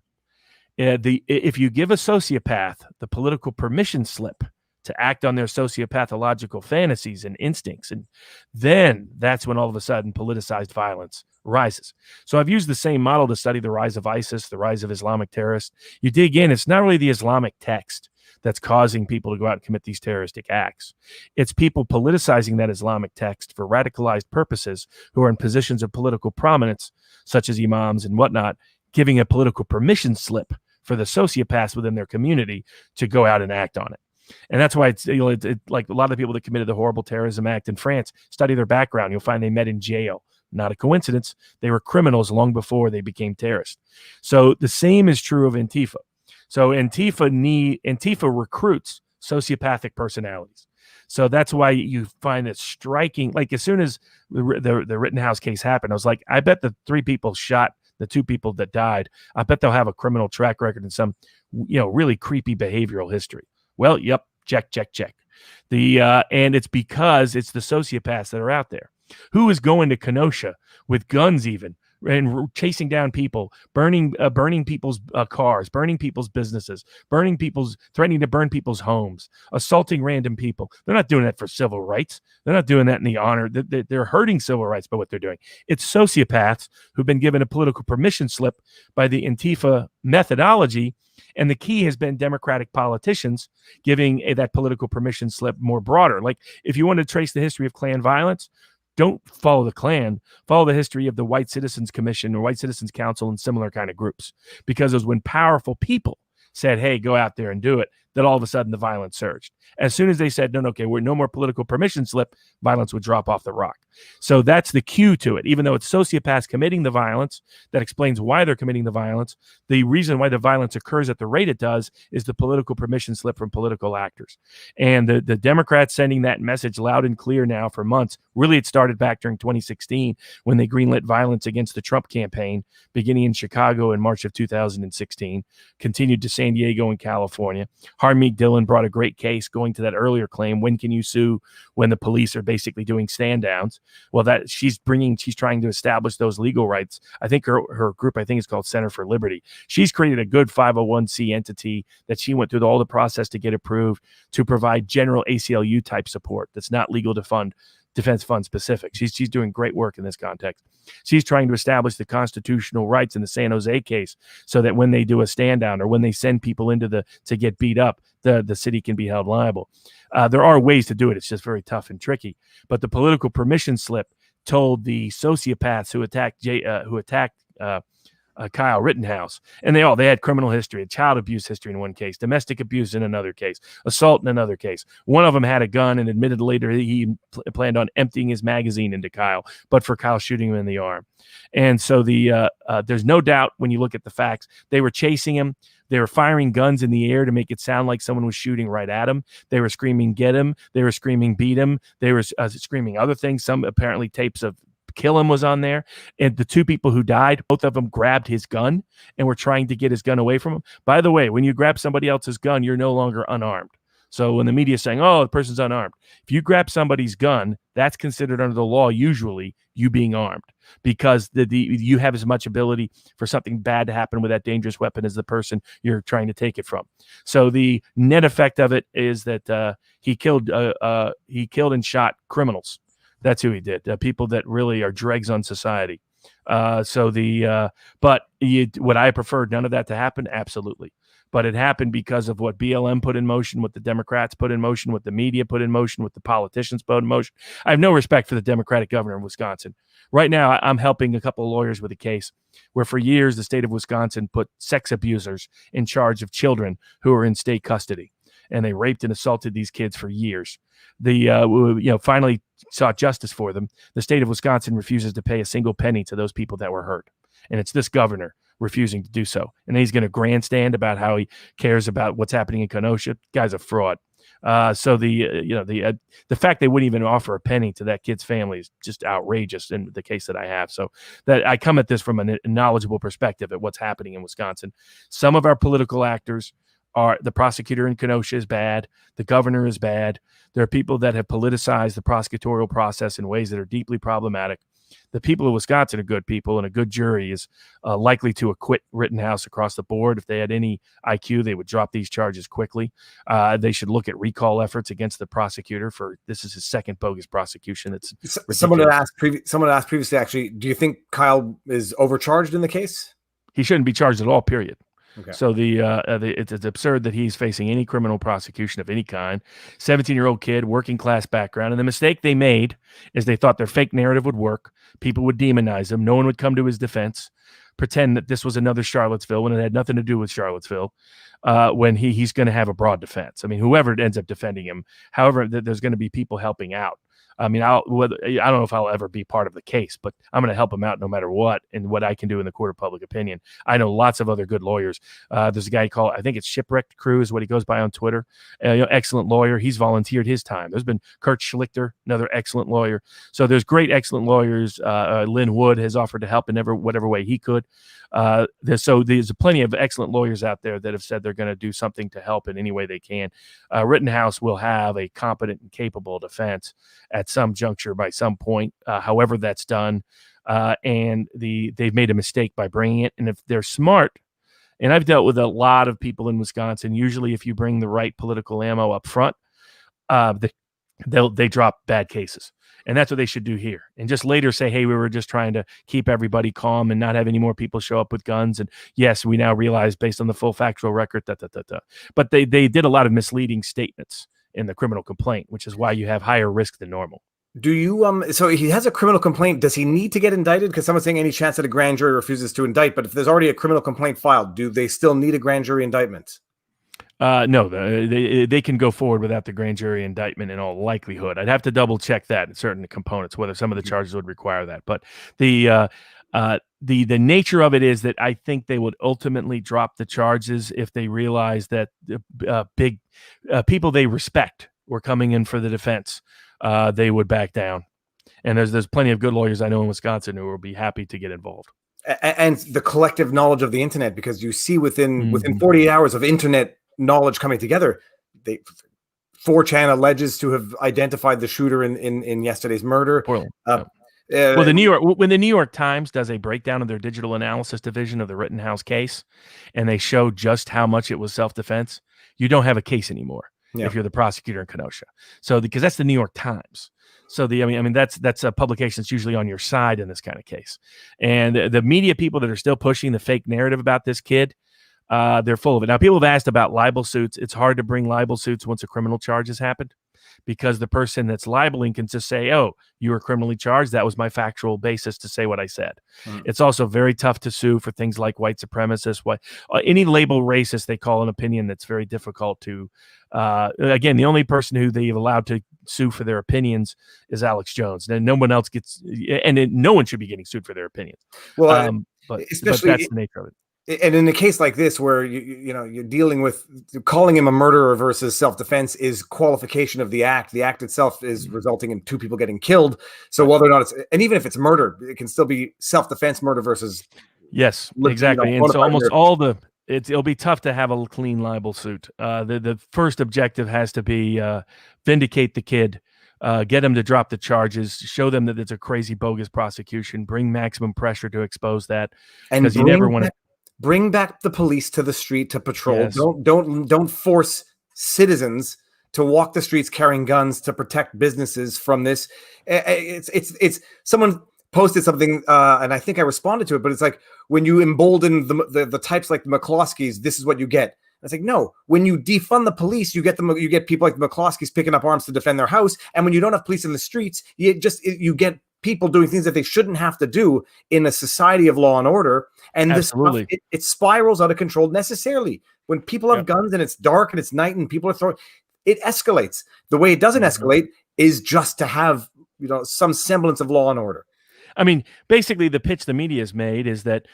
If you give a sociopath the political permission slip to act on their sociopathological fantasies and instincts, and then that's when all of a sudden politicized violence rises. So I've used the same model to study the rise of ISIS, the rise of Islamic terrorists. You dig in, it's not really the Islamic text that's causing people to go out and commit these terroristic acts. It's people politicizing that Islamic text for radicalized purposes who are in positions of political prominence, such as imams and whatnot, giving a political permission slip for the sociopaths within their community to go out and act on it. And that's why it's like a lot of the people that committed the horrible terrorism act in France, study their background. You'll find they met in jail. Not a coincidence. They were criminals long before they became terrorists. So the same is true of Antifa. So Antifa recruits sociopathic personalities. So that's why you find it striking. Like as soon as the Rittenhouse case happened, I was like, I bet the 3 people shot the 2 people that died, I bet they'll have a criminal track record and some, really creepy behavioral history. Well, yep, check. And it's because it's the sociopaths that are out there. Who is going to Kenosha with guns even and chasing down people, burning people's cars, burning people's businesses, threatening to burn people's homes, assaulting random people? They're not doing that for civil rights. They're not doing that in the honor. They're hurting civil rights by what they're doing. It's sociopaths who've been given a political permission slip by the Antifa methodology. And the key has been Democratic politicians giving that political permission slip more broader. Like if you want to trace the history of Klan violence, don't follow the Klan, follow the history of the White Citizens Commission or White Citizens Council and similar kind of groups, because it was when powerful people said, hey, go out there and do it. that all of a sudden the violence surged. As soon as they said, no, okay, we're no more political permission slip, violence would drop off the rock. So that's the cue to it. Even though it's sociopaths committing the violence, that explains why they're committing the violence. The reason why the violence occurs at the rate it does is the political permission slip from political actors. And the Democrats sending that message loud and clear now for months. Really, it started back during 2016 when they greenlit violence against the Trump campaign, beginning in Chicago in March of 2016, continued to San Diego and California. Harmeet Dillon brought a great case going to that earlier claim. When can you sue when the police are basically doing stand downs? Well, that she's trying to establish those legal rights. I think her group, I think is called Center for Liberty. She's created a good 501c entity that she went through all the process to get approved to provide general ACLU type support that's not legal to fund defense fund specific. She's doing great work in this context. She's trying to establish the constitutional rights in the San Jose case so that when they do a stand down or when they send people into to get beat up, the city can be held liable. There are ways to do it. It's just very tough and tricky. But the political permission slip told the sociopaths who attacked Kyle Rittenhouse, and they had criminal history, child abuse history in one case, domestic abuse in another case, assault in another case. One of them had a gun and admitted later he planned on emptying his magazine into Kyle, but for Kyle shooting him in the arm. And so there's no doubt when you look at the facts, they were chasing him. They were firing guns in the air to make it sound like someone was shooting right at him. They were screaming, get him. They were screaming, beat him. They were screaming other things. Some apparently tapes of kill him was on there. And the two people who died, both of them grabbed his gun and were trying to get his gun away from him. By the way, when you grab somebody else's gun, you're no longer unarmed. So when the media is saying, oh, the person's unarmed, if you grab somebody's gun, that's considered under the law, usually you being armed, because you have as much ability for something bad to happen with that dangerous weapon as the person you're trying to take it from. So the net effect of it is that he killed and shot criminals. That's who he did. People that really are dregs on society. But would I prefer none of that to happen? Absolutely. But it happened because of what BLM put in motion, what the Democrats put in motion, what the media put in motion, what the politicians put in motion. I have no respect for the Democratic governor of Wisconsin. Right now, I'm helping a couple of lawyers with a case where for years the state of Wisconsin put sex abusers in charge of children who are in state custody. And they raped and assaulted these kids for years. Finally sought justice for them. The state of Wisconsin refuses to pay a single penny to those people that were hurt. And it's this governor refusing to do so. And he's going to grandstand about how he cares about what's happening in Kenosha. Guy's a fraud. So the fact they wouldn't even offer a penny to that kid's family is just outrageous in the case that I have. So that I come at this from a knowledgeable perspective at what's happening in Wisconsin. Some of our political actors are the prosecutor in Kenosha is bad. The governor is bad. There are people that have politicized the prosecutorial process in ways that are deeply problematic. The people of Wisconsin are good people, and a good jury is likely to acquit Rittenhouse across the board. If they had any IQ, they would drop these charges quickly. They should look at recall efforts against the prosecutor for this is his second bogus prosecution. It's someone had asked previously. Actually, do you think Kyle is overcharged in the case? He shouldn't be charged at all. Period. Okay. So it's absurd that he's facing any criminal prosecution of any kind. 17-year-old kid, working class background. And the mistake they made is they thought their fake narrative would work. People would demonize him. No one would come to his defense, pretend that this was another Charlottesville when it had nothing to do with Charlottesville, when he's going to have a broad defense. I mean, whoever ends up defending him, however, there's going to be people helping out. I mean, I don't know if I'll ever be part of the case, but I'm going to help him out no matter what and what I can do in the court of public opinion. I know lots of other good lawyers. There's a guy called, I think it's Shipwrecked Crew is what he goes by on Twitter. Excellent lawyer. He's volunteered his time. There's been Kurt Schlichter, another excellent lawyer. So there's great, excellent lawyers. Lynn Wood has offered to help in whatever way he could. There's plenty of excellent lawyers out there that have said they're going to do something to help in any way they can. Rittenhouse will have a competent and capable defense at some juncture by some point, however that's done. And they've made a mistake by bringing it. And if they're smart, and I've dealt with a lot of people in Wisconsin, usually if you bring the right political ammo up front, they drop bad cases. And that's what they should do here. And just later say, hey, we were just trying to keep everybody calm and not have any more people show up with guns. And yes, we now realize based on the full factual record, But they did a lot of misleading statements in the criminal complaint, which is why you have higher risk than normal. Do you so he has a criminal complaint. Does he need to get indicted? Because someone's saying any chance that a grand jury refuses to indict. But if there's already a criminal complaint filed, do they still need a grand jury indictment? No, they can go forward without the grand jury indictment in all likelihood. I'd have to double check that in certain components, whether some of the charges would require that. But the nature of it is that I think they would ultimately drop the charges if they realize that big people they respect were coming in for the defense. They would back down. And there's plenty of good lawyers I know in Wisconsin who will be happy to get involved. And the collective knowledge of the internet, because you see within 48 hours of internet knowledge coming together, 4chan alleges to have identified the shooter in yesterday's murder. Well, when the New York Times does a breakdown of their digital analysis division of the Rittenhouse case, and they show just how much it was self-defense, you don't have a case anymore if you're the prosecutor in Kenosha. So because that's the New York Times. So that's a publication that's usually on your side in this kind of case. And the media people that are still pushing the fake narrative about this kid, they're full of it. Now, people have asked about libel suits. It's hard to bring libel suits once a criminal charge has happened, because the person that's libeling can just say, oh, you were criminally charged. That was my factual basis to say what I said. It's also very tough to sue for things like white supremacist, any label racist they call an opinion that's very difficult to. Again, the only person who they've allowed to sue for their opinions is Alex Jones. And no one else gets, no one should be getting sued for their opinions. Well, but that's the nature of it. And in a case like this, where you're dealing with calling him a murderer versus self-defense is qualification of the act. The act itself is resulting in 2 people getting killed. So whether or not and even if it's murder, it can still be self-defense murder versus. Yes, exactly. And so almost all it'll be tough to have a clean libel suit. The first objective has to be vindicate the kid, get him to drop the charges, show them that it's a crazy bogus prosecution, bring maximum pressure to expose that, because you never want to. Bring back the police to the street to patrol. Yes. Don't force citizens to walk the streets carrying guns to protect businesses from this. It's someone posted something, and I think I responded to it, but it's like, when you embolden the types like the McCloskeys, this is what you get. It's like, no, when you defund the police, you get people like the McCloskeys picking up arms to defend their house. And when you don't have police in the streets, you get people doing things that they shouldn't have to do in a society of law and order. And this stuff, it spirals out of control necessarily. When people have guns and it's dark and it's night and people are throwing, it escalates. The way it doesn't escalate is just to have some semblance of law and order. I mean, basically the pitch the media has made is that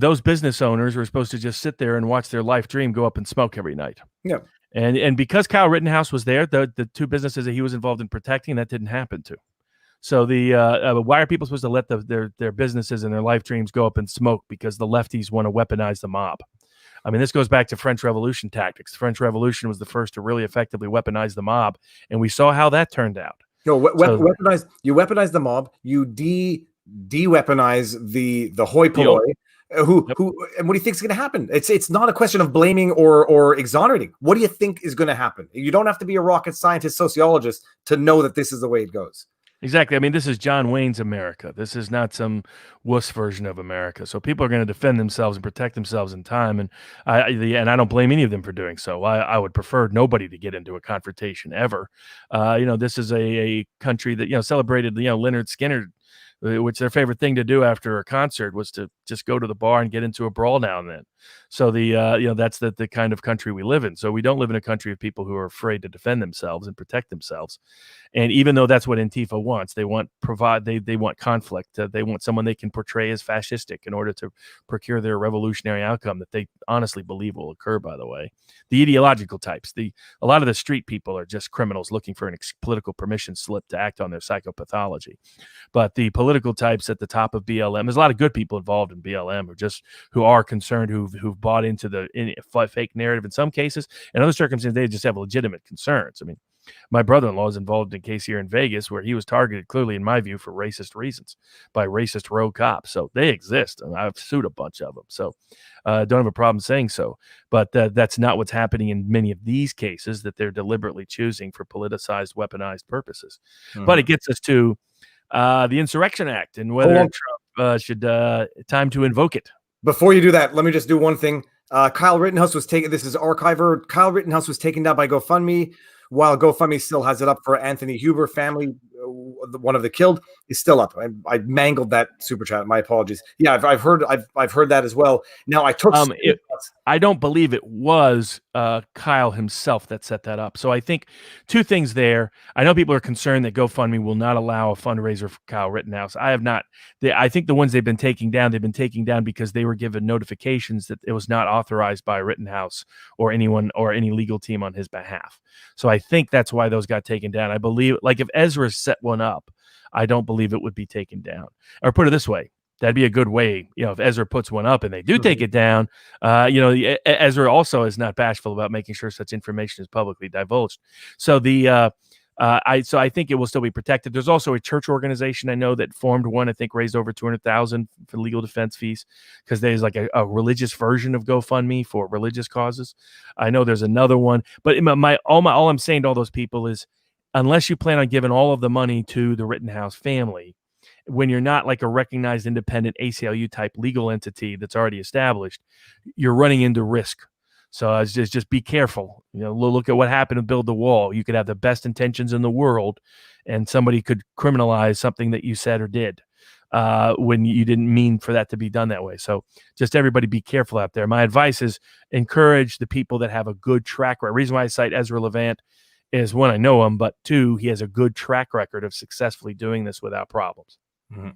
those business owners were supposed to just sit there and watch their life dream go up in smoke every night. Yeah. And because Kyle Rittenhouse was there, the 2 businesses that he was involved in protecting, that didn't happen to. So why are people supposed to let their businesses and their life dreams go up in smoke because the lefties want to weaponize the mob? I mean, this goes back to French Revolution tactics. The French Revolution was the first to really effectively weaponize the mob, and we saw how that turned out. No, weaponize the mob. You de-weaponize the hoi polloi. Who and what do you think is going to happen? It's not a question of blaming or exonerating. What do you think is going to happen? You don't have to be a rocket scientist, sociologist to know that this is the way it goes. Exactly. I mean, this is John Wayne's America. This is not some wuss version of America. So people are going to defend themselves and protect themselves in time. And I don't blame any of them for doing so. I would prefer nobody to get into a confrontation ever. This is a country that, celebrated, Leonard Skinner, which their favorite thing to do after a concert was to just go to the bar and get into a brawl now and then. So that's the kind of country we live in. So we don't live in a country of people who are afraid to defend themselves and protect themselves. And even though that's what Antifa wants, they want conflict. They want someone they can portray as fascistic in order to procure their revolutionary outcome that they honestly believe will occur, by the way. The ideological types, a lot of the street people are just criminals looking for an political permission slip to act on their psychopathology. But the political types at the top of BLM, there's a lot of good people involved in BLM who are concerned, who've bought into the fake narrative in some cases. In other circumstances, they just have legitimate concerns. I mean, my brother-in-law is involved in a case here in Vegas where he was targeted, clearly, in my view, for racist reasons by racist rogue cops. So they exist, and I've sued a bunch of them. So don't have a problem saying so. But that's not what's happening in many of these cases that they're deliberately choosing for politicized, weaponized purposes. Mm-hmm. But it gets us to the Insurrection Act and whether Trump should time to invoke it. Before you do that, let me just do one thing. Kyle Rittenhouse was taken. This is Archiver. Kyle Rittenhouse was taken down by GoFundMe, while GoFundMe still has it up for Anthony Huber family. one of the killed, is still up. I mangled that super chat. My apologies. Yeah, I've heard that as well. Now I took. I don't believe it was Kyle himself that set that up. So I think two things there. I know people are concerned that GoFundMe will not allow a fundraiser for Kyle Rittenhouse. I have not. I think the ones they've been taking down because they were given notifications that it was not authorized by Rittenhouse or anyone or any legal team on his behalf. So I think that's why those got taken down. I believe, like if Ezra set one up, I don't believe it would be taken down. Or put it this way. That'd be a good way, if Ezra puts one up and they do take it down, Ezra also is not bashful about making sure such information is publicly divulged. So I think it will still be protected. There's also a church organization I know that formed one, I think raised over $200,000 for legal defense fees because there's like a religious version of GoFundMe for religious causes. I know there's another one, but all I'm saying to all those people is, unless you plan on giving all of the money to the Rittenhouse family, when you're not like a recognized independent ACLU type legal entity that's already established, you're running into risk. So just be careful. Look at what happened to build the wall. You could have the best intentions in the world, and somebody could criminalize something that you said or did when you didn't mean for that to be done that way. So just everybody be careful out there. My advice is encourage the people that have a good track record. The reason why I cite Ezra Levant is, one, I know him, but two, he has a good track record of successfully doing this without problems. Mm-hmm.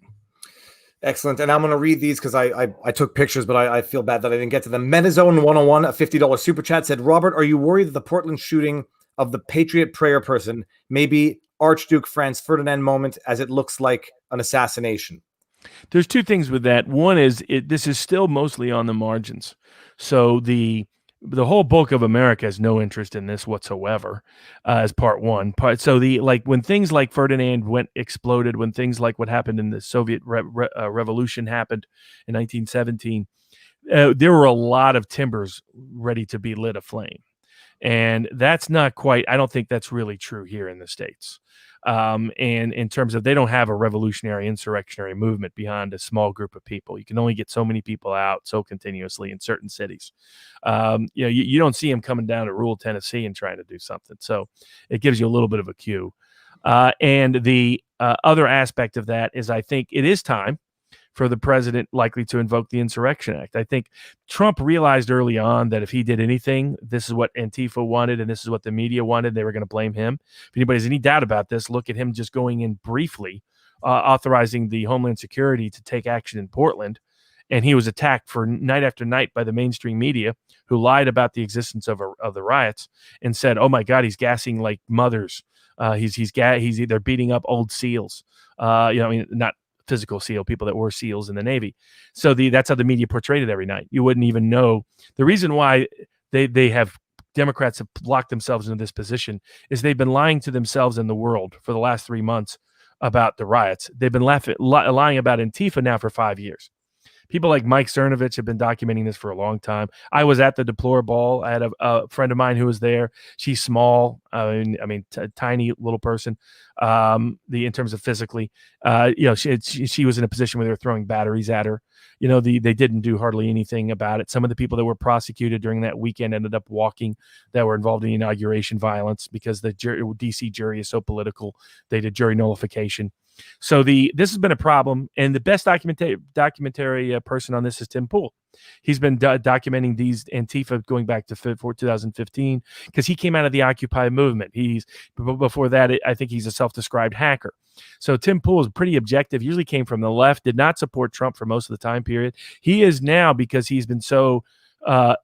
Excellent. And I'm going to read these because I took pictures, but I feel bad that I didn't get to them. Metazone 101, a $50 super chat, said, Robert, are you worried that the Portland shooting of the Patriot Prayer person may be Archduke Franz Ferdinand moment, as it looks like an assassination? There's two things with that. One is this is still mostly on the margins. So the whole bulk of America has no interest in this whatsoever, as part one. So when things like Ferdinand exploded, when things like what happened in the Soviet Revolution happened in 1917, there were a lot of timbers ready to be lit aflame. And that's not quite, I don't think that's really true here in the States. And in terms of, they don't have a revolutionary insurrectionary movement behind a small group of people. You can only get so many people out so continuously in certain cities. You don't see them coming down to rural Tennessee and trying to do something. So it gives you a little bit of a cue. And the other aspect of that is, I think it is time for the president likely to invoke the Insurrection Act. I think Trump realized early on that if he did anything, this is what Antifa wanted and this is what the media wanted. They were going to blame him. If anybody has any doubt about this, look at him just going in briefly, authorizing the Homeland Security to take action in Portland. And he was attacked for night after night by the mainstream media, who lied about the existence of the riots and said, "Oh my God, he's gassing like mothers. He's either beating up old SEALs. Not physical SEAL, people that were SEALs in the Navy." So that's how the media portrayed it every night. You wouldn't even know. The reason why Democrats have locked themselves into this position is they've been lying to themselves and the world for the last 3 months about the riots. They've been lying about Antifa now for 5 years. People like Mike Cernovich have been documenting this for a long time. I was at the Deplore Ball. I had a friend of mine who was there. She's small. Tiny little person. In terms of physically, she was in a position where they were throwing batteries at her. They didn't do hardly anything about it. Some of the people that were prosecuted during that weekend ended up walking, that were involved in the inauguration violence, because the DC jury is so political. They did jury nullification. So this has been a problem, and the best documentary person on this is Tim Pool. He's been documenting these Antifa going back to 2015, because he came out of the Occupy movement. Before that, I think he's a self-described hacker. So Tim Pool is pretty objective, usually came from the left, did not support Trump for most of the time period. He is now, because he's been so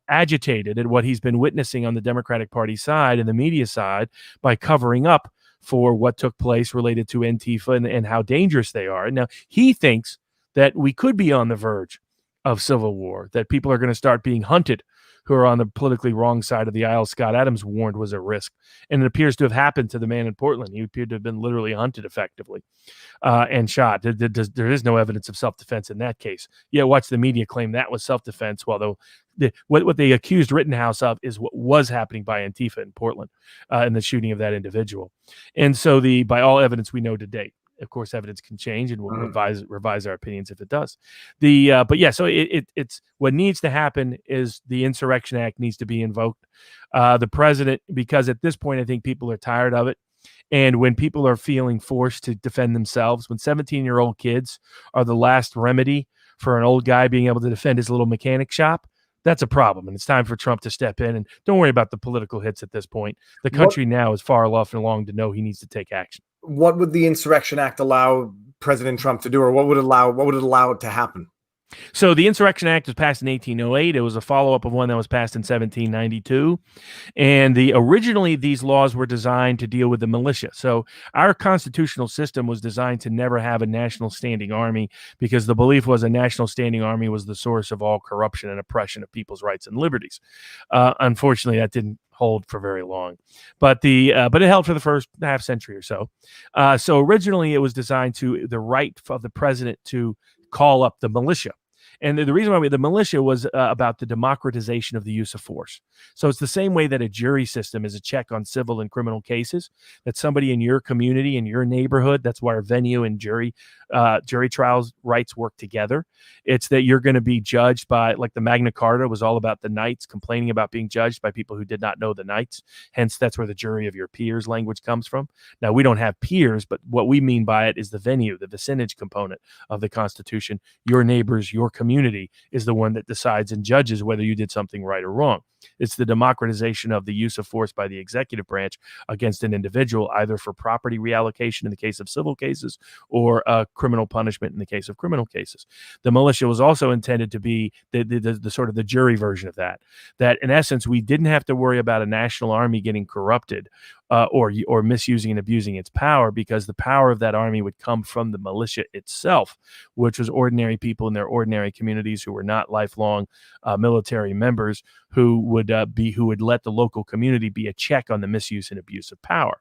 agitated at what he's been witnessing on the Democratic Party side and the media side by covering up for what took place related to Antifa and how dangerous they are. Now, he thinks that we could be on the verge of civil war, that people are going to start being hunted who are on the politically wrong side of the aisle. Scott Adams warned was a risk. And it appears to have happened to the man in Portland. He appeared to have been literally hunted effectively and shot. There is no evidence of self-defense in that case. Yeah, watch the media claim that was self-defense, while what they accused Rittenhouse of is what was happening by Antifa in Portland in the shooting of that individual. And so by all evidence we know to date. Of course, evidence can change, and we'll revise our opinions if it does. So it's what needs to happen is the Insurrection Act needs to be invoked. The president, because at this point I think people are tired of it. And when people are feeling forced to defend themselves, when 17-year-old kids are the last remedy for an old guy being able to defend his little mechanic shop, that's a problem. And it's time for Trump to step in. And don't worry about the political hits at this point. The country now is far enough along to know he needs to take action. What would the Insurrection Act allow President Trump to do, or what would it allow it to happen? So the Insurrection Act was passed in 1808. It was a follow-up of one that was passed in 1792. And originally these laws were designed to deal with the militia. So our constitutional system was designed to never have a national standing army, because the belief was a national standing army was the source of all corruption and oppression of people's rights and liberties. Unfortunately, that didn't hold for very long, but it held for the first half century or so. So originally it was designed to the right of the president to call up the militia. And the reason why the militia was about the democratization of the use of force. So it's the same way that a jury system is a check on civil and criminal cases, that somebody in your community, in your neighborhood, that's why our venue and jury trials rights work together. It's that you're going to be judged by, like the Magna Carta was all about the knights complaining about being judged by people who did not know the knights. Hence, that's where the jury of your peers language comes from. Now, we don't have peers, but what we mean by it is the venue, the vicinage component of the Constitution. Your neighbors, your community is the one that decides and judges whether you did something right or wrong. It's the democratization of the use of force by the executive branch against an individual, either for property reallocation in the case of civil cases or criminal punishment in the case of criminal cases. The militia was also intended to be the sort of the jury version of that. That in essence, we didn't have to worry about a national army getting corrupted or misusing and abusing its power, because the power of that army would come from the militia itself, which was ordinary people in their ordinary communities who were not lifelong military members, who would let the local community be a check on the misuse and abuse of power.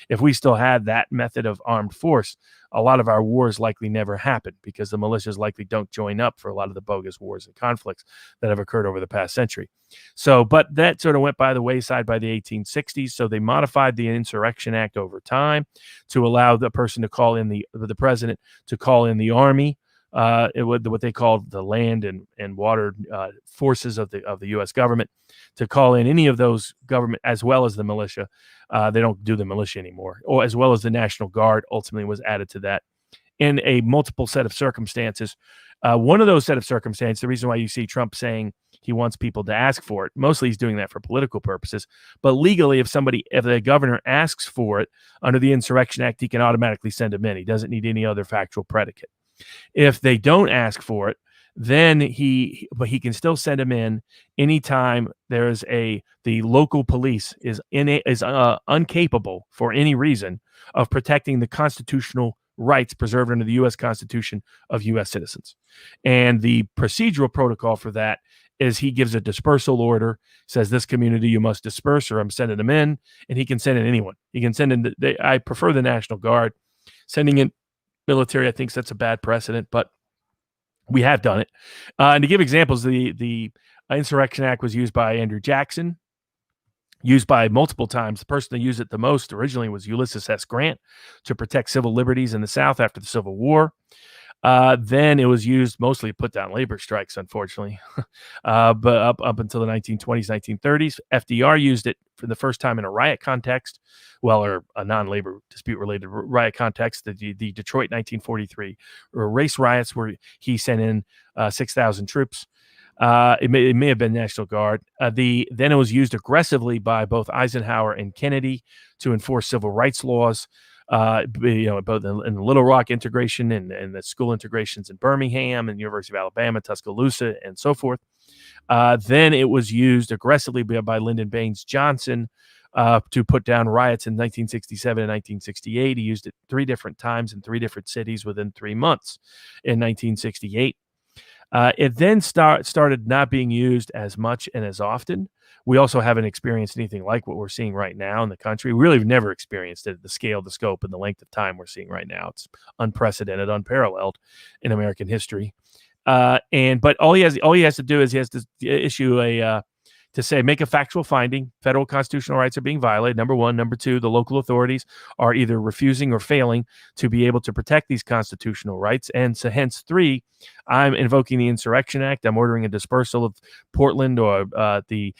If we still had that method of armed force, a lot of our wars likely never happened, because the militias likely don't join up for a lot of the bogus wars and conflicts that have occurred over the past century. So, but that sort of went by the wayside by the 1860s. So they modified the Insurrection Act over time to allow the person to call in the president to call in the army, what they called the land and water forces of the U.S. government, to call in any of those government, as well as the militia. They don't do the militia anymore, or as well as the National Guard ultimately was added to that in a multiple set of circumstances. One of those set of circumstances, the reason why you see Trump saying he wants people to ask for it, mostly he's doing that for political purposes, but legally, if the governor asks for it under the Insurrection Act, he can automatically send him in. He doesn't need any other factual predicate. If they don't ask for it, then he can still send him in anytime there's the local police is incapable for any reason of protecting the constitutional rights preserved under the U.S. Constitution of U.S. citizens. And the procedural protocol for that is he gives a dispersal order, says this community you must disperse or I'm sending them in, and he can send in anyone. He can send in, I prefer the National Guard. Sending in military, I think that's a bad precedent, but we have done it. And to give examples, the Insurrection Act was used by Andrew Jackson, used by multiple times. The person that used it the most originally was Ulysses S. Grant to protect civil liberties in the South after the Civil War. Then it was used mostly to put down labor strikes, unfortunately. But up until the 1920s, 1930s, FDR used it for the first time in a riot context, or a non-labor dispute-related riot context, the Detroit 1943 race riots, where he sent in 6,000 troops. It may have been National Guard. Then it was used aggressively by both Eisenhower and Kennedy to enforce civil rights laws. Both in the Little Rock integration and the school integrations in Birmingham and University of Alabama, Tuscaloosa, and so forth. Then it was used aggressively by Lyndon Baines Johnson to put down riots in 1967 and 1968. He used it 3 different times in 3 different cities within 3 months in 1968. It then started not being used as much and as often. We also haven't experienced anything like what we're seeing right now in the country. We really have never experienced it at the scale, the scope, and the length of time we're seeing right now. It's unprecedented, unparalleled in American history. But all he has to do is he has to issue make a factual finding. Federal constitutional rights are being violated. Number 1. Number 2, the local authorities are either refusing or failing to be able to protect these constitutional rights. And so hence 3, I'm invoking the Insurrection Act. I'm ordering a dispersal of Portland or Kenosha.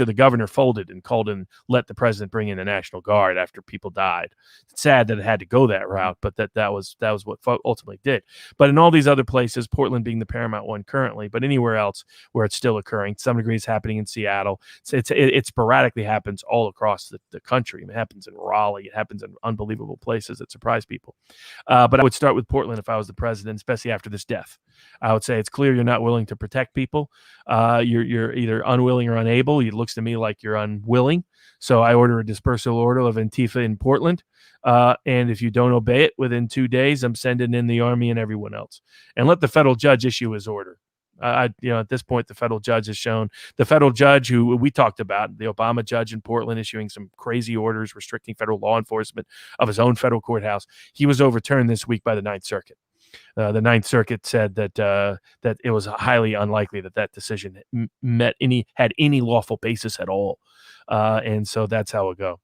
The governor folded and called and let the president bring in the National Guard after people died. It's sad that it had to go that route, but that was what ultimately did. But in all these other places, Portland being the paramount one currently, but anywhere else where it's still occurring, to some degree it's happening in Seattle. It sporadically happens all across the country. It happens in Raleigh. It happens in unbelievable places that surprise people. But I would start with Portland if I was the president, especially after this death. I would say it's clear you're not willing to protect people. You're either unwilling or unable. It looks to me like you're unwilling. So I order a dispersal order of Antifa in Portland. And if you don't obey it within 2 days, I'm sending in the army and everyone else. And let the federal judge issue his order. At this point, the federal judge has shown, the federal judge who we talked about, the Obama judge in Portland issuing some crazy orders restricting federal law enforcement of his own federal courthouse. He was overturned this week by the Ninth Circuit. The Ninth Circuit said that it was highly unlikely that decision had any lawful basis at all. And so that's how it go.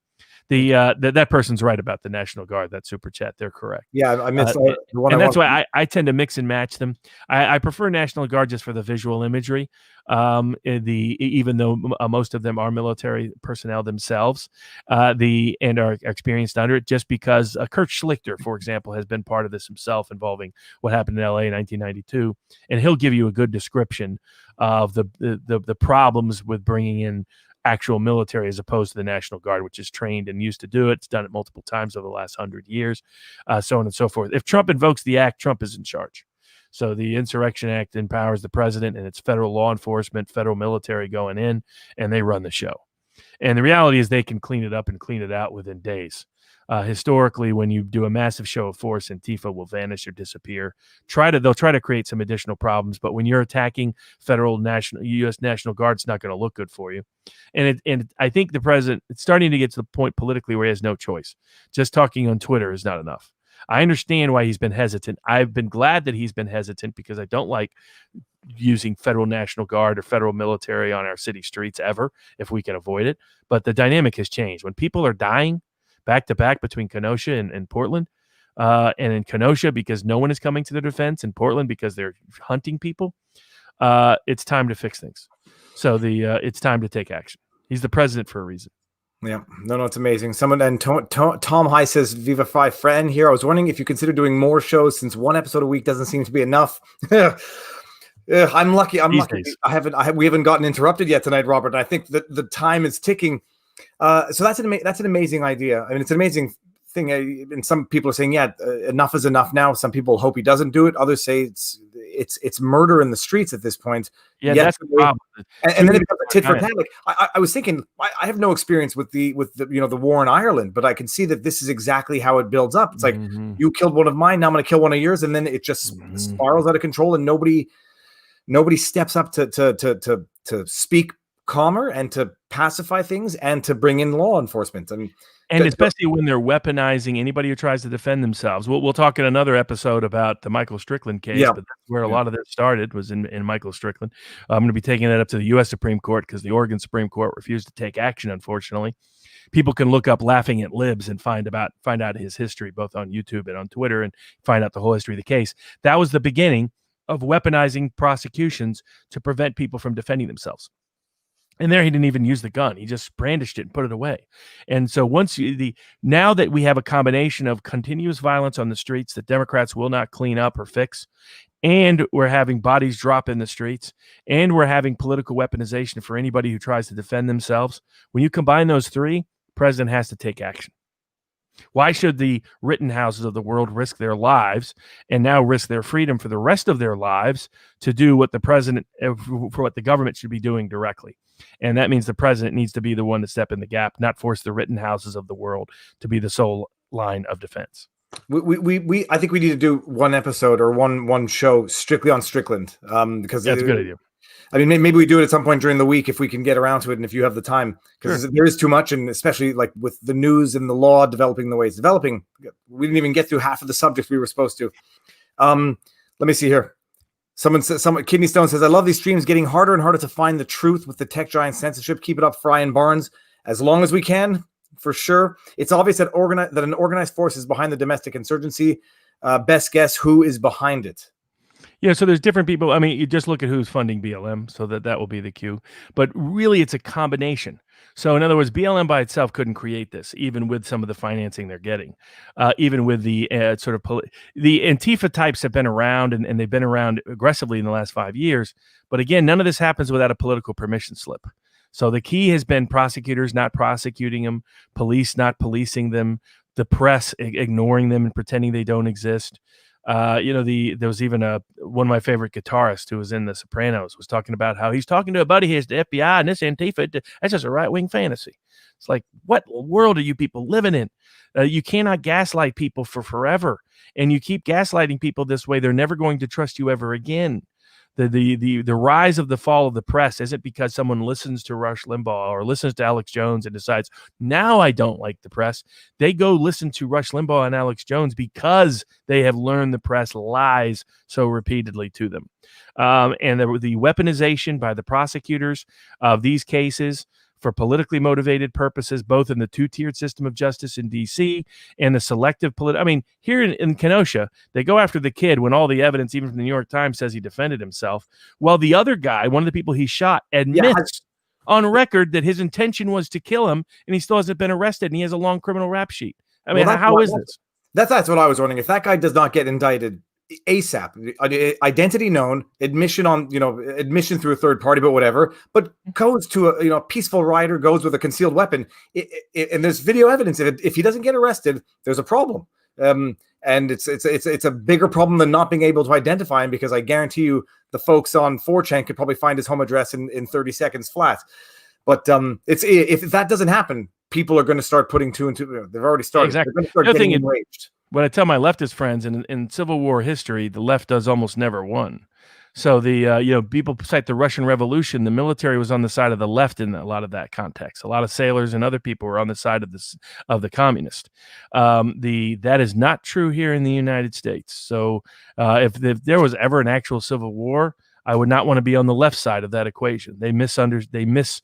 That person's right about the National Guard. That super chat, they're correct. Yeah, I missed the one. And that's why I tend to mix and match them. I prefer National Guard just for the visual imagery. Even though most of them are military personnel themselves, and are experienced under it, just because Kurt Schlichter, for example, has been part of this himself, involving what happened in LA in 1992, and he'll give you a good description of the problems with bringing in actual military as opposed to the National Guard, which is trained and used to do it. It's done it multiple times over the last 100 years, so on and so forth. If Trump invokes the act, Trump is in charge. So the Insurrection Act empowers the president, and it's federal law enforcement, federal military going in, and they run the show. And the reality is they can clean it up and clean it out within days. Historically, when you do a massive show of force, Antifa will vanish or disappear. They'll try to create some additional problems, but when you're attacking U.S. National Guard, it's not going to look good for you. And I think the president, it's starting to get to the point politically where he has no choice. Just talking on Twitter is not enough. I understand why he's been hesitant. I've been glad that he's been hesitant because I don't like using federal National Guard or federal military on our city streets ever, if we can avoid it. But the dynamic has changed. When people are dying back to back between Kenosha and Portland, and in Kenosha because no one is coming to their defense, in Portland because they're hunting people, it's time to fix things. So it's time to take action. He's the president for a reason. Yeah, no, it's amazing. Someone, and Tom High says, Viva 5 friend here. I was wondering if you consider doing more shows since one episode a week doesn't seem to be enough. I'm lucky. We haven't gotten interrupted yet tonight, Robert. And I think that the time is ticking. So that's an amazing idea. I mean, it's an amazing thing. And some people are saying, enough is enough now. Some people hope he doesn't do it. Others say it's murder in the streets at this point. Yeah, that's the problem. And then it becomes a tit for tat. Like I was thinking, I have no experience with the the war in Ireland, but I can see that this is exactly how it builds up. It's like you killed one of mine, now I'm going to kill one of yours, and then it just spirals out of control, and nobody steps up to speak calmer and to pacify things and to bring in law enforcement. I mean, and especially when they're weaponizing anybody who tries to defend themselves. We'll talk in another episode about the Michael Strickland case, but that's where a lot of this started, was in Michael Strickland. I'm going to be taking that up to the U.S. Supreme Court because the Oregon Supreme Court refused to take action, unfortunately. People can look up Laughing at Libs and find out his history, both on YouTube and on Twitter, and find out the whole history of the case. That was the beginning of weaponizing prosecutions to prevent people from defending themselves. And there he didn't even use the gun. He just brandished it and put it away. And so now that we have a combination of continuous violence on the streets that Democrats will not clean up or fix, and we're having bodies drop in the streets, and we're having political weaponization for anybody who tries to defend themselves, when you combine those three, the president has to take action. Why should the Rittenhouses of the world risk their lives and now risk their freedom for the rest of their lives to do what the government should be doing directly? And that means the president needs to be the one to step in the gap, not force the Rittenhouses of the world to be the sole line of defense. I think we need to do one episode or one show strictly on Strickland, because that's a good idea. I mean, maybe we do it at some point during the week if we can get around to it and if you have the time, because there is too much, and especially like with the news and the law developing the way it's developing, we didn't even get through half of the subjects we were supposed to. Let me see here. Kidney Stone says, I love these streams, getting harder and harder to find the truth with the tech giant censorship. Keep it up, Fry and Barnes, as long as we can, for sure. It's obvious that an organized force is behind the domestic insurgency. Best guess who is behind it. Yeah, so there's different people. I mean, you just look at who's funding BLM, so that will be the cue. But really, it's a combination. So, in other words, BLM by itself couldn't create this, even with some of the financing they're getting, even with the the Antifa types have been around and they've been around aggressively in the last 5 years. But again, none of this happens without a political permission slip. So the key has been prosecutors not prosecuting them, police not policing them, the press ignoring them and pretending they don't exist. There was even one of my favorite guitarists who was in The Sopranos was talking about how he's talking to a buddy, he's the FBI, and this Antifa, that's just a right-wing fantasy. It's like, what world are you people living in? You cannot gaslight people for forever. And you keep gaslighting people this way, they're never going to trust you ever again. The rise of the fall of the press isn't because someone listens to Rush Limbaugh or listens to Alex Jones and decides, now I don't like the press. They go listen to Rush Limbaugh and Alex Jones because they have learned the press lies so repeatedly to them. And the weaponization by the prosecutors of these cases for politically motivated purposes, both in the two-tiered system of justice in D.C. and the selective I mean, here in Kenosha, they go after the kid when all the evidence, even from the New York Times, says he defended himself, while the other guy, one of the people he shot, admits on record that his intention was to kill him, and he still hasn't been arrested, and he has a long criminal rap sheet. I mean, how is this? That's what I was wondering. If that guy does not get indicted ASAP, identity known, admission through a third party, but whatever, but goes to a peaceful rioter, goes with a concealed weapon, and there's video evidence. If he doesn't get arrested, there's a problem, and it's a bigger problem than not being able to identify him, because I guarantee you the folks on 4chan could probably find his home address in 30 seconds flat. But if that doesn't happen, people are going to start putting two and two. They've already started. Exactly. They're going to start getting enraged. What I tell my leftist friends, in Civil War history, the left does almost never won. So people cite the Russian Revolution. The military was on the side of the left in a lot of that context. A lot of sailors and other people were on the side of the communist. That is not true here in the United States. So if there was ever an actual civil war, I would not want to be on the left side of that equation. They misgauge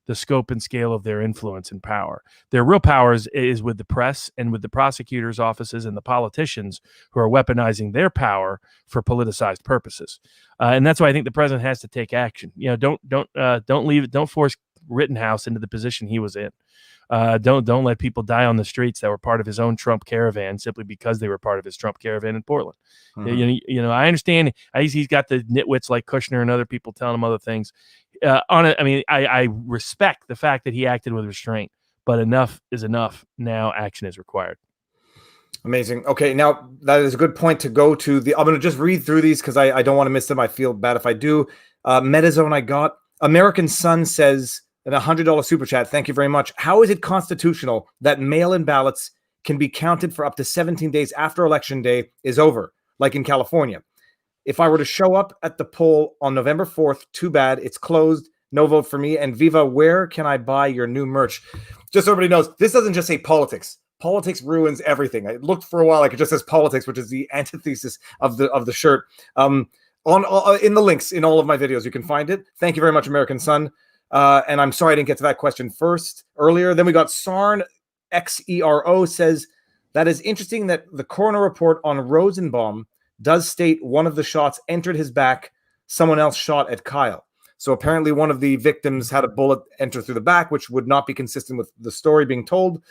the scope and scale of their influence and power. Their real power is with the press and with the prosecutors' offices and the politicians who are weaponizing their power for politicized purposes. And that's why I think the president has to take action. Don't force Rittenhouse into the position he was in. Don't let people die on the streets that were part of his own Trump caravan simply because they were part of his Trump caravan in Portland. Mm-hmm. I understand he's got the nitwits like Kushner and other people telling him other things. I respect the fact that he acted with restraint, but enough is enough. Now action is required. Amazing. Okay, now that is a good point to go to I'm going to just read through these because I don't want to miss them. I feel bad if I do. MetaZone I got. American Sun says, and $100 super chat. Thank you very much. How is it constitutional that mail-in ballots can be counted for up to 17 days after election day is over, like in California? If I were to show up at the poll on November 4th, too bad. It's closed. No vote for me. And Viva, where can I buy your new merch? Just so everybody knows, this doesn't just say politics. Politics ruins everything. I looked for a while like it just says politics, which is the antithesis of the shirt. In the links in all of my videos, you can find it. Thank you very much, American Sun. And I'm sorry I didn't get to that question earlier. Then we got Sarn XERO says, that is interesting that the coroner report on Rosenbaum does state one of the shots entered his back. Someone else shot at Kyle. So apparently one of the victims had a bullet enter through the back, which would not be consistent with the story being told.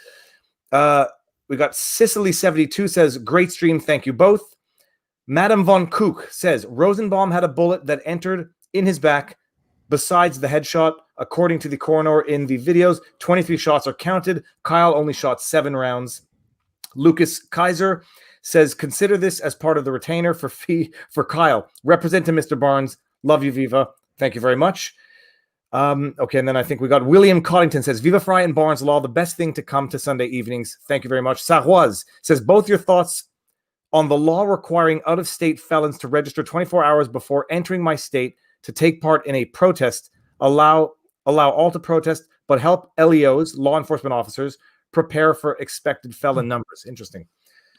We got Sicily72 says, great stream. Thank you both. Madame Von Kook says, Rosenbaum had a bullet that entered in his back besides the headshot. According to the coroner in the videos, 23 shots are counted. Kyle only shot 7 rounds. Lucas Kaiser says, consider this as part of the retainer for fee for Kyle. Represent to Mr. Barnes. Love you, Viva. Thank you very much. Okay, and then I think we got William Coddington says, Viva Fry and Barnes Law, the best thing to come to Sunday evenings. Thank you very much. Sarroise says, both your thoughts on the law requiring out-of-state felons to register 24 hours before entering my state to take part in a protest, allow all to protest, but help LEOs, law enforcement officers, prepare for expected felon numbers. Interesting.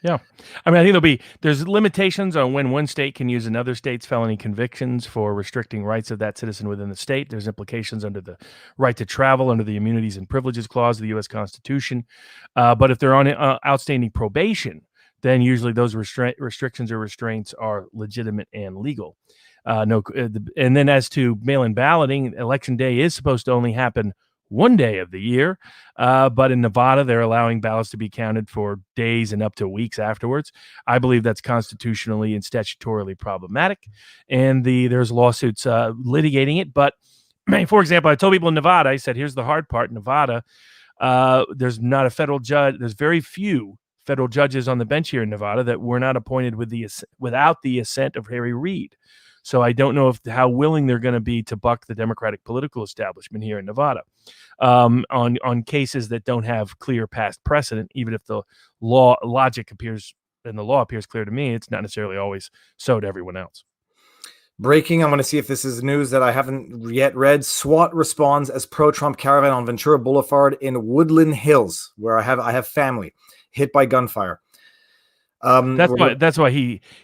Yeah. I mean, I think there's limitations on when one state can use another state's felony convictions for restricting rights of that citizen within the state. There's implications under the right to travel under the Immunities and Privileges Clause of the U.S. Constitution. But if they're on outstanding probation, then usually those restrictions or restraints are legitimate and legal. And then as to mail-in balloting, election day is supposed to only happen one day of the year, but in Nevada, they're allowing ballots to be counted for days and up to weeks afterwards. I believe that's constitutionally and statutorily problematic, and there's lawsuits litigating it. But, for example, I told people in Nevada, I said, here's the hard part. In Nevada, there's not a federal judge. There's very few federal judges on the bench here in Nevada that were not appointed without the assent of Harry Reid. So I don't know how willing they're going to be to buck the Democratic political establishment here in Nevada on cases that don't have clear past precedent. Even if the logic appears and the law appears clear to me, it's not necessarily always so to everyone else. Breaking, I'm going to see if this is news that I haven't yet read. SWAT responds as pro-Trump caravan on Ventura Boulevard in Woodland Hills, where I have family, hit by gunfire. That's why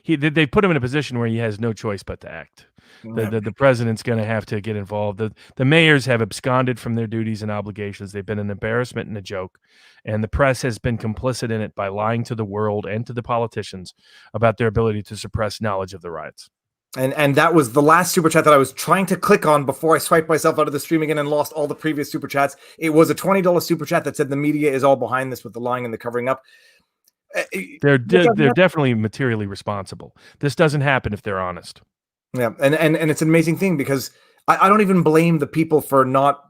they put him in a position where he has no choice but to act. The president's going to have to get involved. The mayors have absconded from their duties and obligations. They've been an embarrassment and a joke, and the press has been complicit in it by lying to the world and to the politicians about their ability to suppress knowledge of the riots. And that was the last super chat that I was trying to click on before I swiped myself out of the stream again and lost all the previous super chats. It was a $20 super chat that said the media is all behind this with the lying and the covering up. They're definitely materially responsible. This doesn't happen if they're honest. Yeah, and it's an amazing thing because I don't even blame the people for not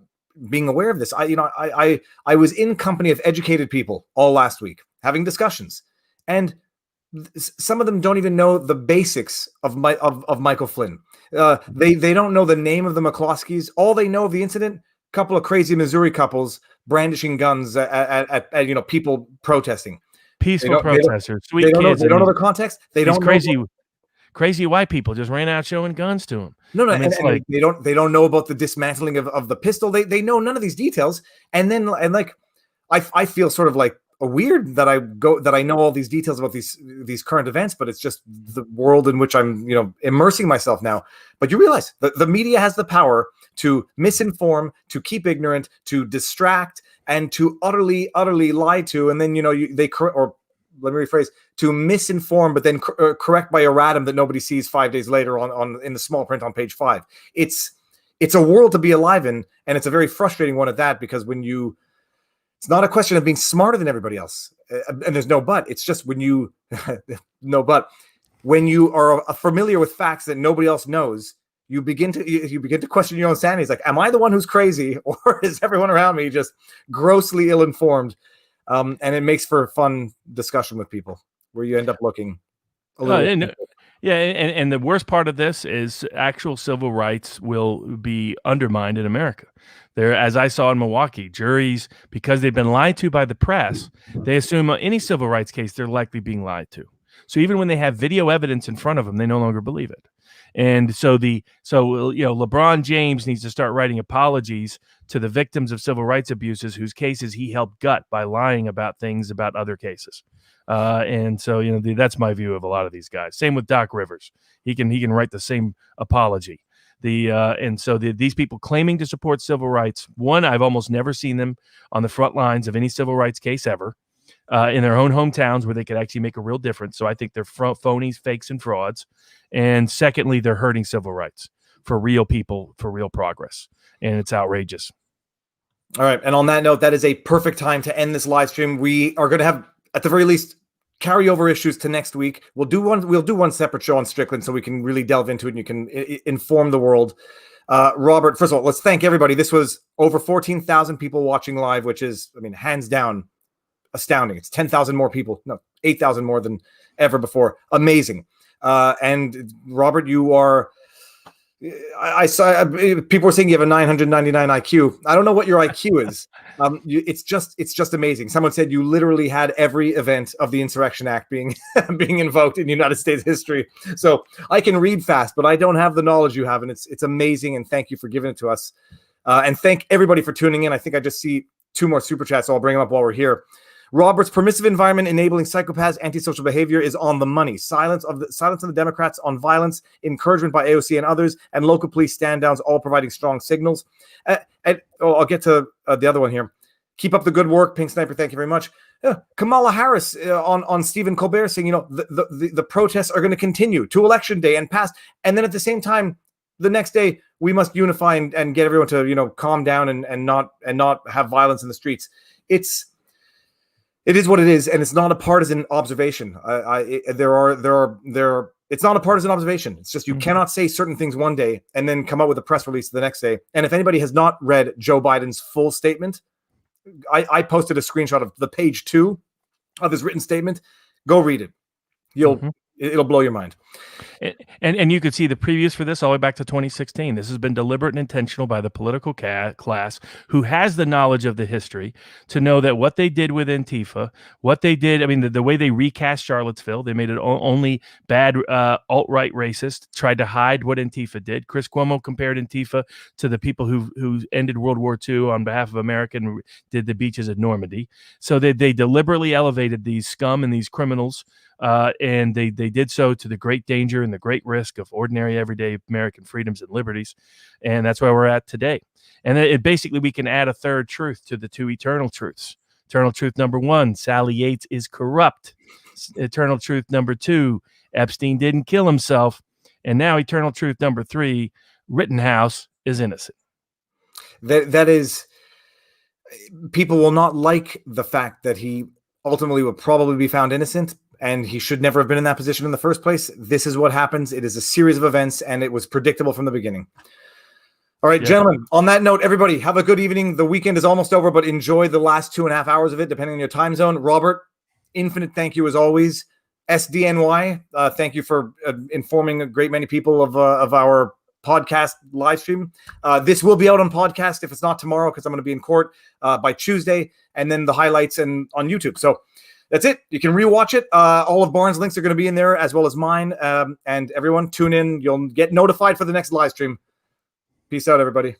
being aware of this. I was in company of educated people all last week having discussions, and some of them don't even know the basics of Michael Flynn. They don't know the name of the McCloskeys. All they know of the incident: couple of crazy Missouri couples brandishing guns at people protesting. Peaceful protesters, sweet kids. They don't know the context. They don't crazy white people just ran out showing guns to them. No, I mean, and they don't know about the dismantling of the pistol. They know none of these details. And then I feel sort of like weird that I know all these details about these current events, but it's just the world in which I'm immersing myself now. But you realize the media has the power to misinform, to keep ignorant, to distract, and to utterly lie to, and then let me rephrase, to misinform, but then correct by erratum that nobody sees 5 days later on in the small print on page 5. It's a world to be alive in, and it's a very frustrating one at that, because it's not a question of being smarter than everybody else, and there's no but. It's just when you are familiar with facts that nobody else knows, you begin to question your own sanity. It's like, am I the one who's crazy, or is everyone around me just grossly ill-informed? And it makes for a fun discussion with people where you end up looking a little. And the worst part of this is actual civil rights will be undermined in America. There, as I saw in Milwaukee, juries, because they've been lied to by the press, they assume any civil rights case they're likely being lied to. So even when they have video evidence in front of them, they no longer believe it. And so LeBron James needs to start writing apologies to the victims of civil rights abuses whose cases he helped gut by lying about things about other cases. And so that's my view of a lot of these guys. Same with Doc Rivers. He can write the same apology. These people claiming to support civil rights, one, I've almost never seen them on the front lines of any civil rights case ever. In their own hometowns where they could actually make a real difference. So I think they're phonies, fakes, and frauds. And secondly, they're hurting civil rights for real people, for real progress. And it's outrageous. All right. And on that note, that is a perfect time to end this live stream. We are going to have, at the very least, carryover issues to next week. We'll do one separate show on Strickland so we can really delve into it and you can inform the world. Robert, first of all, let's thank everybody. This was over 14,000 people watching live, which is, hands down, astounding. It's 10,000 more people. No, 8,000 more than ever before. Amazing. And Robert, you are, I saw people were saying you have a 999 IQ. I don't know what your IQ is. It's just amazing. Someone said you literally had every event of the Insurrection Act being invoked in United States history. So I can read fast, but I don't have the knowledge you have. And it's amazing. And thank you for giving it to us. And thank everybody for tuning in. I think I just see 2 more super chats. So I'll bring them up while we're here. Robert's permissive environment enabling psychopaths, antisocial behavior is on the money. Silence of the Democrats on violence, encouragement by AOC and others, and local police stand-downs, all providing strong signals. I'll get to the other one here. Keep up the good work, Pink Sniper. Thank you very much. Kamala Harris on Stephen Colbert saying, the protests are going to continue to election day and past. And then at the same time, the next day, we must unify and get everyone to, calm down and not have violence in the streets. It is what it is, and it's not a partisan observation. It's not a partisan observation. It's just you cannot say certain things one day and then come out with a press release the next day. And if anybody has not read Joe Biden's full statement, I posted a screenshot of the page 2 of his written statement. Go read it. It'll blow your mind. And you could see the previews for this all the way back to 2016. This has been deliberate and intentional by the political class who has the knowledge of the history to know that what they did with Antifa, what they did, the way they recast Charlottesville, they made it only bad alt-right racist, tried to hide what Antifa did. Chris Cuomo compared Antifa to the people who ended World War II on behalf of America and did the beaches at Normandy. So they deliberately elevated these scum and these criminals, and they did so to the great danger and the great risk of ordinary everyday American freedoms and liberties. And that's where we're at today. And basically we can add a third truth to the 2 eternal truths. Eternal truth number 1, Sally Yates is corrupt. Eternal truth number 2, Epstein didn't kill himself. And now eternal truth number 3, Rittenhouse is innocent. That is, people will not like the fact that he ultimately will probably be found innocent, and he should never have been in that position in the first place. This is what happens. It is a series of events, and it was predictable from the beginning. All right, gentlemen, on that note, everybody, have a good evening. The weekend is almost over, but enjoy the last 2.5 hours of it, depending on your time zone. Robert, infinite thank you as always. SDNY, thank you for informing a great many people of our podcast live stream. This will be out on podcast if it's not tomorrow, because I'm going to be in court by Tuesday, and then the highlights and on YouTube. So that's it. You can rewatch it. All of Barnes' links are going to be in there, as well as mine. And everyone, tune in. You'll get notified for the next live stream. Peace out, everybody.